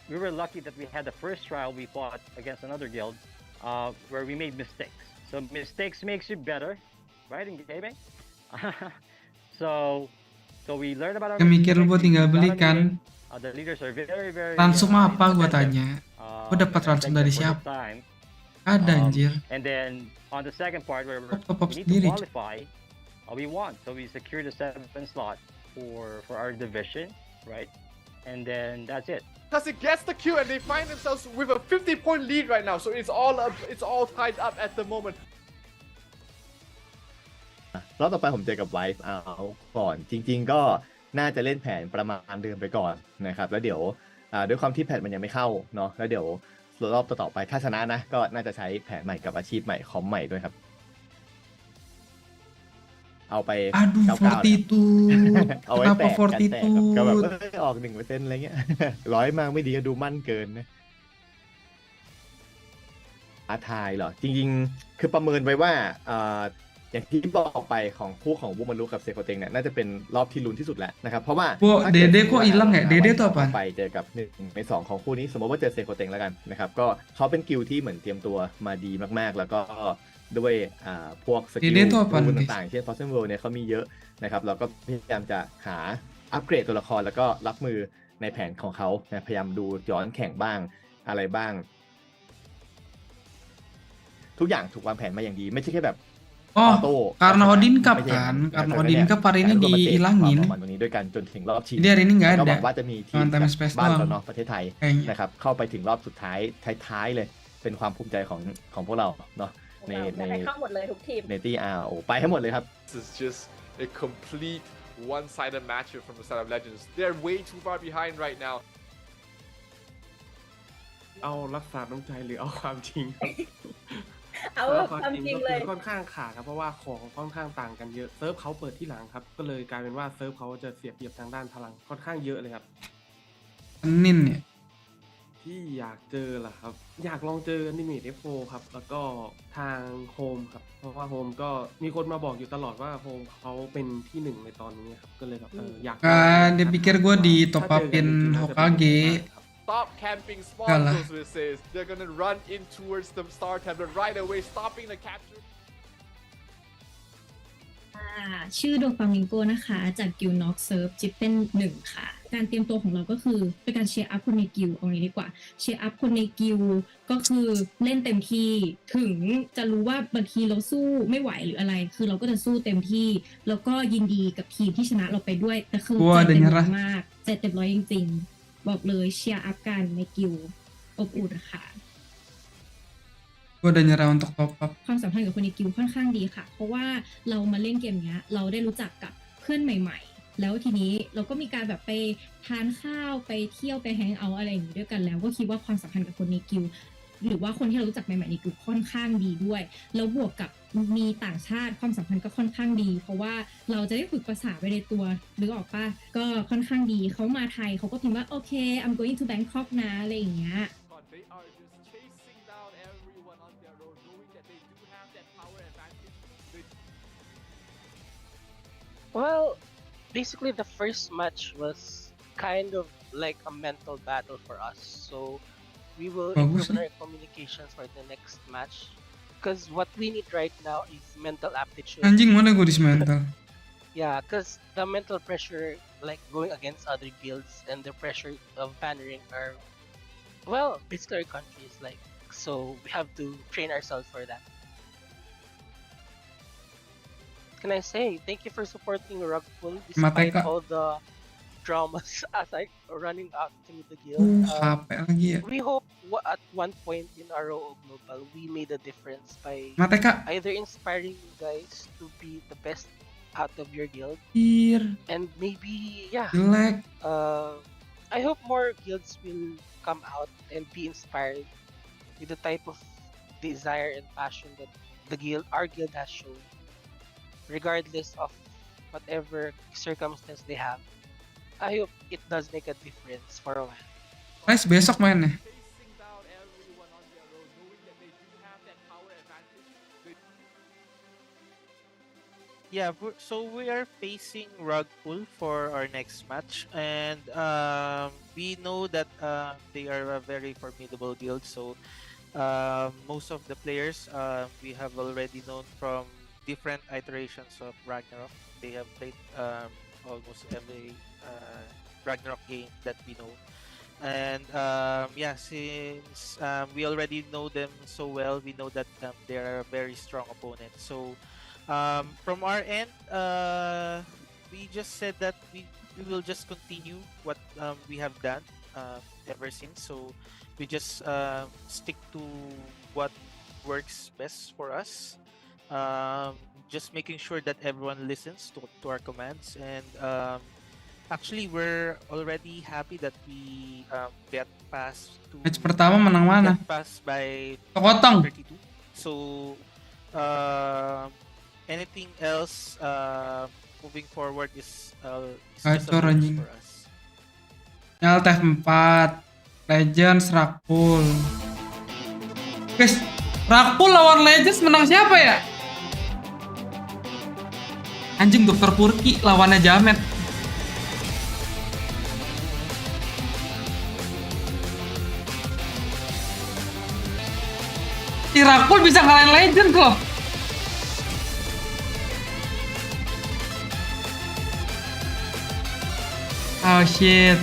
Speaker 12: we were lucky that we had the first trial we fought against another guild, where we made mistakes. So mistakes makes you better, right, in gaming. So we learned about our
Speaker 1: Mikir lu buat tinggal beli
Speaker 12: mistakes.
Speaker 1: kan.
Speaker 12: The leaders are very
Speaker 1: Ransum apa gua
Speaker 12: attentive.
Speaker 1: tanya? Gua dapat ransum dari siapa?
Speaker 12: Time.
Speaker 1: Ada anjir.
Speaker 12: And then on the second part where
Speaker 1: Top
Speaker 12: we need
Speaker 1: sendiri.
Speaker 12: to qualify, we won. So we secured the 7th slot for our division, right? And then that's it.
Speaker 2: Because it gets the kill and they find themselves with a 50-point lead right now, so it's all tied up at the moment.
Speaker 13: รอบต่อไปผมเจอกับไวฟ์เอาก่อนจริงๆก็น่าจะเล่นแผนประมาณเดิมไปก่อนนะครับแล้วเดี๋ยวด้วยความที่แพทมันยังไม่เข้าเนาะแล้วเดี๋ยวรอบต่อไปถ้าชนะนะก็น่าจะใช้แผนใหม่กับอาชีพใหม่คอมใหม่ด้วยครับเอาไป
Speaker 1: Aduh,
Speaker 13: เอาไว้แตก
Speaker 1: Kenapa
Speaker 13: กันแตกครับ
Speaker 1: fortitude?
Speaker 13: ก็แบบออก 1% อะไรเงี้ย 100 มากไม่ดีก็ดูมั่นเกินนะท้าทายเหรอจริงๆคือประเมินไว้ว่า อย่างที่บอกไปของคู่ของบูมารุกับเซโคเต็งเนี่ยน่าจะเป็นรอบที่ลุ้นที่สุดแล้วนะครับเพราะว่า
Speaker 1: Bu
Speaker 13: ถ้าเกิด
Speaker 1: Dede kok hilang ya? Dede tuh
Speaker 13: เข้า
Speaker 1: apaan?
Speaker 13: ไปเจอกับ1ใน2ของคู่นี้สมมติว่าเจอเซโคเต็งแล้วกันนะครับก็เขาเป็นกิลด์ที่เหมือนเตรียมตัวมาดีมากๆ แล้วก็ด้วยพวกสกิล
Speaker 1: Dede tuh apaan
Speaker 13: รูน
Speaker 1: guys?
Speaker 13: ต่างๆเช่น Frozen World เนี่ยเขามีเยอะนะครับเราก็พยายามจะหาอัปเกรดตัวละครแล้วก็รับมือในแผนของเขานะพยายามดูย้อนแข่งบ้างอะไรบ้าง ทุกอย่างถูกวางแผนมาอย่างดีไม่ใช่แค่แบบ
Speaker 1: Oh,
Speaker 13: ออโต้
Speaker 1: karena Odin Cup
Speaker 13: ไม่ใช่อย่าง
Speaker 1: kan?
Speaker 13: นั้น
Speaker 1: Karena
Speaker 13: ดังนั้น
Speaker 1: Odin
Speaker 13: เนี่ย
Speaker 1: Cup hari ini
Speaker 13: การร่วมมาเสพความ
Speaker 1: dihilangin.
Speaker 13: มันตรงนี้ด้วยกันจนถึงรอบชิง
Speaker 1: Jadi hari ini nggak
Speaker 13: ก็หวั
Speaker 1: ada.
Speaker 13: งว่าจะมีทีม
Speaker 1: Cuma
Speaker 13: จาก
Speaker 1: time space
Speaker 13: บ้านเรา
Speaker 1: doang.
Speaker 13: เนาะประเทศไทย
Speaker 1: Kayaknya.
Speaker 13: นะครับเข้าไปถึงรอบสุดท้ายเลยเป็นความภูมิใจของพวกเราเนาะใน
Speaker 7: เข้าหมดเลยทุกทีม
Speaker 13: ในที่โอไปให้หมดเลยครับ
Speaker 2: This is just a complete one-sided match from the side of Legends. They're way too far behind right now.
Speaker 14: เอารักษาน้ำใจหรือเอาความจริงครับ
Speaker 7: เอาความจริงเลย
Speaker 14: ก็คือค่อนข้างขาดครับเพราะว่าของค่อนข้างต่างกันเยอะเซิร์ฟเขาเปิดที่หลังครับก็เลยกลายเป็นว่าเซิร์ฟเขาจะเสียเปรียบทางด้านพลังค่อนข้างเยอะเลยครับ
Speaker 1: Senin ya.
Speaker 14: ที่อยากเจอล่ะครับอยากลองเจอนิเมต F4 ครับแล้วก็ทางโฮมครับเพราะว่าโฮมก็มีคนมาบอกอยู่ตลอดว่าโฮมเขาเป็นที่1ในตอนนี้ครับก็เลยแบบอยาก
Speaker 1: Dia pikir gue di top upin Hokage.
Speaker 2: Stop camping spawn,
Speaker 1: Kalah.
Speaker 2: Close says. They're gonna run in towards the star tablet right away, stopping the capture.
Speaker 15: ชื่อโดฟามิงโกนะคะจากกิลน็อกเซิร์ฟจิปเป็น1ค่ะการเตรียมตัวของเราก็คือเป็นการเชียร์อัพคนในกิลเอางี้ดีกว่าเชียร์อัพคนในกิลก็คือเล่นเต็มที่ถึงจะรู้ว่าบางทีเราสู้ไม่ไหวหรืออะไรคือเราก็จะสู้เต็มที่แล้วก็ยินดีกับทีมที่ชนะเราไปด้วยแต่คือใจเต็มร้อยมากใจเต็มร้อยจริงๆบอกเลยเชียร์อัพกันในกิลอบอุ่นค่ะ
Speaker 1: Gue udah nyerah untuk top up.
Speaker 15: ความสัมพันธ์กับคนในกิลด์ค่อนข้างดีค่ะ เพราะว่าเรามาเล่นเกมเนี้ยเราได้รู้จักกับเพื่อนใหม่ๆ แล้วทีนี้เราก็มีการแบบไปทานข้าวไปเที่ยวไปแฮงเอาท์อะไรอย่างนี้ด้วยกันแล้วก็คิดว่าความสัมพันธ์กับคนในกิลด์หรือว่าคนที่เรารู้จักใหม่ๆในกิลด์ค่อนข้างดีด้วยแล้วบวกกับมีต่างชาติความสัมพันธ์ก็ค่อนข้างดี เพราะว่าเราจะได้ฝึกภาษาไปในตัวหรือออกป่ะก็ค่อนข้างดีเขามาไทยเขาก็พิมพ์ว่าโอเค I'm going to Bangkok นะอะไรอย่างเงี้ย
Speaker 2: God, they are just chasing down everyone on their own, knowing that they do have that power advantage.
Speaker 16: Well, basically the first match was kind of like a mental battle for us. So we will improve our communications for the next match. Because what we need right now is mental aptitude.
Speaker 1: Anjing mana gue dismantle.
Speaker 16: Yeah, because the mental pressure, like going against other guilds and the pressure of bannering are, well, basically our country is like, so we have to train ourselves for that. Can I say thank you for supporting Rugful despite
Speaker 1: Mateka.
Speaker 16: all the dramas as I running out through the guild.
Speaker 1: HP lagi ya.
Speaker 16: We hope at one point in ROO Global we made a difference by
Speaker 1: Mateka.
Speaker 16: either inspiring you guys to be the best out of your guild and maybe
Speaker 1: Jelek.
Speaker 16: I hope more guilds will come out and be inspired with the type of desire and passion that our guild has shown, regardless of whatever circumstance they have. I hope it does make a difference for a while.
Speaker 1: Nice besok mainnya.
Speaker 2: Chasing down everyone on their own, knowing that they do have that power advantage.
Speaker 17: Yeah, so we are facing Rugpool for our next match, and we know that they are a very formidable guild. So most of the players we have already known from different iterations of Ragnarok. They have played almost every Ragnarok game that we know, and since we already know them so well, we know that they are a very strong opponent. So from our end, we just said that we will just continue what we have done ever since. So we just stick to what works best for us. Just making sure that everyone listens to our commands, and actually we're already happy that we get past to
Speaker 1: Match pertama menang mana?
Speaker 17: get past by
Speaker 1: Kekotong.
Speaker 17: 32. So anything else moving forward is just a
Speaker 1: Gacor
Speaker 17: bonus
Speaker 1: anjing.
Speaker 17: for us.
Speaker 1: Nyal teh 4. Legends Rakpul. Guys, Rakpul lawan Legends menang siapa ya? Anjing Dokter Purki lawannya Jamet. Rakul bisa ngalahin Legend loh. Oh shit.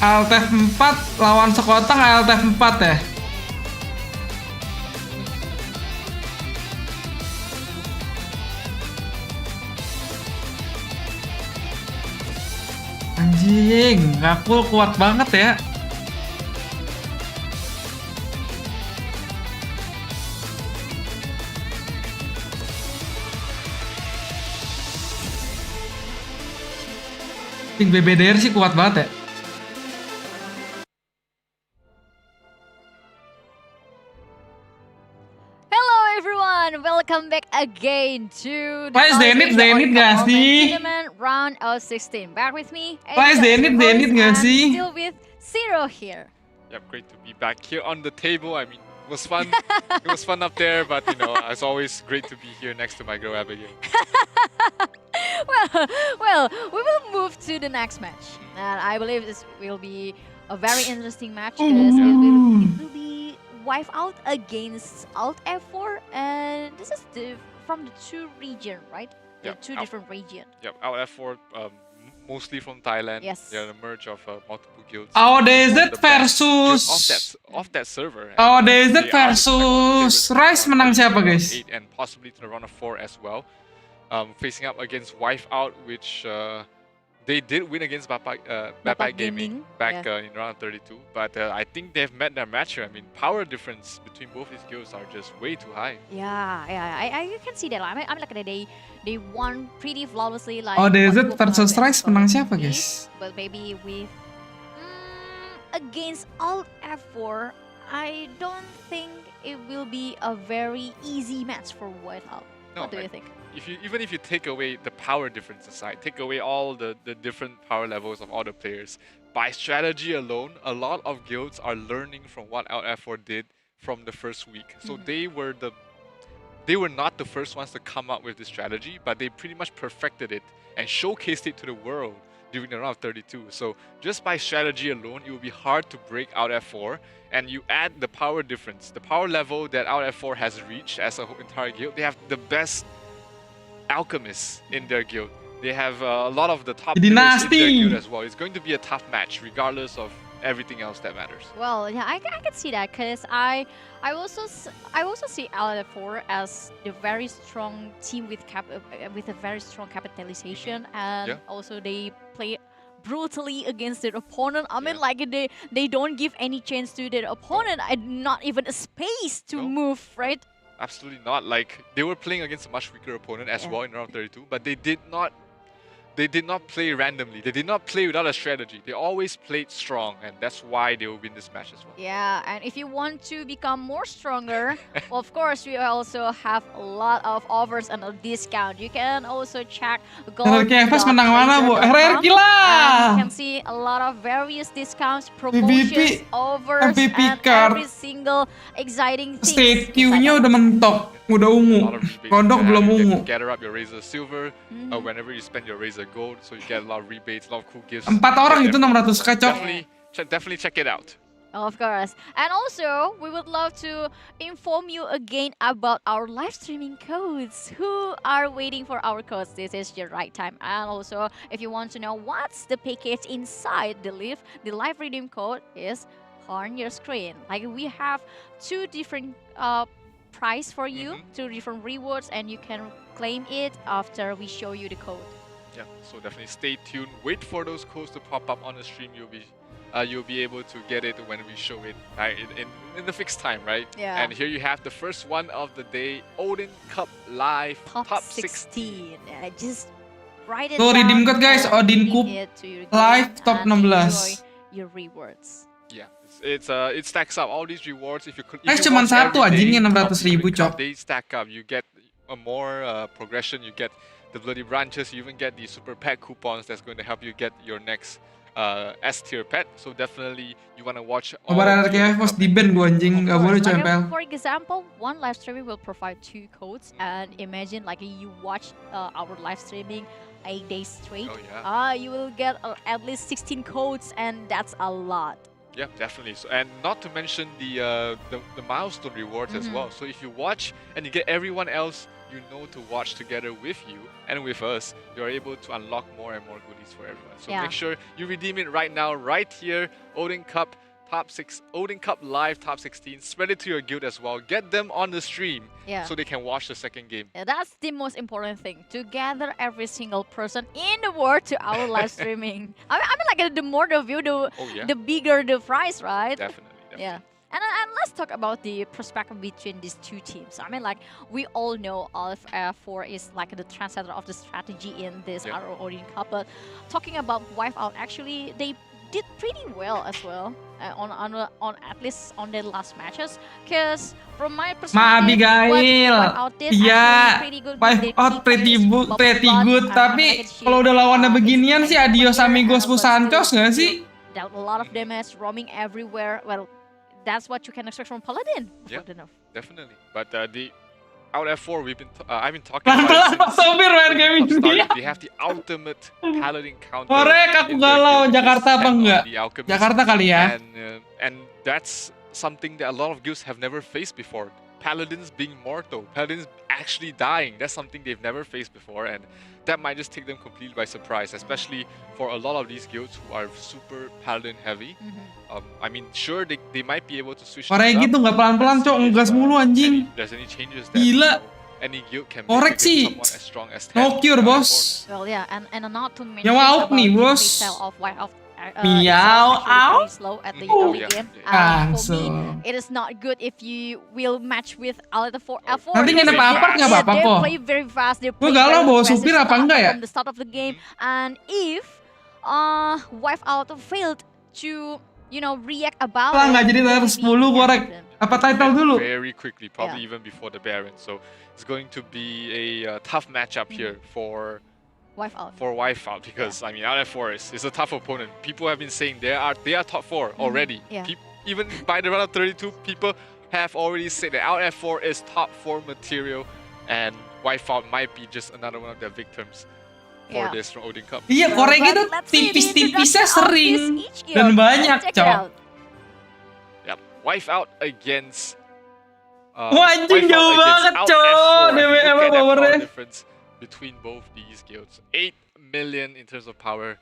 Speaker 1: LTF 4 lawan sekotang LTF 4 ya. Anjing, Rakul kuat banget ya. Tim BBDR sih kuat banget ya.
Speaker 3: Welcome back again to the
Speaker 1: Zenith gak sih?
Speaker 3: Tournament round of 16. Back with me.
Speaker 1: Zenith gak sih?
Speaker 3: Still with Zero here.
Speaker 2: Yep, great to be back here on the table. I mean, it was fun. It was fun up there, but you know, it's always great to be here next to my girl Abigail.
Speaker 3: well, we will move to the next match, and I believe this will be a very interesting match because it will be wipe out against Alt F4, and this is from the two region, right? The two different region.
Speaker 2: Yep, Alt F4 mostly from Thailand.
Speaker 3: Yes.
Speaker 2: They're a merge of multiple guilds.
Speaker 1: AODZ versus
Speaker 2: off that server.
Speaker 1: AODZ versus Rise menang siapa guys?
Speaker 2: 8 and possibly to the round of 4 as well. Facing up against Wipeout, which they did win against Bapak Gaming back in round 32, but I think they've met their match here. I mean, power difference between both these guilds are just way too high.
Speaker 3: I can see that. I mean, like they won pretty flawlessly. Like
Speaker 1: AODZ versus Rise menang siapa guys?
Speaker 3: But maybe with against Alt F4, I don't think it will be a very easy match for Whiteout.
Speaker 2: No,
Speaker 3: what do you think?
Speaker 2: Even if you take away the power difference aside, take away all the different power levels of all the players, by strategy alone, a lot of guilds are learning from what LF4 did from the first week. So they were not the first ones to come up with this strategy, but they pretty much perfected it and showcased it to the world during the round of 32. So just by strategy alone, it will be hard to break out F4, and you add the power difference, the power level that out F4 has reached as a whole entire guild. They have the best alchemists in their guild. They have a lot of the top players in their guild as well. It's going to be a tough match regardless of everything else that matters.
Speaker 3: Well, yeah, I can see that because I also see LF4 as the very strong team with a very strong capitalization, and also they play brutally against their opponent. I mean, like they don't give any chance to their opponent, and not even a space to move, right?
Speaker 2: Absolutely not. Like, they were playing against a much weaker opponent as well in round 32, but they did not play randomly. They did not play without a strategy. They always played strong, and that's why they will win this match as well.
Speaker 3: Yeah, and if you want to become more stronger, well, of course, we also have a lot of offers and a discount. You can also check
Speaker 1: RKFS menang mana, Bu? RR gila!
Speaker 3: You can see a lot of various discounts, promotions, offers, and every single exciting thing.
Speaker 1: State queue-nya udah mentok, udah ungu. Kodok belum ungu.
Speaker 2: Gather up your Razor Silver whenever you spend your Razor Gold, so you get a lot of rebates, a lot of cool gifts.
Speaker 1: 4 orang itu 600 kacau.
Speaker 2: Definitely check it out.
Speaker 3: Of course. And also, we would love to inform you again about our live streaming codes. Who are waiting for our codes? This is your right time. And also, if you want to know what's the package inside the live redeem code is on your screen. Like, we have 2 different price for you, 2 different rewards, and you can claim it after we show you the code.
Speaker 2: Yeah, so definitely stay tuned. Wait for those codes to pop up on the stream. You'll be able to get it when we show it in the fixed time, right?
Speaker 3: Yeah.
Speaker 2: And here you have the first one of the day, Odin Cup Live
Speaker 3: Top 16. Just write it
Speaker 1: Tuh
Speaker 3: down.
Speaker 1: redeem code guys, Odin Cup Live top 16.
Speaker 3: Enjoy your rewards.
Speaker 2: Yeah, it stacks up all these rewards. If you
Speaker 1: Cuman
Speaker 2: watch
Speaker 1: satu
Speaker 2: every day
Speaker 1: anjingnya
Speaker 2: of
Speaker 1: 600.000
Speaker 2: Odin Cup,
Speaker 1: cok.
Speaker 2: they stack up. You get a more progression. You get the bloody branches. You even get the super pet coupons that's going to help you get your next S tier pet. So definitely you want to watch all
Speaker 1: Kabar
Speaker 2: of the
Speaker 1: kayak
Speaker 2: Odin
Speaker 1: pos
Speaker 2: Cup
Speaker 1: di
Speaker 2: and
Speaker 1: ban gua anjing, nggak boleh coy MPL.
Speaker 3: For example, one live streaming will provide 2 codes, and imagine like you watch our live streaming 8 days straight.
Speaker 2: Oh, yeah.
Speaker 3: You will get at least 16 codes, and that's a lot.
Speaker 2: Yeah, definitely. So, and not to mention the milestone rewards as well. So if you watch and you get everyone else you know to watch together with you and with us, you're able to unlock more and more goodies for everyone. So make sure you redeem it right now, right here. Odin Cup Odin Cup Live Top 16. Spread it to your guild as well. Get them on the stream so they can watch the second game.
Speaker 3: Yeah, that's the most important thing, to gather every single person in the world to our live streaming. I mean, like the more the view, the bigger the prize, right?
Speaker 2: Definitely.
Speaker 3: Yeah. And let's talk about the perspective between these two teams. I mean, like, we all know ROorigin is like the trendsetter of the strategy in this ROorigin Cup. But talking about Wipeout, actually, they did pretty well as well on at least on their last matches. Because from my perspective, Wipeout did actually pretty good.
Speaker 1: Wipeout pretty good, tapi kalau udah lawannya beginian sih adios amigos pusancos nggak sih?
Speaker 3: Dealt a lot of damage, roaming everywhere. Well, that's what you can expect from Paladin.
Speaker 2: Yeah, definitely. But the out F4, I've been talking
Speaker 1: about
Speaker 2: it since they have the ultimate Paladin counter.
Speaker 1: Korek aku galau, Jakarta apa enggak? Jakarta kali ya.
Speaker 2: And that's something that a lot of guilds have never faced before. Paladins being mortal, Paladins actually dying. That's something they've never faced before, and that might just take them completely by surprise, especially for a lot of these guilds who are super Paladin heavy. I mean, sure, they might be able to switch.
Speaker 1: Korek gitu nggak pelan-pelan cok, ngegas mulu anjing.
Speaker 2: There's any changes that
Speaker 1: gila.
Speaker 2: Any guild can
Speaker 1: Korek sih.
Speaker 2: someone as strong as
Speaker 1: No cure, bos.
Speaker 3: Well, yeah, and not to mention
Speaker 1: Nyawa out nih, bos. Miau out.
Speaker 3: Slow at the early game. For me, it is not good if you will match with Alita 4.
Speaker 1: Nanti nginep apart nggak apa-apa kok.
Speaker 3: They play very fast. They
Speaker 1: Gue
Speaker 3: play
Speaker 1: galau
Speaker 3: very
Speaker 1: bawa
Speaker 3: aggressive
Speaker 1: supir apa enggak ya?
Speaker 3: from the start of the game. And if Wipeout failed to react about
Speaker 1: lah nggak jadi title 10 Korek. Apa title dulu?
Speaker 2: Very quickly, probably even before the Baron. So it's going to be a tough matchup here for Wipeout because I mean ROorigin is a tough opponent. People have been saying they are top 4 already. Even by the round of 32, people have already said that ROorigin is top 4 material, and Wipeout might be just another one of their victims for this Odin Cup.
Speaker 1: Iya, Korek itu tipis-tipisnya sering dan banyak, cok.
Speaker 2: Yep, Wipeout against.
Speaker 1: Anjing jauh banget, cok. DWM powernya.
Speaker 2: Between both these guilds, 8 million in terms of power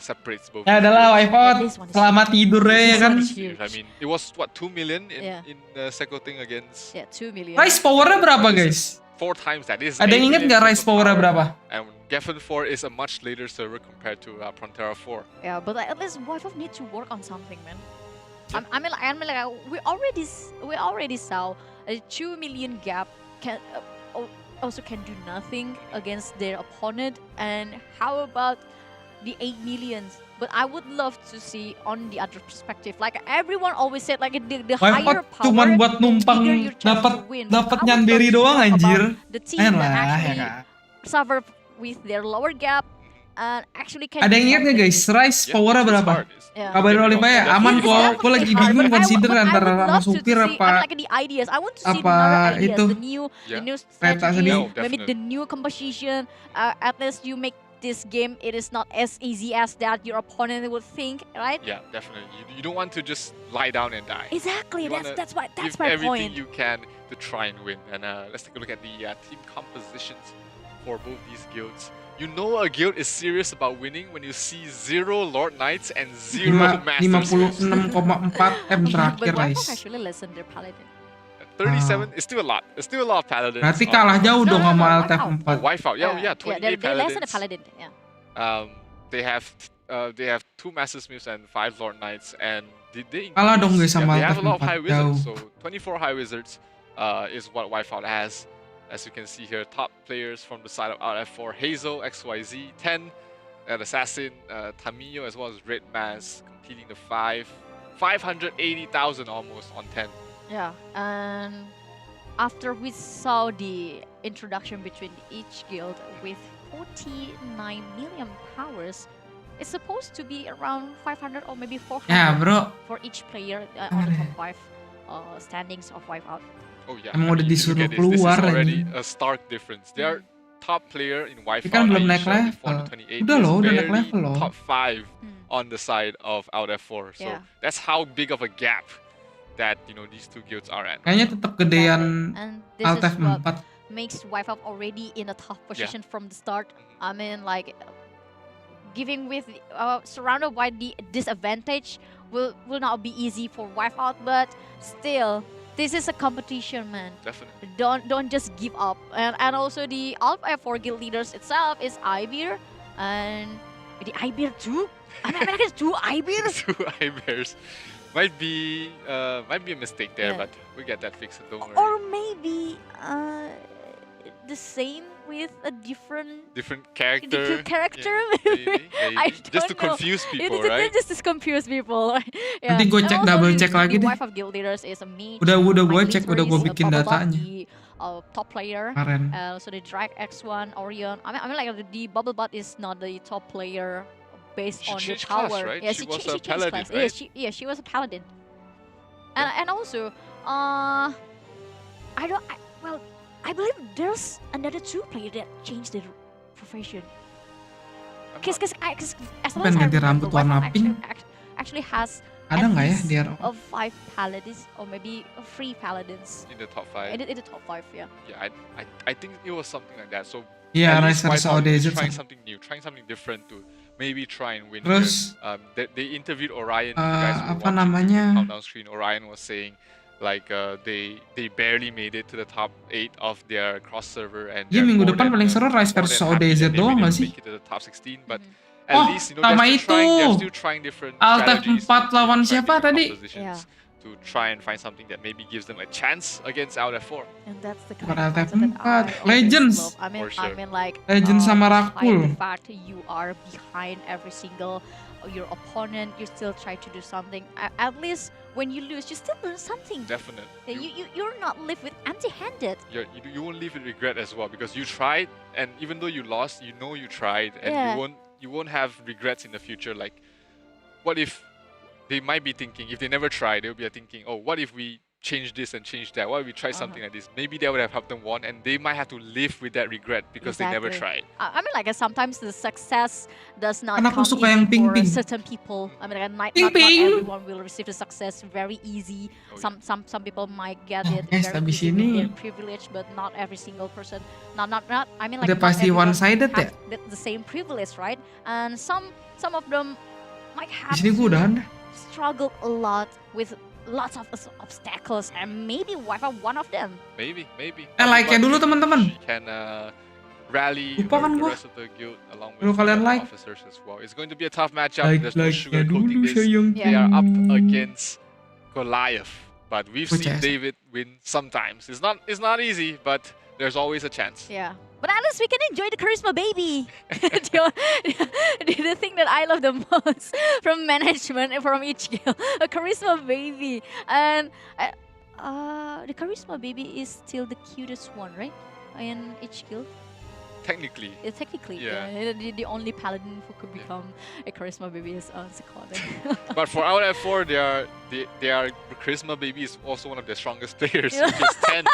Speaker 2: separates both.
Speaker 1: Ya adalah Wipeout, selamat tidur ya kan.
Speaker 2: I mean, it was what 2 million in the second thing against.
Speaker 3: Yeah, 2 million.
Speaker 1: Rise powernya berapa guys?
Speaker 2: 4 times that. Is
Speaker 1: ada yang inget nggak Rise powernya berapa?
Speaker 2: And Geffen 4 is a much later server compared to Frontera 4.
Speaker 3: Yeah, but at least Wipeout need to work on something, man. I mean, we already saw a 2 million gap also can do nothing against their opponent, and how about the 8 millions? But I would love to see on the other perspective, like everyone always said, like the higher power,
Speaker 1: cuman buat numpang dapat nyandiri doang anjir.
Speaker 3: The team that actually suffer with their lower gap and actually can.
Speaker 1: Ada yang ingat nggak guys, Rise powernya berapa? Kabarin Oliva ya, aman kok. Gue lagi bingung consider antara sama supir apa itu
Speaker 3: the new strategy, maybe the new composition. At least you make this game, it is not as easy as that your opponent would think, right?
Speaker 2: Yeah, definitely. You don't want to just lie down and die.
Speaker 3: Exactly. That's my
Speaker 2: give
Speaker 3: point.
Speaker 2: Everything you can to try and win. And let's take a look at the team compositions for both these guilds. You know a guild is serious about winning when you see 0 Lord Knights and 0 Masters.
Speaker 1: 56,4 M terakhir guys.
Speaker 3: Actually listen their Paladin.
Speaker 2: 37 is still a lot. It's still a lot of Paladins.
Speaker 1: Berarti kalah jauh dong sama LTF 4.
Speaker 2: Wipeout. Yeah, 28
Speaker 3: They're less than a
Speaker 2: Paladins.
Speaker 3: Paladin.
Speaker 2: They have 2 Master Smiths and 5 Lord Knights, and they
Speaker 1: kalah dong guys sama
Speaker 2: they have a
Speaker 1: LTF
Speaker 2: lot of high
Speaker 1: 4
Speaker 2: wizards.
Speaker 1: jauh.
Speaker 2: So 24 high wizards is what Wipeout has. As you can see here, top players from the side of RF4, Hazel, XYZ, 10, an Assassin, Tamio, as well as Red Mass, completing the 5. 580,000 almost on 10.
Speaker 3: Yeah, and after we saw the introduction between each guild with 49 million powers, it's supposed to be around 500 or maybe 400
Speaker 1: Ya, bro.
Speaker 3: for each player on the top 5 standings of Wipeout.
Speaker 2: Oh yeah.
Speaker 1: Emang udah
Speaker 2: you
Speaker 1: disuruh
Speaker 2: look at this is
Speaker 1: keluar
Speaker 2: already
Speaker 1: anjing.
Speaker 2: a stark difference. Their top player in
Speaker 1: Dia
Speaker 2: Wipeout,
Speaker 1: kan belum naik
Speaker 2: Aisha, with
Speaker 1: level.
Speaker 2: 428,
Speaker 1: Udah
Speaker 2: is
Speaker 1: loh, udah naik
Speaker 2: barely
Speaker 1: level loh.
Speaker 2: top 5 on the side of Out F4. So
Speaker 3: Yeah.
Speaker 2: that's how big of a gap that these two guilds are at.
Speaker 1: Kayaknya tetap gedean
Speaker 3: And this
Speaker 1: Alt
Speaker 3: is what
Speaker 1: F4.
Speaker 3: makes Wipeout already in a tough position from the start. I mean, like, giving with surrounded by the disadvantage will not be easy for Wipeout, but still, this is a competition, man.
Speaker 2: Definitely.
Speaker 3: Don't just give up. And also the Alt F4 guild leaders itself is Ibir and the Ibir too. I mean, it's two Ibirs.
Speaker 2: Two Ibears. Might be a mistake there,
Speaker 3: Yeah.
Speaker 2: but we get that fixed. Don't worry.
Speaker 3: Or maybe the same with a different
Speaker 2: Character.
Speaker 3: different character.
Speaker 2: Maybe.
Speaker 3: I
Speaker 2: Just to
Speaker 3: don't know.
Speaker 2: confuse people,
Speaker 3: It-
Speaker 2: right?
Speaker 3: Just to confuse people. Yeah.
Speaker 1: Nanti gue
Speaker 3: And
Speaker 1: cek,
Speaker 3: also
Speaker 1: double
Speaker 3: the-
Speaker 1: check lagi
Speaker 3: the
Speaker 1: deh.
Speaker 3: wife of guild leaders is a mage.
Speaker 1: Udah gue
Speaker 3: My
Speaker 1: cek, udah gue
Speaker 3: Glitteris,
Speaker 1: bikin
Speaker 3: Bubble Butt,
Speaker 1: datanya.
Speaker 3: the top player.
Speaker 1: Keren.
Speaker 3: So the Drag X1, Orion. I mean like the Bubble Butt is not the top player based
Speaker 2: She
Speaker 3: on the
Speaker 2: changed
Speaker 3: power.
Speaker 2: class, right?
Speaker 3: Yeah,
Speaker 2: She
Speaker 3: she
Speaker 2: was
Speaker 3: changed
Speaker 2: a paladin,
Speaker 3: class.
Speaker 2: right?
Speaker 3: She was a paladin. And also, I believe there's another two player that changed their profession. Because as long as
Speaker 1: Pengen
Speaker 3: I
Speaker 1: ganti
Speaker 3: remember,
Speaker 1: rambut warna
Speaker 3: Wipeout
Speaker 1: pink.
Speaker 3: actually has
Speaker 1: Ada
Speaker 3: at
Speaker 1: nggak ya
Speaker 3: least
Speaker 1: di RO?
Speaker 3: of 5 paladins or maybe 3 paladins
Speaker 2: In the top 5.
Speaker 3: in the top 5, yeah.
Speaker 2: Yeah, I think it was something like that. So
Speaker 1: Iya,
Speaker 2: at least
Speaker 1: Racer
Speaker 2: Wipeout is
Speaker 1: ODZ
Speaker 2: trying
Speaker 1: sama.
Speaker 2: something new, trying something different to maybe try and win.
Speaker 1: Terus,
Speaker 2: here. They interviewed Orion. You guys were
Speaker 1: apa
Speaker 2: watching
Speaker 1: namanya?
Speaker 2: the countdown screen. Orion was saying like they barely made it to the top 8 of their cross server, and
Speaker 1: Iya,
Speaker 2: they're
Speaker 1: minggu
Speaker 2: more
Speaker 1: depan
Speaker 2: than,
Speaker 1: paling seru Rise
Speaker 2: more
Speaker 1: versus
Speaker 2: than happy
Speaker 1: ODZ
Speaker 2: that they
Speaker 1: doang
Speaker 2: didn't
Speaker 1: nggak sih?
Speaker 2: make it to the top 16, but
Speaker 1: Oh,
Speaker 2: at least
Speaker 1: sama
Speaker 2: they're
Speaker 1: itu.
Speaker 2: still trying different
Speaker 1: Alt
Speaker 2: strategies
Speaker 1: F4
Speaker 2: to
Speaker 1: lawan
Speaker 2: try
Speaker 1: siapa
Speaker 2: different
Speaker 1: tadi?
Speaker 2: compositions to try and find something that maybe gives them a chance against Out F4.
Speaker 3: And that's the
Speaker 1: Bukan
Speaker 3: kind of
Speaker 1: Alt
Speaker 3: content that I
Speaker 1: F4,
Speaker 3: always
Speaker 1: Legends.
Speaker 3: love. I mean,
Speaker 2: For sure.
Speaker 3: like
Speaker 1: Legends sama
Speaker 3: despite
Speaker 1: Rakul.
Speaker 3: the fact you are behind every single your opponent, you still try to do something. At least when you lose, you still learn something.
Speaker 2: Definite.
Speaker 3: You're not live with empty-handed.
Speaker 2: You won't leave with regret as well, because you tried, and even though you lost, you know you tried, and
Speaker 3: Yeah.
Speaker 2: you won't have regrets in the future. Like, what if they might be thinking, if they never try, they'll be thinking, oh, what if we change this and change that? What if we try something like this? Maybe that would have helped them won, and they might have to live with that regret because they never tried.
Speaker 3: I mean, like sometimes the success does not
Speaker 1: Kan aku
Speaker 3: come
Speaker 1: suka yang
Speaker 3: easy for
Speaker 1: pink-pink.
Speaker 3: certain people. I mean, like,
Speaker 1: Pink,
Speaker 3: not
Speaker 1: pink.
Speaker 3: everyone will receive the success very easy. Some people might get it very
Speaker 1: habis
Speaker 3: easy with
Speaker 1: ini
Speaker 3: their privilege, but not every single person. Not. I mean, like
Speaker 1: udah
Speaker 3: not
Speaker 1: pasti
Speaker 3: everyone
Speaker 1: one-sided ya?
Speaker 3: have the same privilege, right? And some of them might have
Speaker 1: Di sini gue udahan dah.
Speaker 3: struggled a lot with lots of obstacles, and maybe wipe out one of them.
Speaker 2: Maybe.
Speaker 1: Like-nya dulu teman-teman.
Speaker 2: She can rally
Speaker 1: Lupa kan
Speaker 2: the
Speaker 1: gua.
Speaker 2: rest of the guild along
Speaker 1: Perlu
Speaker 2: with
Speaker 1: kalian
Speaker 2: the
Speaker 1: like.
Speaker 2: officers as well. It's going to be a tough matchup. There's no
Speaker 1: Like-nya
Speaker 2: sugarcoating
Speaker 1: dulu
Speaker 2: this.
Speaker 1: sayangku.
Speaker 2: They are up against Goliath, but we've
Speaker 1: Which
Speaker 2: seen
Speaker 1: is-
Speaker 2: David win sometimes. It's not easy, but there's always a chance.
Speaker 3: Yeah. But at least we can enjoy the charisma baby. the thing that I love the most from management and from each guild, a charisma baby. And the charisma baby is still the cutest one, right? In each guild.
Speaker 2: Technically.
Speaker 3: Technically,
Speaker 2: Yeah.
Speaker 3: the only paladin who could become a charisma baby is Sakota.
Speaker 2: But for Out F4, they are charisma baby is also one of their strongest players,
Speaker 3: Yeah.
Speaker 2: which is 10.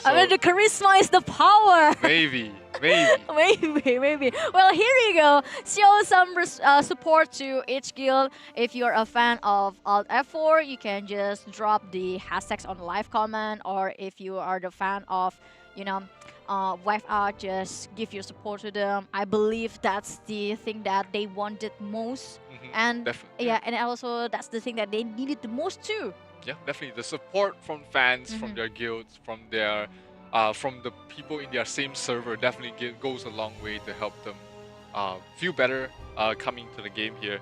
Speaker 3: I mean, the charisma is the power.
Speaker 2: Maybe.
Speaker 3: Maybe. Well, here you go. Show some support to each guild. If you're a fan of Alt F4, you can just drop the hashtags on the live comment. Or if you are the fan of, wife out, just give your support to them. I believe that's the thing that they wanted most. And
Speaker 2: Definitely.
Speaker 3: yeah, and also that's the thing that they needed the most too.
Speaker 2: Yeah, definitely. The support from fans, from their guilds, from their, from the people in their same server, definitely goes a long way to help them feel better coming to the game here.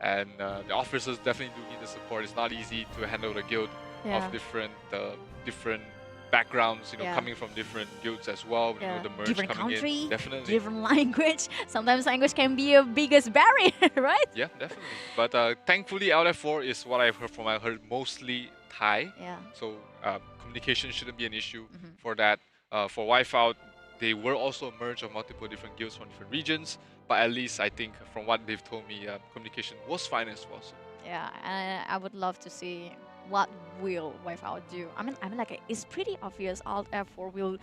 Speaker 2: And the officers definitely do need the support. It's not easy to handle the guild
Speaker 3: Yeah.
Speaker 2: of different backgrounds,
Speaker 3: Yeah.
Speaker 2: coming from different guilds as well.
Speaker 3: Yeah.
Speaker 2: The merge
Speaker 3: Different
Speaker 2: coming
Speaker 3: country,
Speaker 2: in. Definitely.
Speaker 3: different language. Sometimes language can be a biggest barrier, right?
Speaker 2: Yeah, definitely. But thankfully, LF4 is what I've heard from. I heard mostly Thai.
Speaker 3: Yeah.
Speaker 2: So communication shouldn't be an issue for that. For Wipeout, they were also a merge of multiple different guilds from different regions. But at least I think from what they've told me, communication was fine as well. So.
Speaker 3: Yeah, and I would love to see what will Wipeout do. I mean, like it's pretty obvious. Alt F4 will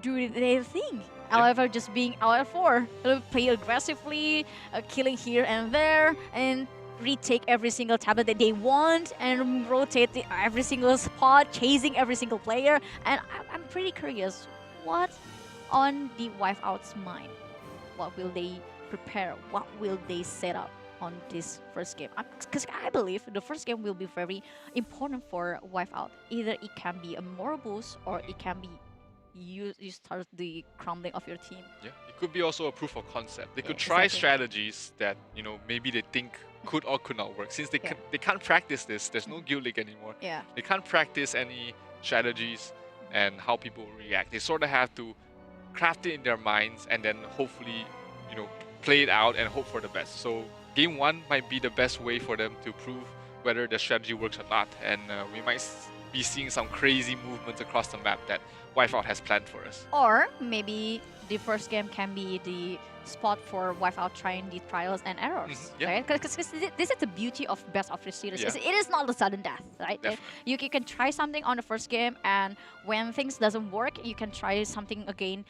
Speaker 3: do their thing. However, just being Alt F4, they'll play aggressively, killing here and there, and retake every single tablet that they want, and rotate every single spot, chasing every single player. And I'm pretty curious, what on the Wipeout's mind? What will they prepare? What will they set up on this first game? Because I believe the first game will be very important for Wipeout. Either it can be a moral boost, or it can be you start the crumbling of your team.
Speaker 2: Yeah, it could be also a proof of concept. They could
Speaker 3: Yeah,
Speaker 2: try
Speaker 3: exactly.
Speaker 2: strategies that maybe they think could or could not work. Since they can't practice this, there's no guild league anymore.
Speaker 3: Yeah.
Speaker 2: They can't practice any strategies and how people react. They sort of have to craft it in their minds and then hopefully, play it out and hope for the best. So game 1 might be the best way for them to prove whether the strategy works or not. And we might be seeing some crazy movements across the map that Wipeout has planned for us.
Speaker 3: Or maybe the first game can be the spot for Wipeout trying the trials and errors,
Speaker 2: yeah.
Speaker 3: right? Because this is the beauty of best of 3 series.
Speaker 2: Yeah.
Speaker 3: It is not a sudden death, right?
Speaker 2: Definitely.
Speaker 3: You can try something on the first game, and when things doesn't work, you can try something again,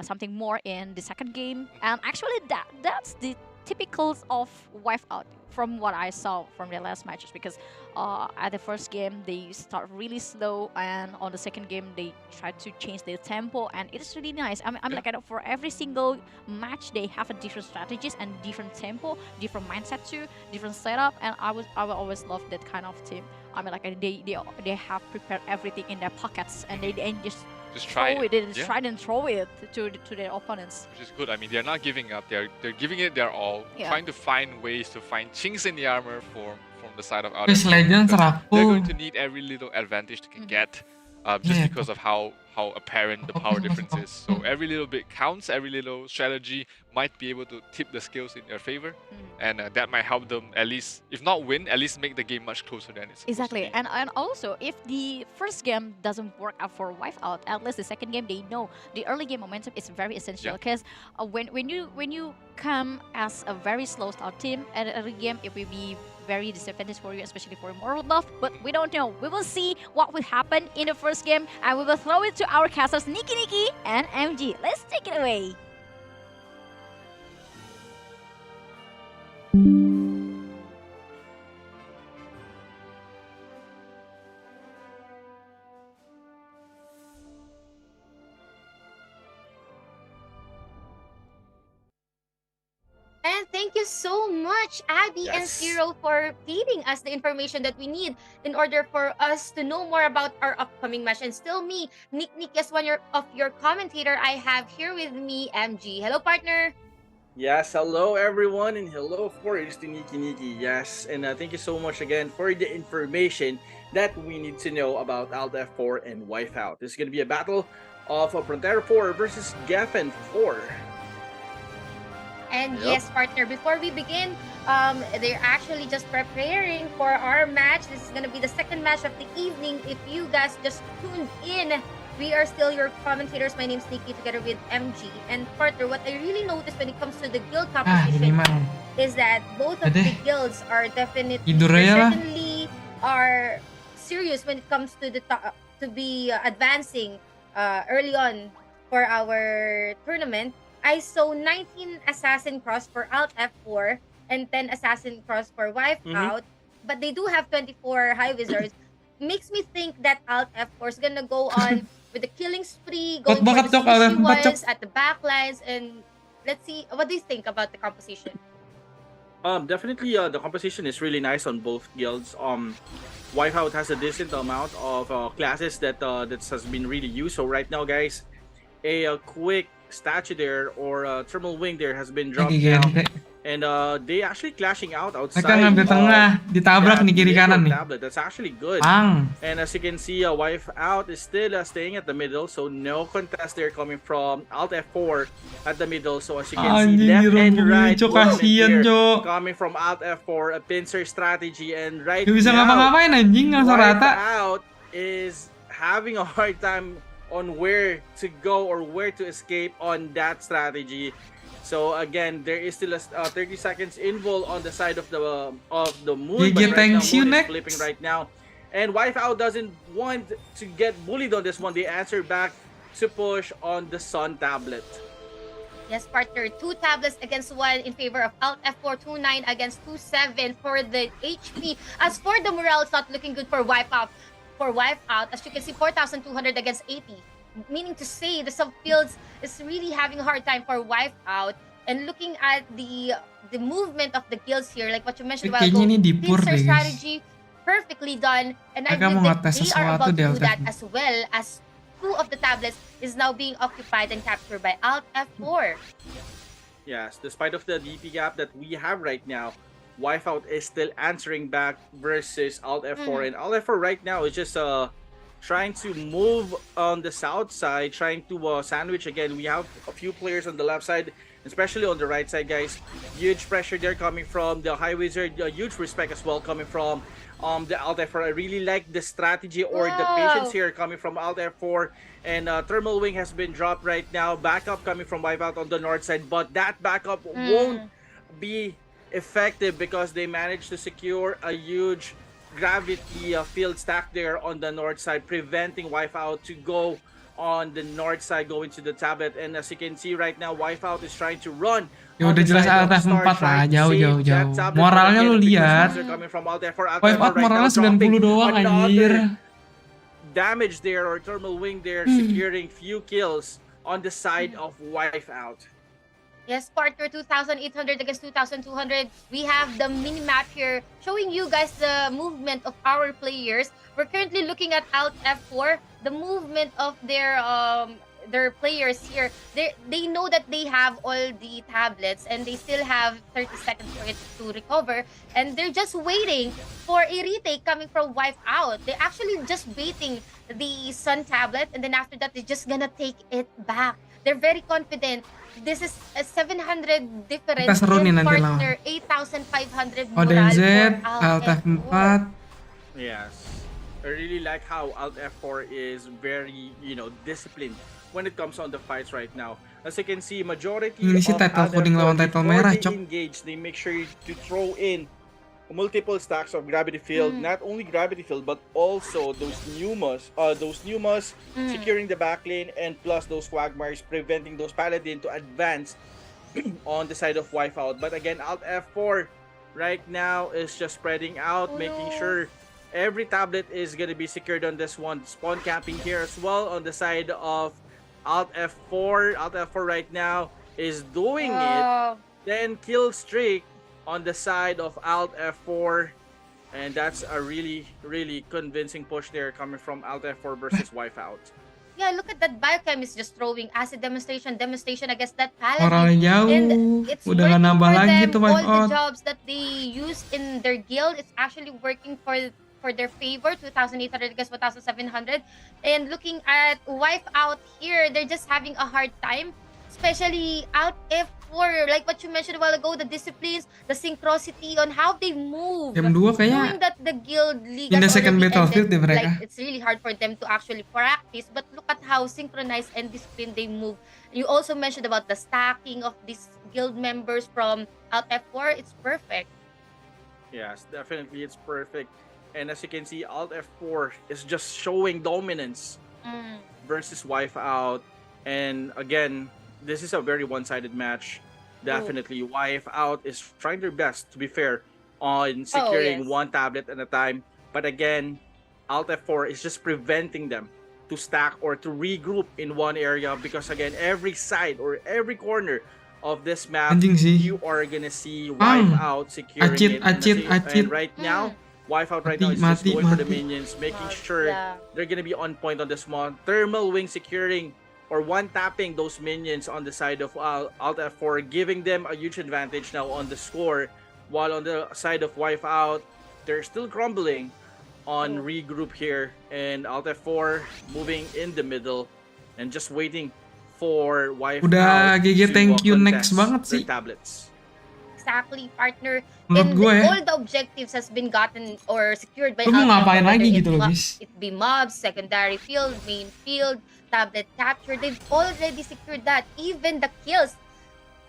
Speaker 3: something more in the second game. And actually, that's the typicals of Wipeout from what I saw from their last matches, because at the first game they start really slow, and on the second game they try to change their tempo, and it is really nice. I mean, like, for every single match they have a different strategies and different tempo, different mindset too, different setup, and I will always love that kind of team. I mean, like, they have prepared everything in their pockets, and they just
Speaker 2: try
Speaker 3: throw
Speaker 2: it.
Speaker 3: They just
Speaker 2: Yeah.
Speaker 3: try and throw it to their opponents.
Speaker 2: Which is good. I mean, they're not giving up. They're giving it their all,
Speaker 3: Yeah.
Speaker 2: trying to find ways to find chinks in the armor from the side of
Speaker 1: This
Speaker 2: others.
Speaker 1: Legends
Speaker 2: They're going
Speaker 1: rapuh.
Speaker 2: to need every little advantage they
Speaker 3: Mm-hmm.
Speaker 2: can get, just
Speaker 1: Yeah.
Speaker 2: because of how apparent the power difference is. So every little bit counts. Every little strategy might be able to tip the scales in their favor, and that might help them at least, if not win, at least make the game much closer than it's supposed
Speaker 3: Exactly,
Speaker 2: to be.
Speaker 3: and also if the first game doesn't work out for Wipeout, at least the second game they know the early game momentum is very essential.
Speaker 2: Yeah.
Speaker 3: Because when you come as a very slow start team at an early game, it will be very disadvantageous for you, especially for moral buff. But we don't know. We will see what will happen in the first game, and we will throw it to our casters Nikki and MG. Let's take it away.
Speaker 4: And thank you so much, Abby and
Speaker 5: Yes.
Speaker 4: Zero, for feeding us the information that we need in order for us to know more about our upcoming match. And still me, Nick as one of your commentator, I have here with me MG. Hello, partner.
Speaker 5: Yes, hello everyone, and hello of course to Nikki. Yes, and thank you so much again for the information that we need to know about Alt F4 and Wipeout. This is going to be a battle of Frontera 4 versus Geffen 4.
Speaker 4: And
Speaker 5: Yep.
Speaker 4: yes, partner, before we begin, they're actually just preparing for our match. This is going to be the second match of the evening. If you guys just tuned in, we are still your commentators. My name's Nikki together with MG. And partner, what I really noticed when it comes to the guild
Speaker 1: Ini
Speaker 4: composition
Speaker 1: mah.
Speaker 4: is that both of
Speaker 1: Udah
Speaker 4: the
Speaker 1: deh.
Speaker 4: guilds are definitely,
Speaker 1: Tidur aja lah.
Speaker 4: certainly are serious when it comes to to be advancing early on for our tournament. I saw 19 Assassin Cross for Alt F4 and 10 Assassin Cross for Wipeout, but they do have 24 High Wizards. Makes me think that Alt F4 is gonna go on with the killing spree, going for
Speaker 1: Bakit
Speaker 4: the
Speaker 1: Cok? Alam,
Speaker 4: squishy
Speaker 1: bakit
Speaker 4: ones at the backlines, and let's see, what do you think about the composition?
Speaker 5: Definitely, the composition is really nice on both guilds. Wipeout has a decent amount of classes that has been really used. So right now, guys, a quick statue there or thermal wing there has been dropped
Speaker 1: Lagi
Speaker 5: down,
Speaker 1: gente.
Speaker 5: And they actually clashing out outside.
Speaker 1: Mereka ngambil tengah, ditabrak nih kiri kanan nih.
Speaker 5: Tablet. That's actually good.
Speaker 1: Bang.
Speaker 5: And as you can see, Wife Out is still staying at the middle, so no contest there coming from Alt F4 at the middle. So as you can see, left and right movement here coming from Alt F4, a pincer strategy, and right
Speaker 1: Gak bisa
Speaker 5: now,
Speaker 1: ngapa-ngapain anjing, langsung
Speaker 5: Wife
Speaker 1: rata.
Speaker 5: Out is having a hard time on where to go or where to escape on that strategy. So again, there is still a 30 seconds invul on the side of the moon.
Speaker 1: GG, thanks you,
Speaker 5: Moon is
Speaker 1: next.
Speaker 5: flipping right now. And Wife Out doesn't want to get bullied on this one. They answer back to push on the Sun tablet.
Speaker 4: Yes, partner. 2 tablets against 1 in favor of Alt F4, 2-9 against 2-7 for the HP. As for the morale, it's not looking good for Wipe Out. As you can see, 4,200 against 80. Meaning to say, the subfields is really having a hard time for Wipe Out. And looking at the movement of the guilds here, like what you mentioned a while ago, pincer strategy, perfectly done. And I believe that they are about to do that as well, as 2 of the tablets is now being occupied and captured by Alt F4.
Speaker 5: Yes, despite of the DP gap that we have right now, Wipe Out is still answering back versus Alt F4. And Alt F4 right now is just trying to move on the south side, trying to sandwich again. We have a few players on the left side, especially on the right side, guys. Huge pressure there coming from the High Wizard. Huge respect as well coming from the Alt F4. I really like the strategy or the patience here coming from Alt F4. And Thermal Wing has been dropped right now. Backup coming from Wipe Out on the north side, but that backup won't be effective because they managed to secure a huge gravity field stack there on the north side, preventing Wipe Out to go on the north side, going to the tablet. And as you can see right now, Wipe Out is trying to run.
Speaker 1: Ya udah jelas Alt F4 lah, jauh. Moralnya lu lihat. Wipe Out moralnya 90 doang anjir.
Speaker 5: Damage there or Thermal Wing there, securing few kills on the side of Wipe Out.
Speaker 4: Yes, partner, 2,800 against 2,200. We have the mini-map here showing you guys the movement of our players. We're currently looking at Alt F4, the movement of their players here. They know that they have all the tablets and they still have 30 seconds for it to recover. And they're just waiting for a retake coming from Wipe Out. They're actually just baiting the Sun tablet, and then after that, they're just gonna take it back. They're very confident. This is a 700 difference in partner, 8,500
Speaker 1: Odin
Speaker 4: morale
Speaker 1: Z,
Speaker 4: for
Speaker 1: Alt F4.
Speaker 5: Yes. I really like how Alt F4 is very, disciplined when it comes on the fights right now. As you can see, majority
Speaker 1: Ini sih
Speaker 5: of
Speaker 1: title
Speaker 5: Alt
Speaker 1: coding lawan
Speaker 5: F4,
Speaker 1: title
Speaker 5: before
Speaker 1: merah,
Speaker 5: they
Speaker 1: cok.
Speaker 5: engage, they make sure to throw in multiple stacks of gravity field, not only gravity field but also those pneumos securing the back lane, and plus those quagmires preventing those paladin to advance on the side of Wipe Out. But again, Alt F4 right now is just spreading out, making sure every tablet is going to be secured on this one. Spawn camping here as well on the side of Alt F4. Alt F4 right now is doing it. Then kill streak on the side of Alt F4, and that's a really, really convincing push there coming from Alt F4 versus Wipe Out.
Speaker 4: Yeah, look at that biochemist just throwing acid demonstration against that
Speaker 1: Moralnya
Speaker 4: paladin.
Speaker 1: jauh.
Speaker 4: And it's
Speaker 1: Udah gak
Speaker 4: working
Speaker 1: nambah
Speaker 4: for
Speaker 1: lagi
Speaker 4: them.
Speaker 1: tuh Wipe
Speaker 4: All the
Speaker 1: Out.
Speaker 4: jobs that they use in their guild, it's actually working for their favor. 2,800 against 1,700. And looking at Wipe Out here, they're just having a hard time. Especially Alt F4, like what you mentioned a while ago, the disciplines, the synchronicity on how they move.
Speaker 1: Jam 2 kayaknya
Speaker 4: Knowing that the guild league
Speaker 1: in the
Speaker 4: has
Speaker 1: second
Speaker 4: already
Speaker 1: battlefield
Speaker 4: ended,
Speaker 1: deh mereka.
Speaker 4: like, it's really hard for them to actually practice, but look at how synchronized and disciplined they move. You also mentioned about the stacking of these guild members from Alt F4. It's perfect.
Speaker 5: Yes, definitely it's perfect. And as you can see, Alt F4 is just showing dominance versus Wipe Out. And again, this is a very one-sided match. Definitely, Wipe Out is trying their best, to be fair, on securing one tablet at a time. But again, Alt F4 is just preventing them to stack or to regroup in one area, because again, every side or every corner of this map, you are gonna see Wipe Out securing it. And right now, Wipe Out right now is just going for the minions, making sure they're gonna be on point on this one. Thermal Wing securing or one tapping those minions on the side of Alt F4, giving them a huge advantage now on the score, while on the side of Wipeout, they're still crumbling on regroup here, and Alt F4 moving in the middle and just waiting for Wipeout
Speaker 1: Udah GG thank you next
Speaker 5: contest
Speaker 1: banget
Speaker 5: their
Speaker 1: sih.
Speaker 5: tablets.
Speaker 4: Exactly, partner.
Speaker 1: Menurut
Speaker 4: And
Speaker 1: gue ya.
Speaker 4: all the objectives has been gotten or secured by
Speaker 1: Lu mau
Speaker 4: Alt F4,
Speaker 1: ngapain lagi
Speaker 4: whether
Speaker 1: gitu loh, guys.
Speaker 4: it be mobs, secondary field, main field, tablet capture. They've already secured that. Even the kills,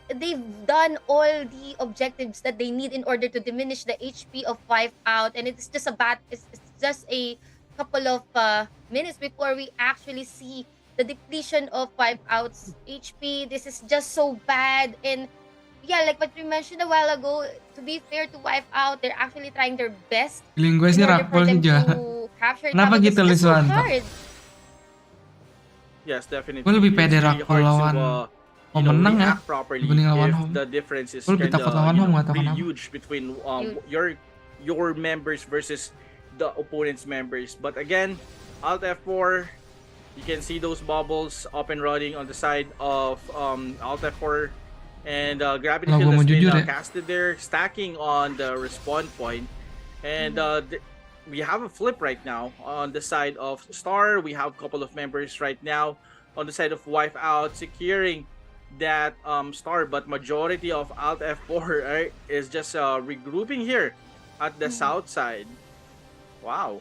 Speaker 4: they've done all the objectives that they need in order to diminish the HP of Wipeout, and it's just it's just a couple of minutes before we actually see the depletion of Wipeout's HP. This is just so bad. And yeah, like what we mentioned a while ago, to be fair to Wipeout, they're actually trying their best
Speaker 1: Feeling gue
Speaker 4: in
Speaker 1: sih
Speaker 4: order for
Speaker 1: Rakpol
Speaker 4: them
Speaker 1: sih juara.
Speaker 4: to capture
Speaker 1: Kenapa
Speaker 4: tablet.
Speaker 1: gitu
Speaker 4: It's just so
Speaker 1: Liswanto?
Speaker 4: hard.
Speaker 5: Yes, definitely.
Speaker 1: Gue lebih
Speaker 5: It's
Speaker 1: pede
Speaker 5: really
Speaker 1: Rakpol
Speaker 5: hard to,
Speaker 1: lawan menang ya
Speaker 5: react properly
Speaker 1: dibanding lawan
Speaker 5: if
Speaker 1: home.
Speaker 5: the difference is
Speaker 1: Gue lebih takut lawan home, gak tau
Speaker 5: really
Speaker 1: kenapa.
Speaker 5: huge between your members versus the opponent's members. But again, Alt F4, you can see those bubbles up and running on the side of Alt F4, and Gravity
Speaker 1: Kalau
Speaker 5: Field
Speaker 1: gue mau
Speaker 5: has been
Speaker 1: jujur ya,
Speaker 5: casted there, stacking on the respawn point, and we have a flip right now on the side of Star. We have a couple of members right now on the side of Wipeout securing that Star, but majority of Alt F4 right, is just regrouping here at the south side. Wow.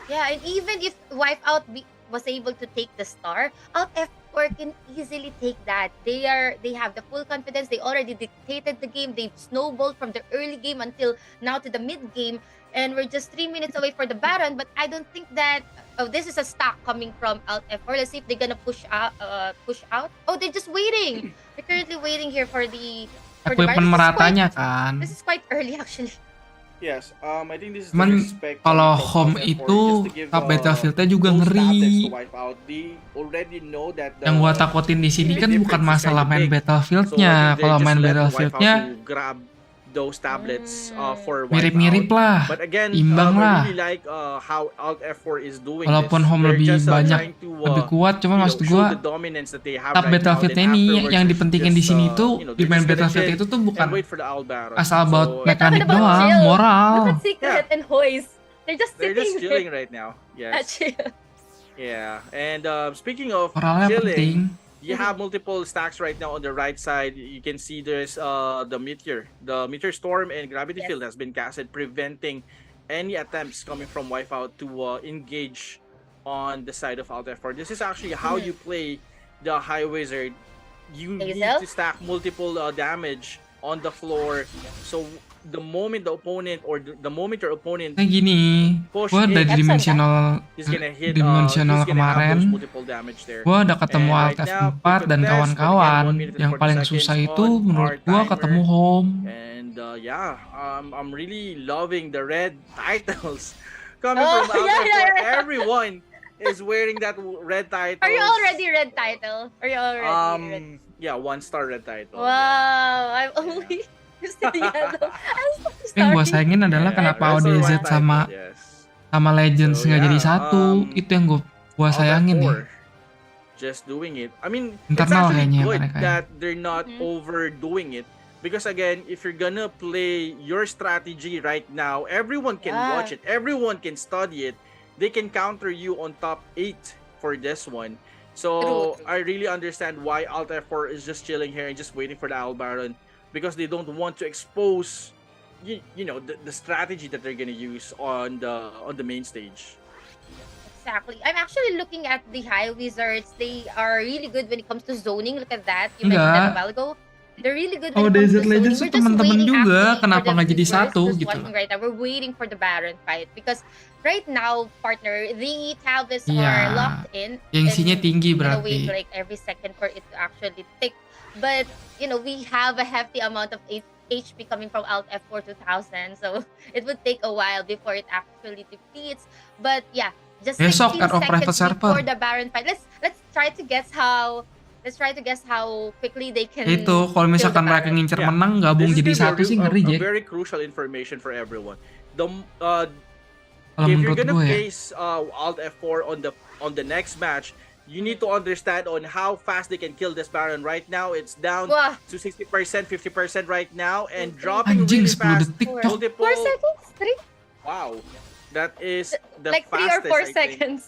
Speaker 4: Yeah, and even if Wipeout was able to take the star, Alt F4 can easily take that. They have the full confidence. They already dictated the game. They've snowballed from the early game until now to the mid game, and we're just 3 minutes away for the Baron. But I don't think that this is a stock coming from Alt F4. Let's see if they're gonna push out. Oh, they're just waiting. They're currently waiting here for the
Speaker 1: equipment meratanya kan.
Speaker 4: This is quite early actually.
Speaker 5: Yes, I think this is
Speaker 1: Cuman
Speaker 5: the respect
Speaker 1: kalau
Speaker 5: from
Speaker 1: home
Speaker 5: Alt F4,
Speaker 1: itu
Speaker 5: just to give,
Speaker 1: top Battlefieldnya juga
Speaker 5: those tablets
Speaker 1: ngeri.
Speaker 5: to Wipeout. They already know that
Speaker 1: Yang gua takutin di sini kan bukan masalah main Battlefieldnya.
Speaker 5: So
Speaker 1: Kalau main
Speaker 5: Wipeout
Speaker 1: Battlefieldnya
Speaker 5: to grab those tablets for
Speaker 1: mirip-mirip
Speaker 5: Wipeout.
Speaker 1: lah,
Speaker 5: But again,
Speaker 1: imbang lah.
Speaker 5: I really like how Alt F4 is doing
Speaker 1: Walaupun
Speaker 5: this.
Speaker 1: home
Speaker 5: They're
Speaker 1: lebih
Speaker 5: just,
Speaker 1: banyak,
Speaker 5: trying to,
Speaker 1: lebih kuat, cuma maksud
Speaker 5: show
Speaker 1: gua
Speaker 5: the dominance that they have
Speaker 1: top
Speaker 5: right now.
Speaker 1: Battlefieldnya
Speaker 5: Then
Speaker 1: ini
Speaker 5: afterwards,
Speaker 1: yang dipentingin di sini tuh di main
Speaker 5: they're just gonna
Speaker 1: Battlefield
Speaker 5: chill
Speaker 1: itu tuh bukan
Speaker 5: and wait for the Owl Baron.
Speaker 1: asal about
Speaker 5: So,
Speaker 1: mekanik
Speaker 4: Talking about
Speaker 1: doang,
Speaker 4: chill.
Speaker 1: moral.
Speaker 4: Look at Secret and Hoist. They're just
Speaker 5: They're
Speaker 4: sitting
Speaker 5: just chilling right now. Yes.
Speaker 4: chill.
Speaker 5: Yeah. And speaking of
Speaker 1: Moralnya
Speaker 5: chilling,
Speaker 1: penting.
Speaker 5: you have multiple stacks right now on the right side. You can see there's the Meteor Storm and Gravity Field has been casted, preventing any attempts coming from Wipeout to engage on the side of Alt F4. This is actually how you play the High Wizard. You need to stack multiple damage on the floor. So the moment the opponent or the moment your opponent
Speaker 1: Nah gini, gua dari dimensional kemarin, gua udah ketemu Alt F4 dan kawan-kawan. Yang paling susah itu menurut gua ketemu home.
Speaker 5: And I'm really loving the red titles coming from Alt F4. Everyone is wearing that red title.
Speaker 4: Are you already red title? Are you already red?
Speaker 5: Yeah, 1-star red title.
Speaker 4: Wow, I'm only used to yellow. I'm so sorry.
Speaker 1: Yang gua sayangin adalah kenapa ODZ sama Legends nggak jadi satu. Itu yang gua sayangin nih.
Speaker 5: Just doing it. I mean,
Speaker 1: Internal
Speaker 5: it's actually
Speaker 1: kayaknya
Speaker 5: good
Speaker 1: mereka ya.
Speaker 5: that they're not overdoing it. Because again, if you're gonna play your strategy right now, everyone can watch it. Everyone can study it. They can counter you on top 8 for this one. So I really understand why Alt F4 is just chilling here and just waiting for the Owl Baron, because they don't want to expose the strategy that they're gonna use on the main stage.
Speaker 4: Exactly. I'm actually looking at the High Wizards. They are really good when it comes to zoning. Look at that. You mentioned that a while ago. They're really good when it comes to zoning.
Speaker 1: Legends tuh teman-teman juga, kenapa nggak jadi satu gitu?
Speaker 4: Right now, we're waiting for the Baron fight because right now, partner, the tablets are locked in.
Speaker 1: Gengsinya tinggi
Speaker 4: Gonna
Speaker 1: berarti.
Speaker 4: wait like every second for it to actually tick. But we have a hefty amount of HP coming from Alt F4 2000, so it would take a while before it actually depletes. But yeah, just 16 seconds before the Baron fight. Let's try to guess how. Quickly they can.
Speaker 1: Itu kalau misalkan mereka ngincer menang gabung jadi satu sih ngeri Jack.
Speaker 5: Very crucial information for everyone.
Speaker 1: Kalau
Speaker 5: If you're
Speaker 1: menurut
Speaker 5: gonna
Speaker 1: gue ya.
Speaker 5: face Alt F4 on the next match, You need to understand on how fast they can kill this Baron. Right now, it's down to 60%, 50% right now, and dropping
Speaker 1: Anjing,
Speaker 5: really
Speaker 1: 10
Speaker 5: fast.
Speaker 1: detik, Cok.
Speaker 5: Multiple.
Speaker 4: 4 seconds? 3?
Speaker 5: Wow, that is the
Speaker 4: Like 3 or
Speaker 5: fastest.
Speaker 4: 4
Speaker 5: I think.
Speaker 4: seconds.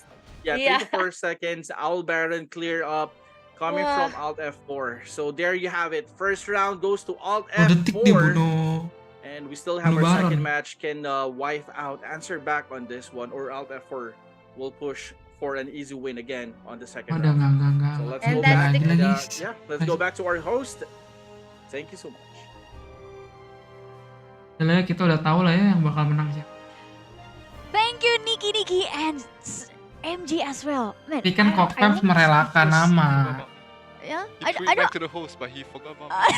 Speaker 5: Yeah, 3 to 4 seconds. Owl Baron clear up, coming from Alt F4. So there you have it. First round goes to Alt
Speaker 1: 10 detik dia
Speaker 5: F4.
Speaker 1: bunuh.
Speaker 5: And we still have
Speaker 1: Bunuh
Speaker 5: our
Speaker 1: Baron.
Speaker 5: second match. Can wipe out, answer back on this one, or Alt F4 will push for an easy win again on the second
Speaker 1: Udah
Speaker 5: round.
Speaker 1: enggak.
Speaker 5: So let's
Speaker 4: And
Speaker 5: go
Speaker 4: that's
Speaker 5: back.
Speaker 4: the-
Speaker 5: And,
Speaker 1: Lagi.
Speaker 5: let's go back to our host. Thank you so much.
Speaker 1: Ya, kita udah tahu lah ya yang bakal menang siapa.
Speaker 3: Thank you Nikki and MG as well. Man,
Speaker 1: Tapi kan Kokpams merelakan nama.
Speaker 3: Yeah,
Speaker 2: He tweeted back to the host, but he forgot about me.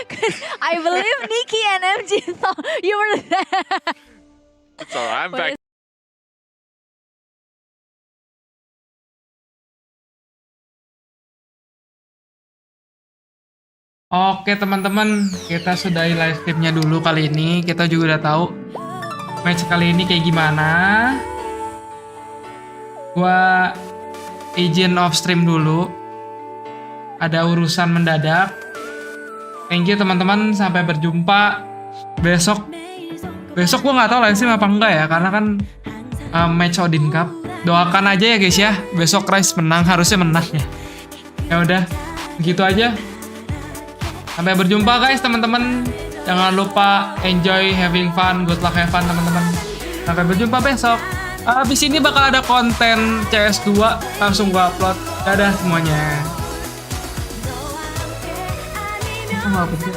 Speaker 3: Cause I believe Nikki and MG thought you were there.
Speaker 2: It's alright, I'm back.
Speaker 1: Oke teman-teman, kita sudahi live streamnya dulu kali ini. Kita juga udah tahu match kali ini kayak gimana. Gua izin off stream dulu. Ada urusan mendadak. Thank you teman-teman, sampai berjumpa besok. Besok gua nggak tahu live stream apa enggak ya, karena kan match Odin Cup. Doakan aja ya guys ya. Besok Rice menang, harusnya menang ya. Ya udah, gitu aja. Sampai berjumpa guys teman-teman. Jangan lupa enjoy, having fun, good luck, have fun teman-teman. Sampai berjumpa besok. Abis ini bakal ada konten CS2 langsung gua upload. Dadah semuanya. Apa sih?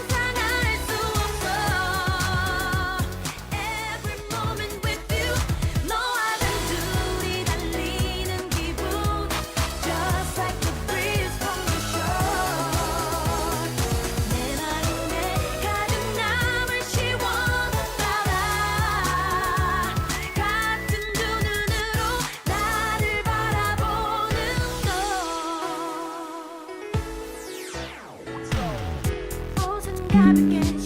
Speaker 18: 가볍게